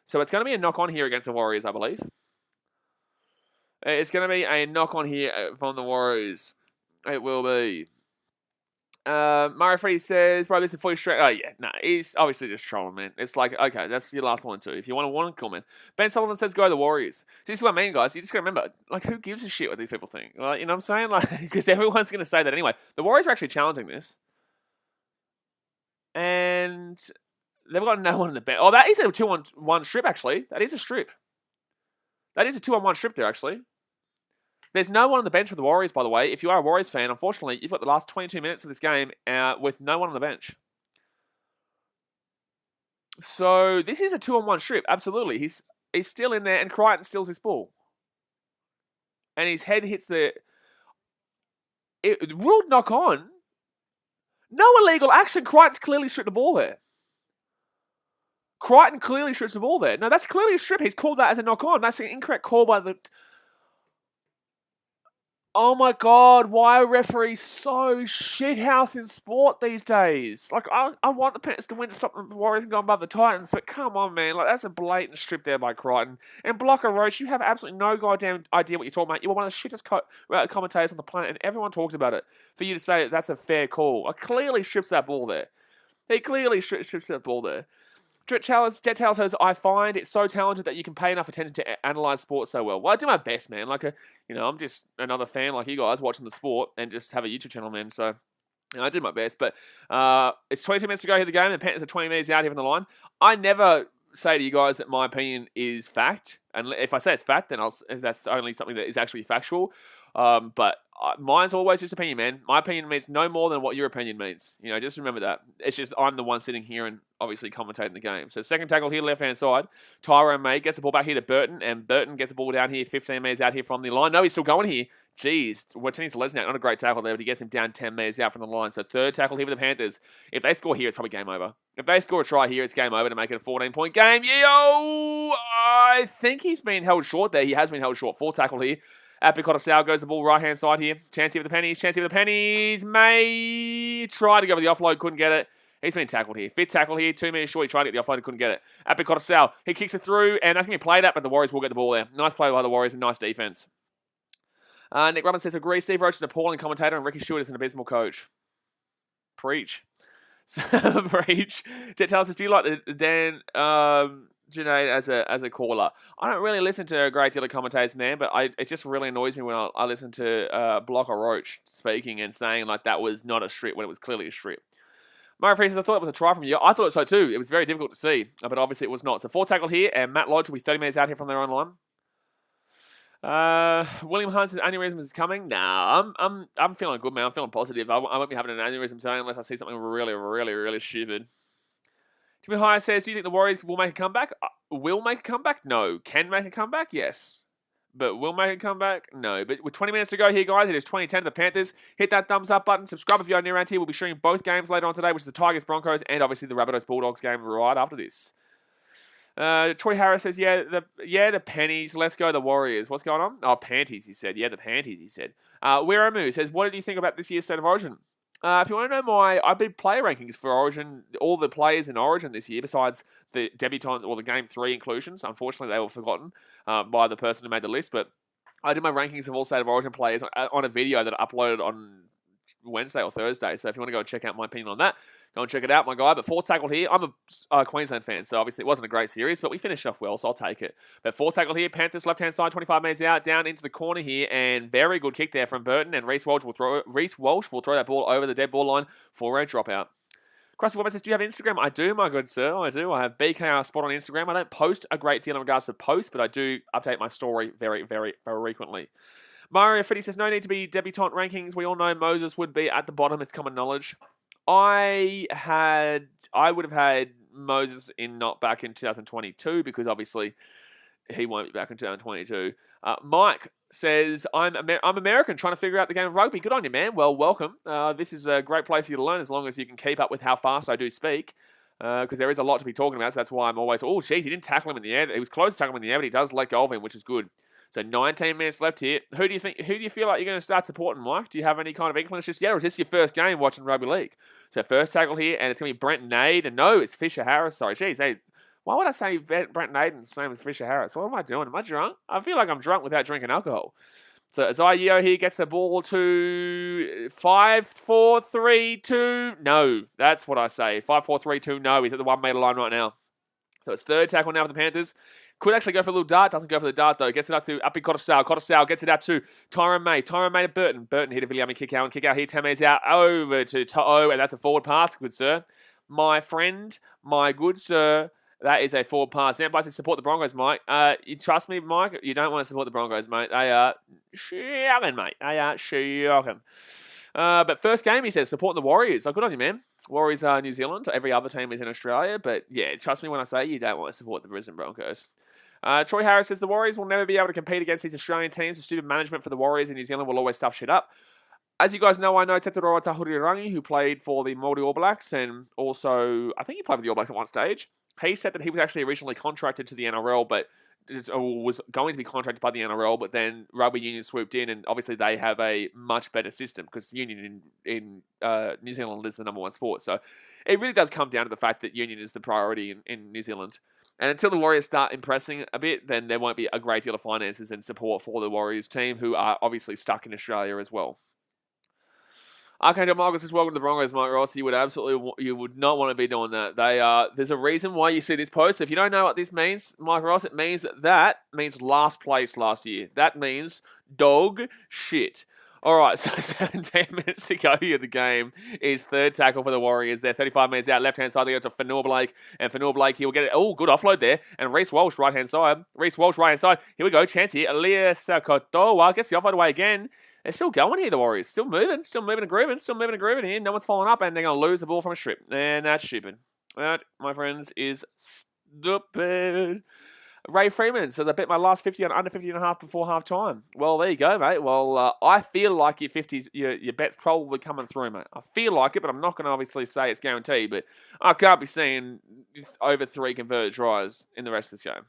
A: So it's going to be a knock-on here against the Warriors, I believe. It's going to be a knock-on here from the Warriors. It will be. Mario Freddy says, bro, this is fully straight. Oh, yeah. No, he's obviously just trolling, man. It's like, okay, that's your last one, too. If you want to warn, cool, man. Ben Sullivan says, go the Warriors. So this is what I mean, guys. You just got to remember, like, who gives a shit what these people think? Like, you know what I'm saying? Like, because everyone's going to say that anyway. The Warriors are actually challenging this. And they've got no one in the bench. Oh, that is a 2-on-1 strip, actually. That is a strip. That is a 2-on-1 strip there, actually. There's no one on the bench for the Warriors, by the way. If you are a Warriors fan, unfortunately, you've got the last 22 minutes of this game with no one on the bench. So this is a 2-on-1 strip, absolutely. He's still in there, and Crichton steals his ball. And his head hits the... Ruled knock on. No illegal action. Crichton's clearly stripped the ball there. Crichton clearly strips the ball there. No, that's clearly a strip. He's called that as a knock on. That's an incorrect call by the... Oh my God, why are referees so shithouse in sport these days? Like, I want the Panthers to win to stop the Warriors and go above the Titans, but come on, man. Like, that's a blatant strip there by Crichton. And Blocker Roach, you have absolutely no goddamn idea what you're talking about. You're one of the shittest commentators on the planet, and everyone talks about it. For you to say that that's a fair call. Like, clearly strips that ball there. He clearly strips that ball there. Jet Tail says, I find it so talented that you can pay enough attention to analyse sport so well. Well, I do my best, man. Like, I'm just another fan like you guys watching the sport and just have a YouTube channel, man. So, I did my best. But it's 22 minutes to go here the game. The Panthers are 20 minutes out here on the line. I never say to you guys that my opinion is fact. And if I say it's fact, then that's only something that is actually factual. But mine's always just opinion, man. My opinion means no more than what your opinion means. Just remember that. It's just I'm the one sitting here and obviously commentating the game. So second tackle here, left-hand side. Tyrone May gets the ball back here to Burton, and Burton gets the ball down here, 15 metres out here from the line. No, he's still going here. Jeez, Watini's Lesniak, not a great tackle there, but he gets him down 10 metres out from the line. So third tackle here for the Panthers. If they score here, it's probably game over. If they score a try here, it's game over to make it a 14-point game. Yo! I think he's been held short there. He has been held short. Fourth tackle here. Apicot Sal goes the ball right-hand side here. Chance here for the pennies. Chance here for the pennies. May try to go for the offload. Couldn't get it. He's been tackled here. Fifth tackle here. 2 minutes short. He tried to get the offload. Couldn't get it. Apicot Sal. He kicks it through, and that's going to be played at, but the Warriors will get the ball there. Nice play by the Warriors and nice defense. Nick Robbins says, agree, Steve Roach is an appalling commentator and Ricky Stewart is an abysmal coach. Preach. Preach. Jet tells us, do you like the Dan Junaid as a caller? I don't really listen to a great deal of commentators, man, but it just really annoys me when I listen to Blocker Roach speaking and saying like that was not a strip when it was clearly a strip. Murray Free says, I thought it was a try from you. I thought so too. It was very difficult to see, but obviously it was not. So 4 tackle here, and Matt Lodge will be 30 minutes out here from their own line. William Hunt says aneurysm is coming. Nah, I'm feeling good, man. I'm feeling positive. I won't be having an aneurysm today unless I see something really, really, really stupid. Timmy High says, do you think the Warriors will make a comeback? Will make a comeback? No. Can make a comeback? Yes. But will make a comeback? No. But with 20 minutes to go here, guys, it is 20-10 to the Panthers. Hit that thumbs up button. Subscribe if you're new around here. We'll be showing both games later on today, which is the Tigers Broncos and obviously the Rabbitohs Bulldogs game right after this. Troy Harris says, the pennies. Let's go the Warriors. What's going on? Oh, panties, he said. Yeah, the panties, he said. Weramu says, what did you think about this year's State of Origin? If you want to know I did player rankings for Origin, all the players in Origin this year, besides the debutants or the Game 3 inclusions. Unfortunately, they were forgotten by the person who made the list, but I did my rankings of all State of Origin players on a video that I uploaded on Wednesday or Thursday. So if you want to go and check out my opinion on that, go and check it out, my guy. But 4 tackle here. I'm a Queensland fan, so obviously it wasn't a great series, but we finished off well, so I'll take it. But 4 tackle here. Panthers left-hand side, 25 metres out, down into the corner here, and very good kick there from Burton. And Reece Walsh will throw that ball over the dead ball line for a dropout. Crusty Woman says, do you have Instagram? I do, my good sir. I do. I have BKRsport on Instagram. I don't post a great deal in regards to posts, but I do update my story very, very, very frequently. Mario Fitty says, no need to be debutante rankings. We all know Moses would be at the bottom. It's common knowledge. I would have had Moses not back in 2022 because obviously he won't be back in 2022. Mike says, I'm American trying to figure out the game of rugby. Good on you, man. Well, welcome. This is a great place for you to learn as long as you can keep up with how fast I do speak. Because there is a lot to be talking about, so that's why I'm always, oh, geez, he didn't tackle him in the air. He was close to tackling him in the air, but he does let go of him, which is good. So 19 minutes left here. Who do you feel like you're going to start supporting, Mike? Do you have any kind of inklings just yet, or is this your first game watching rugby league? So first tackle here, and it's going to be Brent Nade. And no, it's Fisher Harris. Sorry, geez, why would I say Brent Nade and the same as Fisher Harris? What am I doing? Am I drunk? I feel like I'm drunk without drinking alcohol. So Zayeo here gets the ball to 5-4-3-2. No, that's what I say. 5-4-3-2. No, he's at the 1 metre line right now. So it's third tackle now for the Panthers. Could actually go for a little dart. Doesn't go for the dart, though. Gets it up to Api Kotosau. Kotosau gets it out to Tyron May. Tyron May to Burton. Burton hit a Viliami kick out. And kick out here. 10 metres out over to To'o. And that's a forward pass. Good, sir. My friend, my good sir, that is a forward pass. Now, says support the Broncos, Mike. You trust me, Mike? You don't want to support the Broncos, mate. They are shocking, mate. They are shocking. But first game, he says, supporting the Warriors. Oh, good on you, man. Warriors are New Zealand. Every other team is in Australia. But yeah, trust me when I say you don't want to support the Brisbane Broncos. Troy Harris says the Warriors will never be able to compete against these Australian teams. The stupid management for the Warriors in New Zealand will always stuff shit up. As you guys know, I know Tetoroa Tahurirangi, who played for the Māori All Blacks, and also, I think he played for the All Blacks at one stage. He said that he was actually originally contracted to the NRL, but was going to be contracted by the NRL, but then Rugby Union swooped in, and obviously they have a much better system because Union in New Zealand is the number 1 sport. So it really does come down to the fact that Union is the priority in New Zealand. And until the Warriors start impressing a bit, then there won't be a great deal of finances and support for the Warriors team, who are obviously stuck in Australia as well. Archangel Marcus says, welcome to the Broncos, Mike Ross. You would not want to be doing that. There's a reason why you see this post. If you don't know what this means, Mike Ross, it means that means last place last year. That means dog shit. All right, so 17 minutes to go here. The game is third tackle for the Warriors. They're 35 minutes out, left-hand side. They go to Fanua Blake, and Fanua Blake, he'll get it. Oh, good offload there. And Reece Walsh, right-hand side. Reece Walsh, right-hand side. Here we go, chance here. Elias Kotoa gets the offload away again. They're still going here, the Warriors. Still moving and grooving here. No one's falling up, and they're going to lose the ball from a strip. And that's stupid. That, my friends, is stupid. Ray Freeman says, I bet my last 50 on under 50.5 before half time. Well, there you go, mate. Well, I feel like your 50s, your bet's probably coming through, mate. I feel like it, but I'm not going to obviously say it's guaranteed. But I can't be seeing over 3 converted tries in the rest of this game.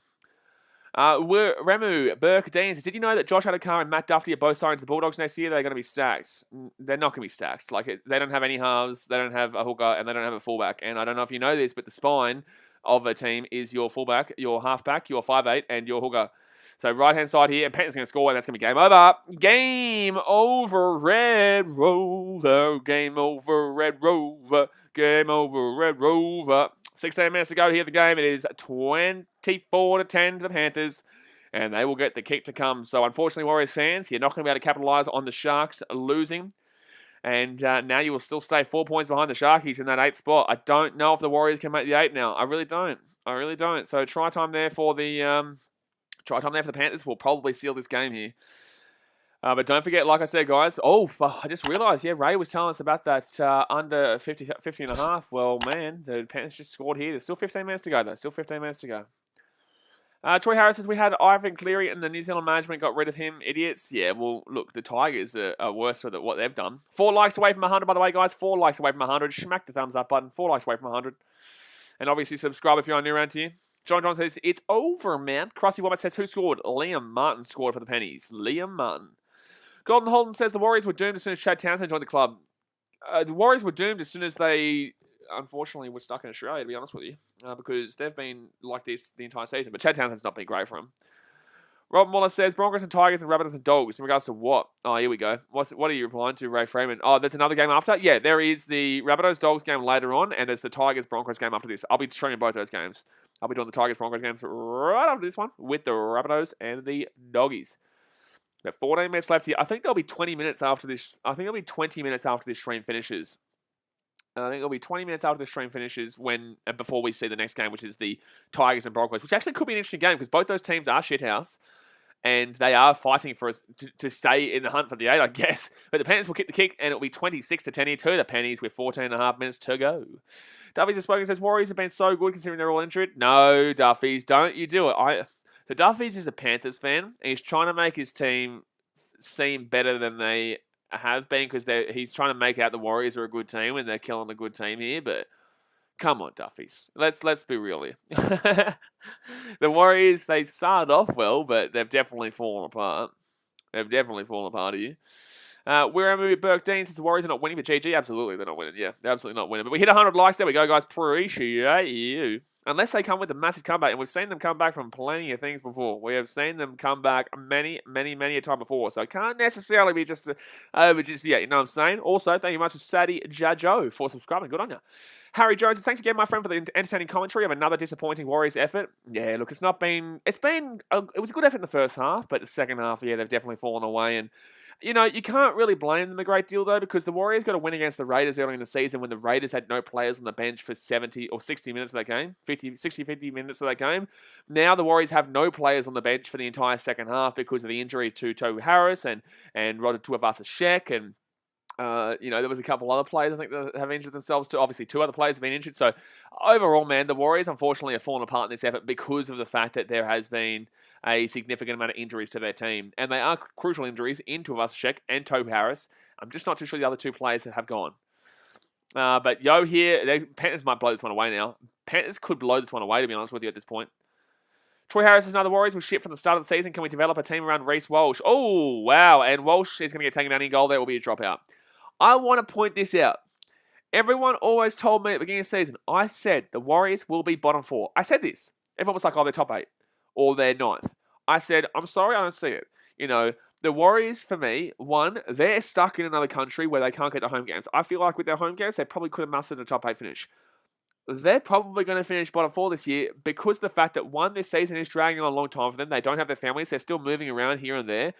A: Remu Burke Dean says, did you know that Josh Adokar and Matt Duffy are both signing to the Bulldogs next year? They're going to be stacked. They're not going to be stacked. They don't have any halves, they don't have a hooker, and they don't have a fullback. And I don't know if you know this, but the spine of a team is your fullback, your halfback, your 5'8", and your hooker. So right-hand side here, and Penton's going to score, and that's going to be game over. Game over, Red Rover. Game over, Red Rover. Game over, Red Rover. 16 minutes to go here. The game. It is 24-10 to the Panthers, and they will get the kick to come. So unfortunately, Warriors fans, you're not going to be able to capitalise on the Sharks losing. And now you will still stay 4 points behind the Sharkies in that 8th spot. I don't know if the Warriors can make the 8 now. I really don't. So try time there for the Panthers will probably seal this game here. But don't forget, like I said, guys. Oh, I just realised, Ray was telling us about that under 50 and a half. Well, man, the Panthers just scored here. There's still 15 minutes to go, though. Troy Harris says, we had Ivan Cleary and the New Zealand management got rid of him. Idiots. Yeah, well, look, the Tigers are worse with what they've done. 4 likes away from 100, by the way, guys. 4 likes away from 100. Smack the thumbs up button. 4 likes away from 100. And obviously subscribe if you're new around here. John says, it's over, man. Krusty Wombat says, who scored? Liam Martin scored for the Pennies. Liam Martin. Golden Holden says, the Warriors were doomed as soon as Chad Townsend joined the club. The Warriors were doomed as soon as they, unfortunately, were stuck in Australia, to be honest with you. Because they've been like this the entire season. But Chad Townsend's not been great for him. Rob Muller says, Broncos and Tigers and Rabbitohs and Dogs. In regards to what? Oh, here we go. What are you replying to, Ray Freeman? Oh, there's another game after? Yeah, there is the Rabbitohs-Dogs game later on, and there's the Tigers-Broncos game after this. I'll be streaming both those games. I'll be doing the Tigers-Broncos games right after this one with the Rabbitohs and the Doggies. Got 14 minutes left here. I think there'll be 20 minutes after this. Stream finishes. I think it'll be 20 minutes after the stream finishes before we see the next game, which is the Tigers and Broncos, which actually could be an interesting game because both those teams are shithouse and they are fighting for us to stay in the hunt for the 8, I guess. But the Panthers will kick the kick and it'll be 26-10 here to the Pennies with 14.5 minutes to go. Duffy's has spoken, says, Warriors have been so good considering they're all injured. No, Duffy's, don't you do it. So Duffy's is a Panthers fan and he's trying to make his team seem better than they have been because he's trying to make out the Warriors are a good team and they're killing a good team here, but come on, Duffies. Let's be real here. The Warriors, they started off well, but they've definitely fallen apart. Here. Where am I with Burke Dean? Since the Warriors are not winning, but GG, absolutely they're not winning. Yeah, they're absolutely not winning. But we hit 100 likes. There we go, guys. Appreciate you. Unless they come with a massive comeback, and we've seen them come back from plenty of things before. We have seen them come back many a time before. So it can't necessarily be just you know what I'm saying? Also, thank you much to Sadie Jajo for subscribing. Good on you. Harry Jones, thanks again, my friend, for the entertaining commentary of another disappointing Warriors effort. Yeah, look, it was a good effort in the first half, but the second half, yeah, they've definitely fallen away. And, you know, you can't really blame them a great deal, though, because the Warriors got a win against the Raiders early in the season when the Raiders had no players on the bench for 70 or 60 minutes of that game, 50 minutes of that game. Now the Warriors have no players on the bench for the entire second half because of the injury to Tohu Harris and Roger Tuivasa-Sheck and there was a couple other players, I think, that have injured themselves too. Obviously, 2 other players have been injured. So, overall, man, the Warriors, unfortunately, have fallen apart in this effort because of the fact that there has been a significant amount of injuries to their team. And they are crucial injuries in Tuivasa-Sheck and Tohu Harris. I'm just not too sure the other 2 players that have gone. But here, Panthers might blow this one away now. Panthers could blow this one away, to be honest with you, at this point. Troy Harris is another Warriors was shit from the start of the season. Can we develop a team around Reece Walsh? Oh, wow. And Walsh is going to get taken down in goal. There will be a dropout. I want to point this out. Everyone always told me at the beginning of the season, I said the Warriors will be bottom 4. I said this. Everyone was like, oh, they're top 8 or they're 9th. I said, I'm sorry, I don't see it. You know, the Warriors, for me, one, they're stuck in another country where they can't get the home games. I feel like with their home games, they probably could have mustered a top 8 finish. They're probably going to finish bottom 4 this year because of the fact that, one, this season is dragging on a long time for them. They don't have their families. They're still moving around here and there.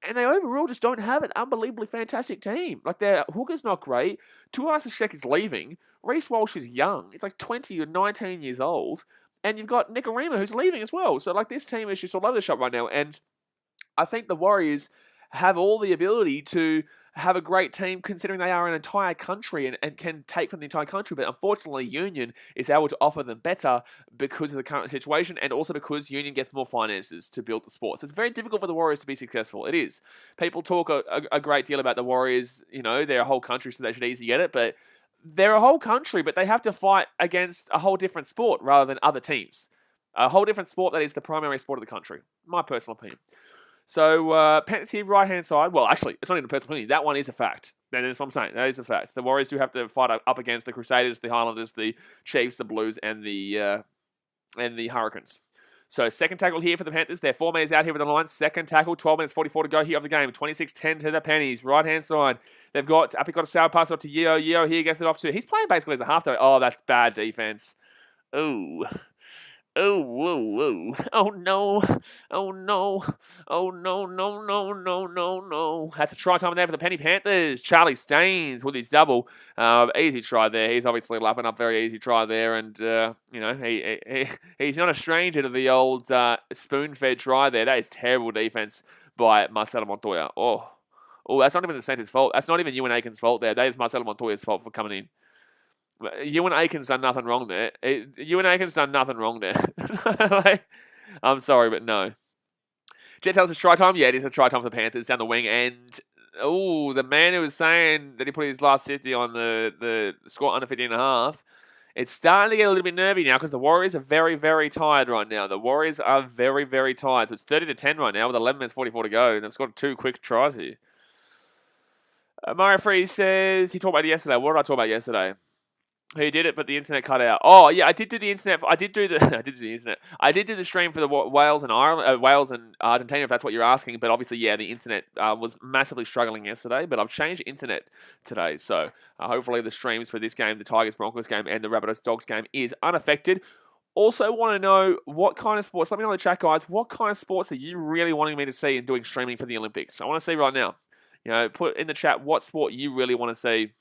A: And they overall just don't have an unbelievably fantastic team. Like, their hooker's not great. Tuivasa-Sheck is leaving. Reece Walsh is young. It's like 20 or 19 years old. And you've got BKRmy who's leaving as well. So, like, this team is just all over the shop right now. And I think the Warriors have all the ability to have a great team considering they are an entire country and can take from the entire country. But unfortunately, Union is able to offer them better because of the current situation and also because Union gets more finances to build the sport. So it's very difficult for the Warriors to be successful. It is. People talk a great deal about the Warriors. You know, they're a whole country, so they should easily get it. But they're a whole country, but they have to fight against a whole different sport rather than other teams. A whole different sport that is the primary sport of the country. My personal opinion. So, Panthers here, right-hand side. Well, actually, it's not even a personal opinion. That one is a fact. That's what I'm saying. That is a fact. The Warriors do have to fight up against the Crusaders, the Highlanders, the Chiefs, the Blues, and the Hurricanes. So, second tackle here for the Panthers. They're 4 minutes out here with the line. Second tackle, 12 minutes 44 to go here of the game. 26-10 to the Pennies. Right-hand side. They've got a sour pass off to Yeo. Yeo here gets it off to... He's playing basically as a half-day. Oh, that's bad defense. Ooh. Oh, whoa, whoa. Oh, no. Oh, no. Oh, no, no, no, no, no, no. That's a try time there for the Penny Panthers. Charlie Staines with his double. Easy try there. He's obviously lapping up very easy try there. And, he's not a stranger to the old spoon-fed try there. That is terrible defense by Marcelo Montoya. Oh, that's not even the centre's fault. That's not even Ewan Aiken's fault there. That is Marcelo Montoya's fault for coming in. Ewan Aiken's done nothing wrong there. Ewan Aiken's done nothing wrong there. I'm sorry, but no. Jet tells us try time. Yeah, it is a try time for the Panthers down the wing. And, the man who was saying that he put his last 50 on the score under 50.5, it's starting to get a little bit nervy now because the Warriors are very, very tired right now. The Warriors are very, very tired. So it's 30-10 right now with 11 minutes 44 to go. And they've scored 2 quick tries here. Mario Free says, he talked about it yesterday. What did I talk about yesterday? He did it, but the internet cut out. Oh yeah, I did do the internet. I did do the stream for the Wales and Ireland, Wales and Argentina, if that's what you're asking. But obviously, yeah, the internet was massively struggling yesterday. But I've changed internet today, so hopefully the streams for this game, the Tigers Broncos game, and the Rabbitohs Dogs game is unaffected. Also, want to know what kind of sports. Let me know in the chat, guys. What kind of sports are you really wanting me to see in doing streaming for the Olympics? I want to see right now. Put in the chat what sport you really want to see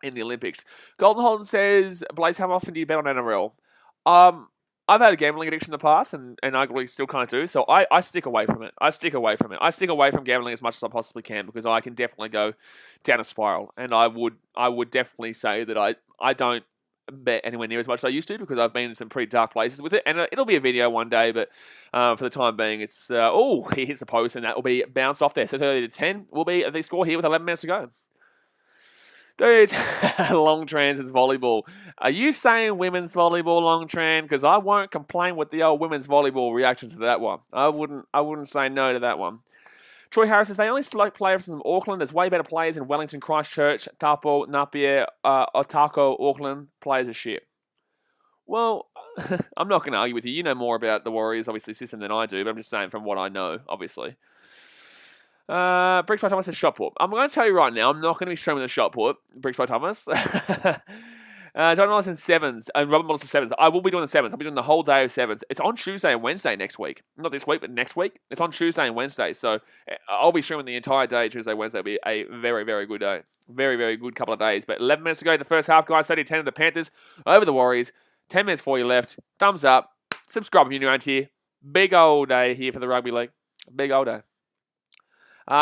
A: in the Olympics. Golden Holden says, Blaze, how often do you bet on NRL? I've had a gambling addiction in the past, and arguably still kind of do, so I stick away from it. I stick away from gambling as much as I possibly can, because I can definitely go down a spiral, and I would definitely say that I don't bet anywhere near as much as I used to, because I've been in some pretty dark places with it, and it'll be a video one day, but for the time being, it's, he hits the post, and that will be bounced off there. So 30-10 will be the score here with 11 minutes to go. Dude, long trans is volleyball. Are you saying women's volleyball, long tran? Because I won't complain with the old women's volleyball reaction to that one. I wouldn't say no to that one. Troy Harris says they only select players from Auckland. There's way better players in Wellington, Christchurch, Taupo, Napier, Otago, Auckland. Players are shit. Well, I'm not going to argue with you. You know more about the Warriors, obviously, system than I do, but I'm just saying from what I know, obviously. Briggs by Thomas says shot put. I'm going to tell you right now, I'm not going to be streaming the shot put. Briggs by Thomas. John Ellis in sevens and Robert Models in sevens. I will be doing the sevens. I'll be doing the whole day of sevens. It's on Tuesday and Wednesday next week. Not this week, but next week. It's on Tuesday and Wednesday. So I'll be streaming the entire day. Tuesday, Wednesday will be a very, very good day. Very, very good couple of days. But 11 minutes to go in the first half, guys. 30-10 of the Panthers over the Warriors. 10 minutes for you left. Thumbs up. Subscribe if you're new around here. Big old day here for the Rugby League. Big old day.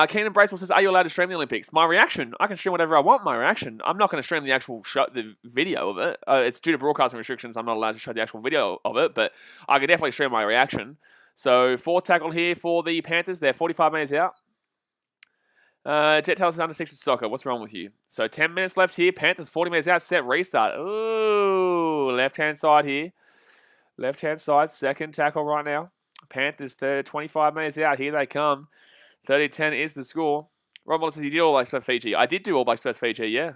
A: Keenan Bracewell says, are you allowed to stream the Olympics? My reaction, I can stream whatever I want, my reaction. I'm not going to stream the actual the video of it. It's due to broadcasting restrictions. I'm not allowed to show the actual video of it, but I can definitely stream my reaction. So 4 tackle here for the Panthers. They're 45 minutes out. Jet tells us under 6 soccer. What's wrong with you? So 10 minutes left here. Panthers 40 minutes out. Set restart. Ooh, left-hand side here. Left-hand side. Second tackle right now. Panthers 25 minutes out. Here they come. 30-10 is the score. Rob Wallace says, you did All Blacks vs Fiji. I did do All Blacks vs Fiji, yeah.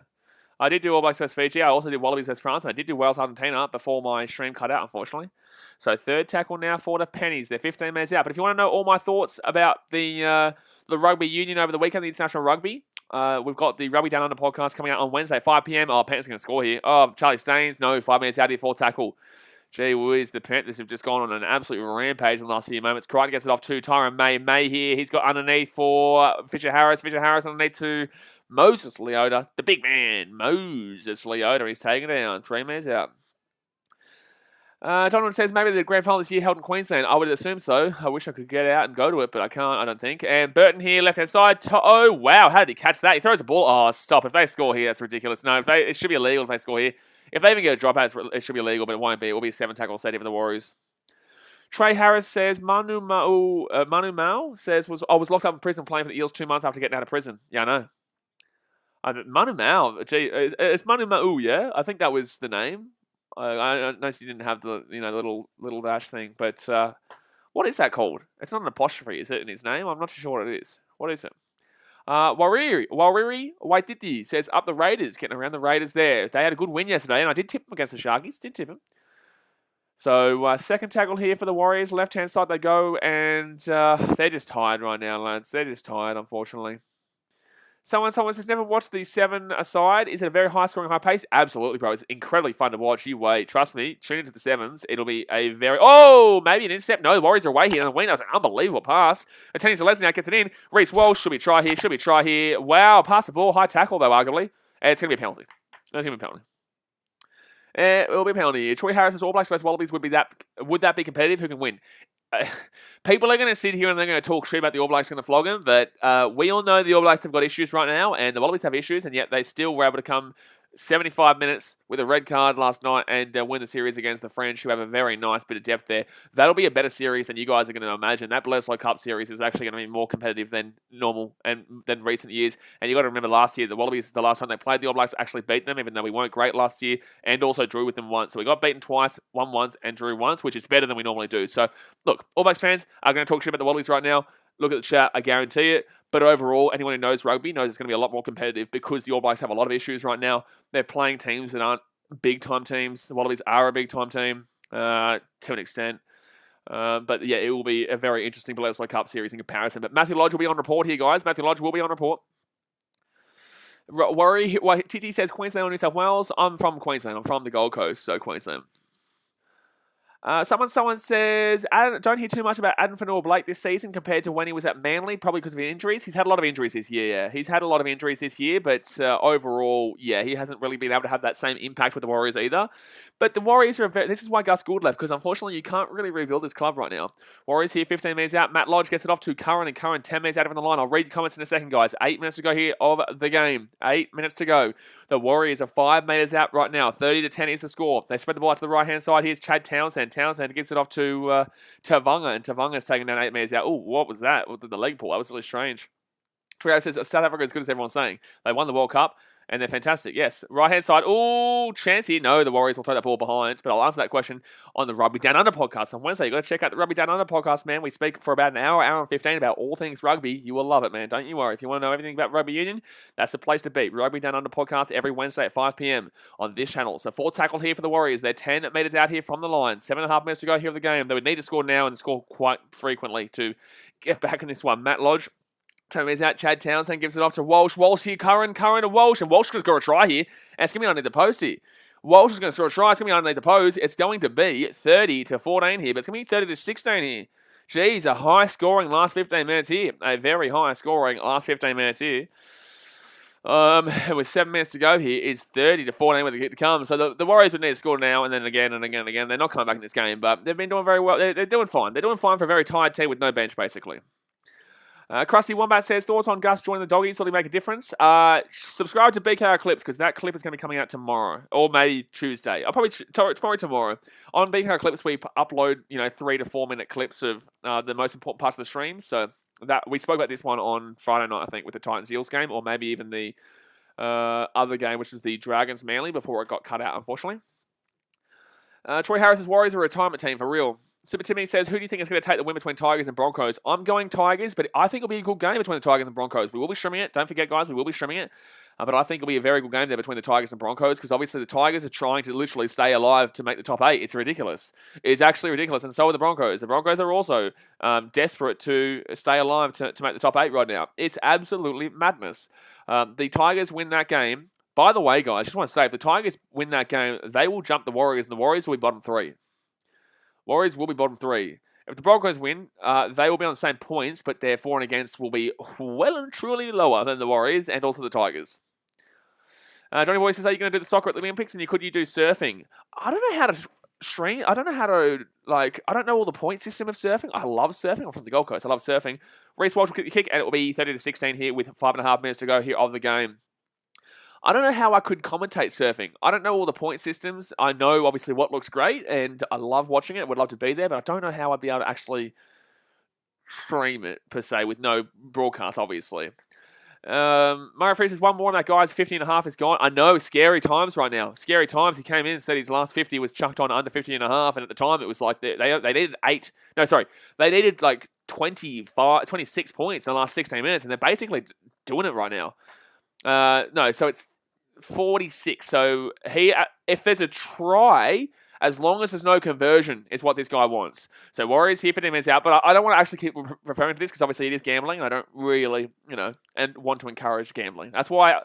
A: I did do All Blacks vs Fiji. I also did Wallabies vs France. And I did do Wales Argentina before my stream cut out, unfortunately. So third tackle now for the Pennies. They're 15 minutes out. But if you want to know all my thoughts about the rugby union over the weekend, the international rugby, we've got the Rugby Down Under podcast coming out on Wednesday, 5 p.m. Oh, Panthers going to score here. Oh, Charlie Staines, no, 5 minutes out here, 4 tackle. Gee whiz, the Panthers have just gone on an absolute rampage in the last few moments. Crichton gets it off to Tyron May. May here. He's got underneath for Fisher Harris. Fisher Harris underneath to Moses Leota. The big man, Moses Leota. He's taking it down. 3 minutes out. Donovan says, maybe the grand final this year held in Queensland. I would assume so. I wish I could get out and go to it, but I can't, I don't think. And Burton here, left-hand side. Oh, wow. How did he catch that? He throws the ball. Oh, stop. If they score here, that's ridiculous. No, it should be illegal if they score here. If they even get a dropout, it should be illegal, but it won't be. It will be a 7-tackle set here for the Warriors. Trey Harris says, Manu Mao says, I was locked up in prison playing for the Eels 2 months after getting out of prison. Yeah, I know. Manu Mao. Gee, it's Manu Ma'u, yeah? I think that was the name. I noticed you didn't have the little dash thing, but what is that called? It's not an apostrophe, is it, in his name? I'm not too sure what it is. What is it? Wariri Waititi says, up the Raiders, getting around the Raiders there. They had a good win yesterday, and I did tip them against the Sharkies. Did tip them. So, second tackle here for the Warriors. Left-hand side they go, and they're just tired right now, lads. They're just tired, unfortunately. Someone says, never watched the 7-a-side. Is it a very high-scoring, high-pace? Absolutely, bro. It's incredibly fun to watch. You wait. Trust me. Tune into the 7s. It'll be a very... Oh, maybe an intercept. No, the Warriors are away here. And the win. That was an unbelievable pass. Attention to Leslie now gets it in. Reece Walsh. Should we try here? Wow, pass the ball. High tackle, though, arguably. It's going to be a penalty. It's going to be a penalty. It will be a penalty. Troy Harris says, All Blacks vs Wallabies would that be competitive? Who can win? People are going to sit here and they're going to talk shit about the All Blacks going to flog them, but we all know the All Blacks have got issues right now, and the Wallabies have issues, and yet they still were able to come 75 minutes with a red card last night and win the series against the French, who have a very nice bit of depth there. That'll be a better series than you guys are going to imagine. That Bledisloe Cup series is actually going to be more competitive than normal and than recent years. And you got to remember last year, the Wallabies, the last time they played the All Blacks, actually beat them, even though we weren't great last year, and also drew with them once. So we got beaten twice, won once, and drew once, which is better than we normally do. So look, All Blacks fans are going to talk shit about the Wallabies right now. Look at the chat, I guarantee it. But overall, anyone who knows rugby knows it's going to be a lot more competitive because the All Blacks have a lot of issues right now. They're playing teams that aren't big-time teams. The Wallabies are a big-time team to an extent. But yeah, it will be a very interesting Bledisloe Cup series in comparison. But Matthew Lodge will be on report here, guys. Matthew Lodge will be on report. TT says Queensland or New South Wales. I'm from Queensland. I'm from the Gold Coast, so Queensland. Someone says, don't hear too much about Adam Fanua-Blake this season compared to when he was at Manly, probably because of injuries. He's had a lot of injuries this year, yeah. He's had a lot of injuries this year, but overall, yeah, he hasn't really been able to have that same impact with the Warriors either. But the Warriors are this is why Gus Gould left, because unfortunately you can't really rebuild this club right now. Warriors here, 15 minutes out. Matt Lodge gets it off to Curran, and Curran 10 minutes out on the line. I'll read your comments in a second, guys. 8 minutes to go here of the game. 8 minutes to go. The Warriors are 5 meters out right now. 30-10 is the score. They spread the ball out to the right-hand side. Here's Chad Townsend. Townsend gets it off to Tavanga, and Tavanga's taking down 8 meters out. Oh, what was that? What did the leg pull? That was really strange. Trio says South Africa is as good as everyone's saying. They won the World Cup, and they're fantastic. Yes. Right-hand side. Oh, chance here. No, the Warriors will throw that ball behind, but I'll answer that question on the Rugby Down Under podcast on Wednesday. You've got to check out the Rugby Down Under podcast, man. We speak for about an hour and 15 about all things rugby. You will love it, man. Don't you worry. If you want to know everything about rugby union, that's the place to be. Rugby Down Under podcast every Wednesday at 5 p.m. on this channel. So 4 tackle here for the Warriors. They're 10 meters out here from the line. 7.5 minutes to go here of the game. They would need to score now and score quite frequently to get back in this one. Matt Lodge 10 minutes out, Chad Townsend gives it off to Walsh. Walsh here, Curran to Walsh. And Walsh is going to try here. And it's going to be underneath the post here. Walsh is going to score a try. It's going to be underneath the post. It's going to be 30-14 here. But it's going to be 30-16 here. Jeez, a high-scoring last 15 minutes here. A very high-scoring last 15 minutes here. With 7 minutes to go here, it's 30-14 with the kick to come. So the Warriors would need to score now and then again and again and again. They're not coming back in this game, but they've been doing very well. They're doing fine. They're doing fine for a very tired team with no bench, basically. Krusty Wombat says, thoughts on Gus joining the Doggies? Will he make a difference? Subscribe to BKR Clips, because that clip is going to be coming out tomorrow, or maybe Tuesday. I'll probably tomorrow. On BKR Clips, we upload 3 to 4 minute clips of the most important parts of the stream. So that we spoke about this one on Friday night, I think, with the Titans Eels game, or maybe even the other game, which is the Dragons Manly, before it got cut out, unfortunately. Troy Harris's Warriors are a retirement team for real. Super Timmy says, who do you think is going to take the win between Tigers and Broncos? I'm going Tigers, but I think it'll be a good game between the Tigers and Broncos. We will be streaming it. Don't forget, guys, we will be streaming it. But I think it'll be a very good game there between the Tigers and Broncos, because obviously the Tigers are trying to literally stay alive to make the top 8. It's ridiculous. It's actually ridiculous, and so are the Broncos. The Broncos are also desperate to stay alive to make the top 8 right now. It's absolutely madness. The Tigers win that game. By the way, guys, I just want to say, if the Tigers win that game, they will jump the Warriors, and the Warriors will be bottom 3. Warriors will be bottom 3. If the Broncos win, they will be on the same points, but their for and against will be well and truly lower than the Warriors and also the Tigers. Johnny Boy says, are you going to do the soccer at the Olympics, and could you do surfing? I don't know how to stream. I don't know how to, I don't know all the point system of surfing. I love surfing. I'm from the Gold Coast. I love surfing. Reece Walsh will kick the kick, and it will be 30-16 here with 5.5 minutes to go here of the game. I don't know how I could commentate surfing. I don't know all the point systems. I know, obviously, what looks great, and I love watching it. Would love to be there, but I don't know how I'd be able to actually stream it, per se, with no broadcast, obviously. Mario Free says, one more, and that guy's 50.5 is gone. I know, scary times right now. Scary times. He came in and said his last 50 was chucked on under 50.5, and at the time, it was like they needed 8. No, sorry. They needed, 26 points in the last 16 minutes, and they're basically doing it right now. No, so it's 46. So if there's a try, As long as there's no conversion is what this guy wants. So Warriors here, 15 minutes out. But I don't want to actually keep referring to this because obviously it is gambling. I don't really, and want to encourage gambling. That's why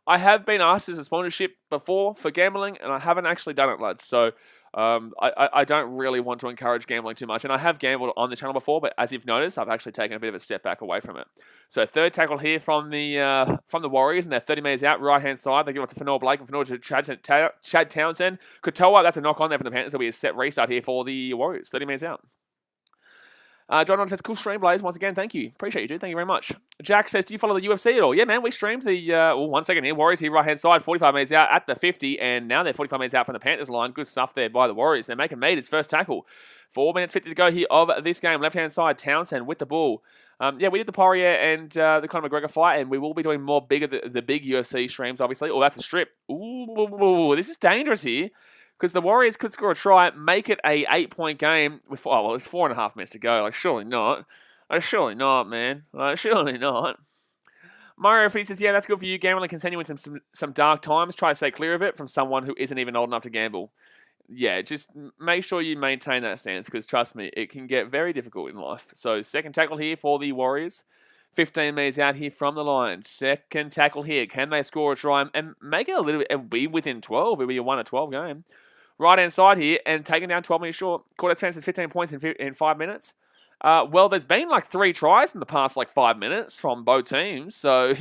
A: I have been asked as a sponsorship before for gambling, and I haven't actually done it, lads. So I don't really want to encourage gambling too much. And I have gambled on the channel before, but as you've noticed, I've actually taken a bit of a step back away from it. So third tackle here from the Warriors, and they're 30 metres out, right-hand side. They give it to Fanor Blake, and Fanor to Chad Townsend. Katoa, that's a knock on there from the Panthers. There'll be a set restart here for the Warriors, 30 metres out. John says, cool stream, Blaze. Once again, thank you. Appreciate you, dude. Thank you very much. Jack says, do you follow the UFC at all? Yeah, man, we streamed the... 1 second here. Warriors here, right-hand side, 45 metres out at the 50, and now they're 45 metres out from the Panthers line. Good stuff there by the Warriors. They're making its first tackle. 4 minutes 50 to go here of this game. Left-hand side, Townsend with the ball. Yeah, we did the Poirier and the Conor McGregor fight, and we will be doing more the big UFC streams, obviously. Oh, that's a strip. Ooh, this is dangerous here. Because the Warriors could score a try, make it a 8-point game with, it's 4.5 minutes to go. Like, surely not. Surely not, man. Surely not. Mario Fee says, yeah, that's good for you. Gambling can send you into some dark times. Try to stay clear of it from someone who isn't even old enough to gamble. Yeah, just make sure you maintain that stance because, trust me, it can get very difficult in life. So, second tackle here for the Warriors. 15 metres out here from the line. Second tackle here. Can they score a try and make it a little bit, it'll be within 12. It'll be a 1-12 game. Right-hand side here, and taking down 12 minutes short. Quarter Spencer's 15 points in 5 minutes. Well, there's been like 3 tries in the past 5 minutes from both teams. So,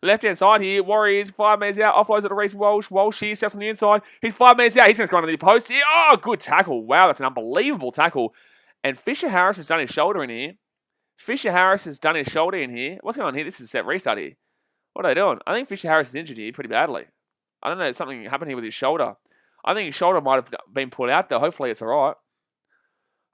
A: left-hand side here, Warriors, 5 metres out, offloads it to Reece Walsh. Walsh here, steps on the inside. He's 5 metres out. He's going to go under the post here. Oh, good tackle. Wow, that's an unbelievable tackle. And Fisher Harris has done his shoulder in here. What's going on here? This is a set restart here. What are they doing? I think Fisher Harris is injured here pretty badly. I don't know, something happened here with his shoulder. I think his shoulder might have been pulled out, though. Hopefully it's all right.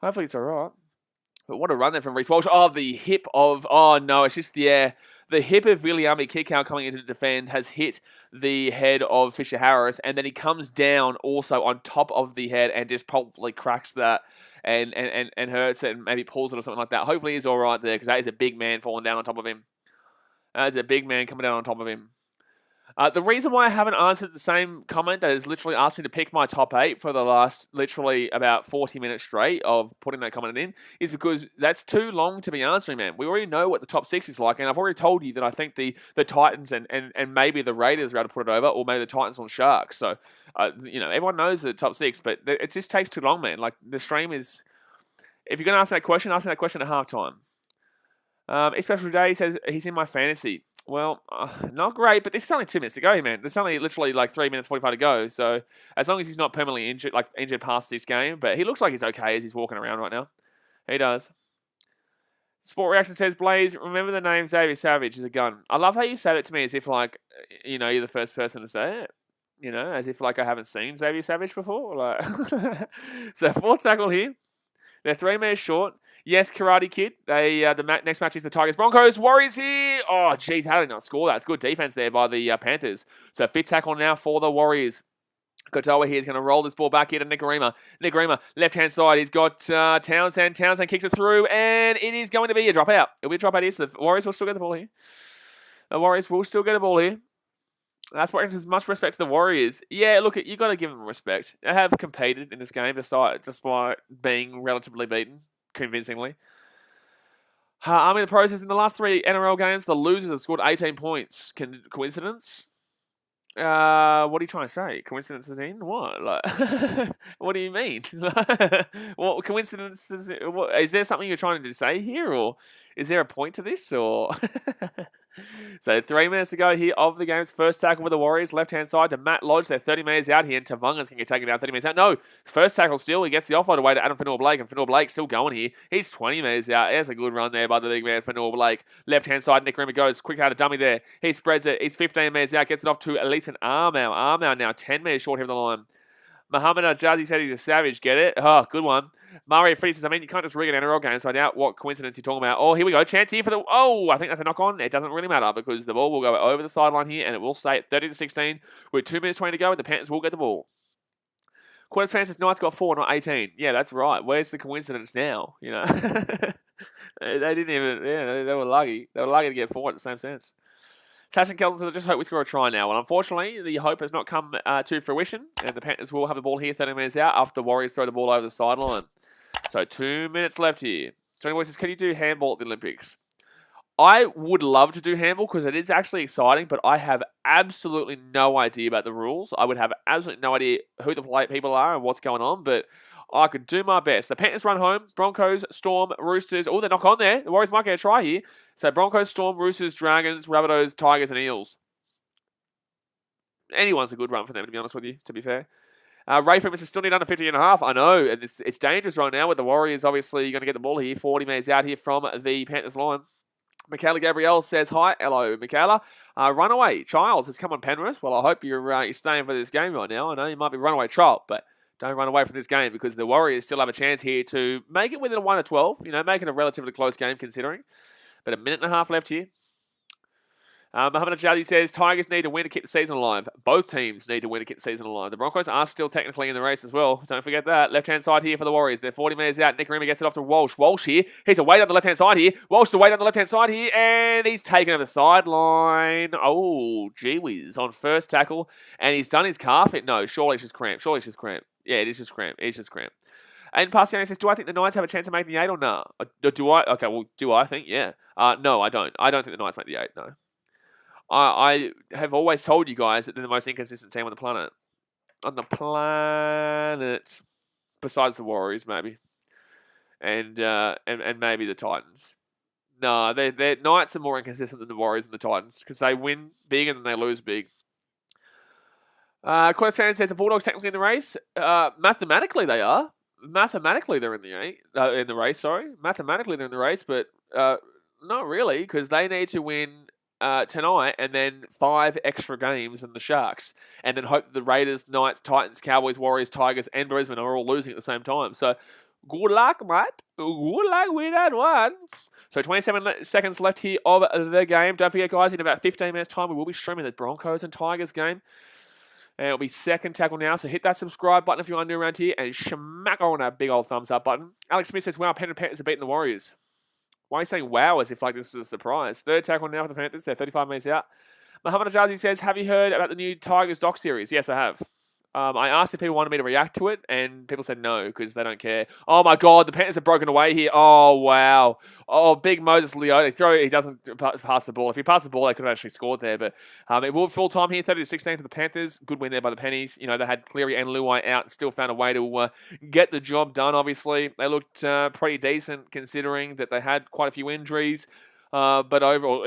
A: But what a run there from Reece Walsh. Oh, the hip of... Oh, no, it's just, the hip of BKRmy Kickoff coming into the defend has hit the head of Fisher Harris, and then he comes down also on top of the head and just probably cracks that and hurts it and maybe pulls it or something like that. Hopefully he's all right there because that is a big man falling down on top of him. That is a big man coming down on top of him. The reason why I haven't answered the same comment that has literally asked me to pick my top 8 for the last literally about 40 minutes straight of putting that comment in is because that's too long to be answering, man. We already know what the top 6 is like, and I've already told you that I think the Titans and maybe the Raiders are able to put it over, or maybe the Titans on Sharks. So, everyone knows the top 6, but it just takes too long, man. Like, the stream is... If you're going to ask me that question, ask me that question at halftime. Special Day says he's in my fantasy. Well, not great, but there's only 2 minutes to go, man. There's only literally 3 minutes 45 to go. So as long as he's not permanently injured past this game, but he looks like he's okay as he's walking around right now. He does. Sport Reaction says, Blaze, remember the name Xavier Savage is a gun. I love how you said it to me as if you're the first person to say it. As if I haven't seen Xavier Savage before. So fourth tackle here. They're 3 minutes short. Yes, Karate Kid. The next match is the Tigers Broncos. Warriors here. Oh, jeez, how did they not score that? It's good defense there by the Panthers. So fifth tackle now for the Warriors. Katoa here is going to roll this ball back here to Nicarima. Nicarima, left-hand side. He's got Townsend. Townsend kicks it through, and it is going to be a dropout. It'll be a dropout here, so the Warriors will still get the ball here. That's what gives much respect to the Warriors. Yeah, look, you got to give them respect. They have competed in this game despite being relatively beaten convincingly. Army of the Process in the last 3 NRL games, the losers have scored 18 points. Coincidence? What are you trying to say? Coincidence is in? What? What do you mean? What coincidence is there something you're trying to say here, or is there a point to this, or? So 3 minutes to go here of the game's first tackle for the Warriors. Left-hand side to Matt Lodge. They're 30 metres out here, and Tavunga's going to get taken down 30 metres out. No, first tackle still. He gets the offload away to Adam Fanor Blake, and Fanor Blake's still going here. He's 20 metres out. There's a good run there by the big man, Fanor Blake. Left-hand side, Nick Rimmer goes. Quick out of dummy there. He spreads it. He's 15 metres out. Gets it off to Elise Armour. Armour now 10 metres short here of the line. Muhammad Ajazi said he's a savage. Get it? Oh, good one. Mario Freddy says, you can't just rig an NRL game, so I doubt what coincidence you're talking about. Oh, here we go. Chance here for the... Oh, I think that's a knock-on. It doesn't really matter because the ball will go over the sideline here, and it will stay at 30-16 with 2 minutes 20 to go, and the Panthers will get the ball. Quarters fan says, Knights got 4, not 18. Yeah, that's right. Where's the coincidence now? They didn't even... Yeah, they were lucky. They were lucky to get 4 at the same sense. Sash and Kelton says, I just hope we score a try now. Well, unfortunately, the hope has not come to fruition, and the Panthers will have the ball here 30 minutes out after the Warriors throw the ball over the sideline. So 2 minutes left here. Johnny Boy says, can you do handball at the Olympics? I would love to do handball because it is actually exciting, but I have absolutely no idea about the rules. I would have absolutely no idea who the people are and what's going on, but I could do my best. The Panthers run home. Broncos, Storm, Roosters. Oh, they knock on there. The Warriors might get a try here. So Broncos, Storm, Roosters, Dragons, Rabbitohs, Tigers, and Eels. Anyone's a good run for them, to be honest with you, to be fair. Ray Freeman says, still need under 50.5. I know, and it's dangerous right now with the Warriors obviously going to get the ball here. 40 minutes out here from the Panthers line. Michaela Gabrielle says, hi. Hello, Michaela. Runaway Childs has come on Penrith. Well, I hope you're staying for this game right now. I know you might be runaway Trout, but don't run away from this game because the Warriors still have a chance here to make it within a 1 or 12. You know, make it a relatively close game considering. But a minute and a half left here. Mohamed Ajadi says, Tigers need to win to keep the season alive. Both teams need to win to keep the season alive. The Broncos are still technically in the race as well. Don't forget that. Left-hand side here for the Warriors. They're 40 metres out. Nick Remy gets it off to Walsh. Walsh here. He's away on the left-hand side here. Walsh away on the left-hand side here. And he's taken over the sideline. Oh, gee whiz. On first tackle. And he's done his calf. No, surely it's just cramp. Surely it's just cramp. Yeah, it is just cramp. It's just cramp. And Parciani says, do I think the Knights have a chance of making the 8 or no? Do I? Okay, well, do I think? Yeah. No, I don't. I don't think the Knights make the 8, no. I have always told you guys that they're the most inconsistent team on the planet. On the planet. Besides the Warriors, maybe. And maybe the Titans. No, their Knights are more inconsistent than the Warriors and the Titans because they win big and then they lose big. Quest fan says the Bulldogs technically in the race. Mathematically they are. Mathematically they're in the race. Sorry, mathematically they're in the race, but not really because they need to win tonight and then 5 extra games than the Sharks, and then hope that the Raiders, Knights, Titans, Cowboys, Warriors, Tigers, and Brisbane are all losing at the same time. So good luck, mate. Good luck with that one. So 27 seconds left here of the game. Don't forget, guys, in about 15 minutes' time, we will be streaming the Broncos and Tigers game. And it'll be second tackle now, so hit that subscribe button if you want to do around here, and smack on that big old thumbs up button. Alex Smith says, wow, Penrith Panthers are beating the Warriors. Why are you saying wow as if like this is a surprise? Third tackle now for the Panthers. They're 35 minutes out. Muhammad Ajazi says, have you heard about the new Tigers doc series? Yes, I have. I asked if people wanted me to react to it, and people said no because they don't care. Oh my God, the Panthers have broken away here. Oh wow. Oh, big Moses Leota. He doesn't pass the ball. If he passed the ball, they could have actually scored there. But it will full time here, 30-16 to the Panthers. Good win there by the Pennies. You know, they had Cleary and Luai out and still found a way to get the job done, obviously. They looked pretty decent considering that they had quite a few injuries. But overall,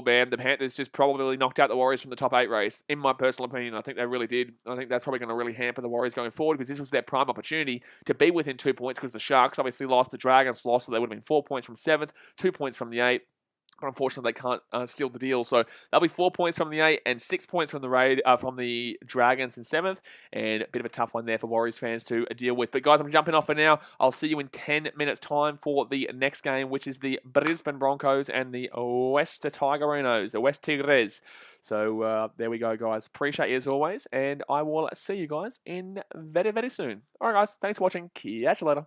A: man, the Panthers just probably knocked out the Warriors from the top 8 race. In my personal opinion, I think they really did. I think that's probably going to really hamper the Warriors going forward because this was their prime opportunity to be within 2 points because the Sharks obviously lost, the Dragons lost, so they would have been 4 points from 7th, 2 points from the 8. But unfortunately, they can't seal the deal. So that'll be 4 points from the 8 and 6 points from the Dragons in 7th. And a bit of a tough one there for Warriors fans to deal with. But guys, I'm jumping off for now. I'll see you in 10 minutes' time for the next game, which is the Brisbane Broncos and the West Tigerinos, the West Tigres. So there we go, guys. Appreciate you as always. And I will see you guys in very, very soon. All right, guys. Thanks for watching. Catch you later.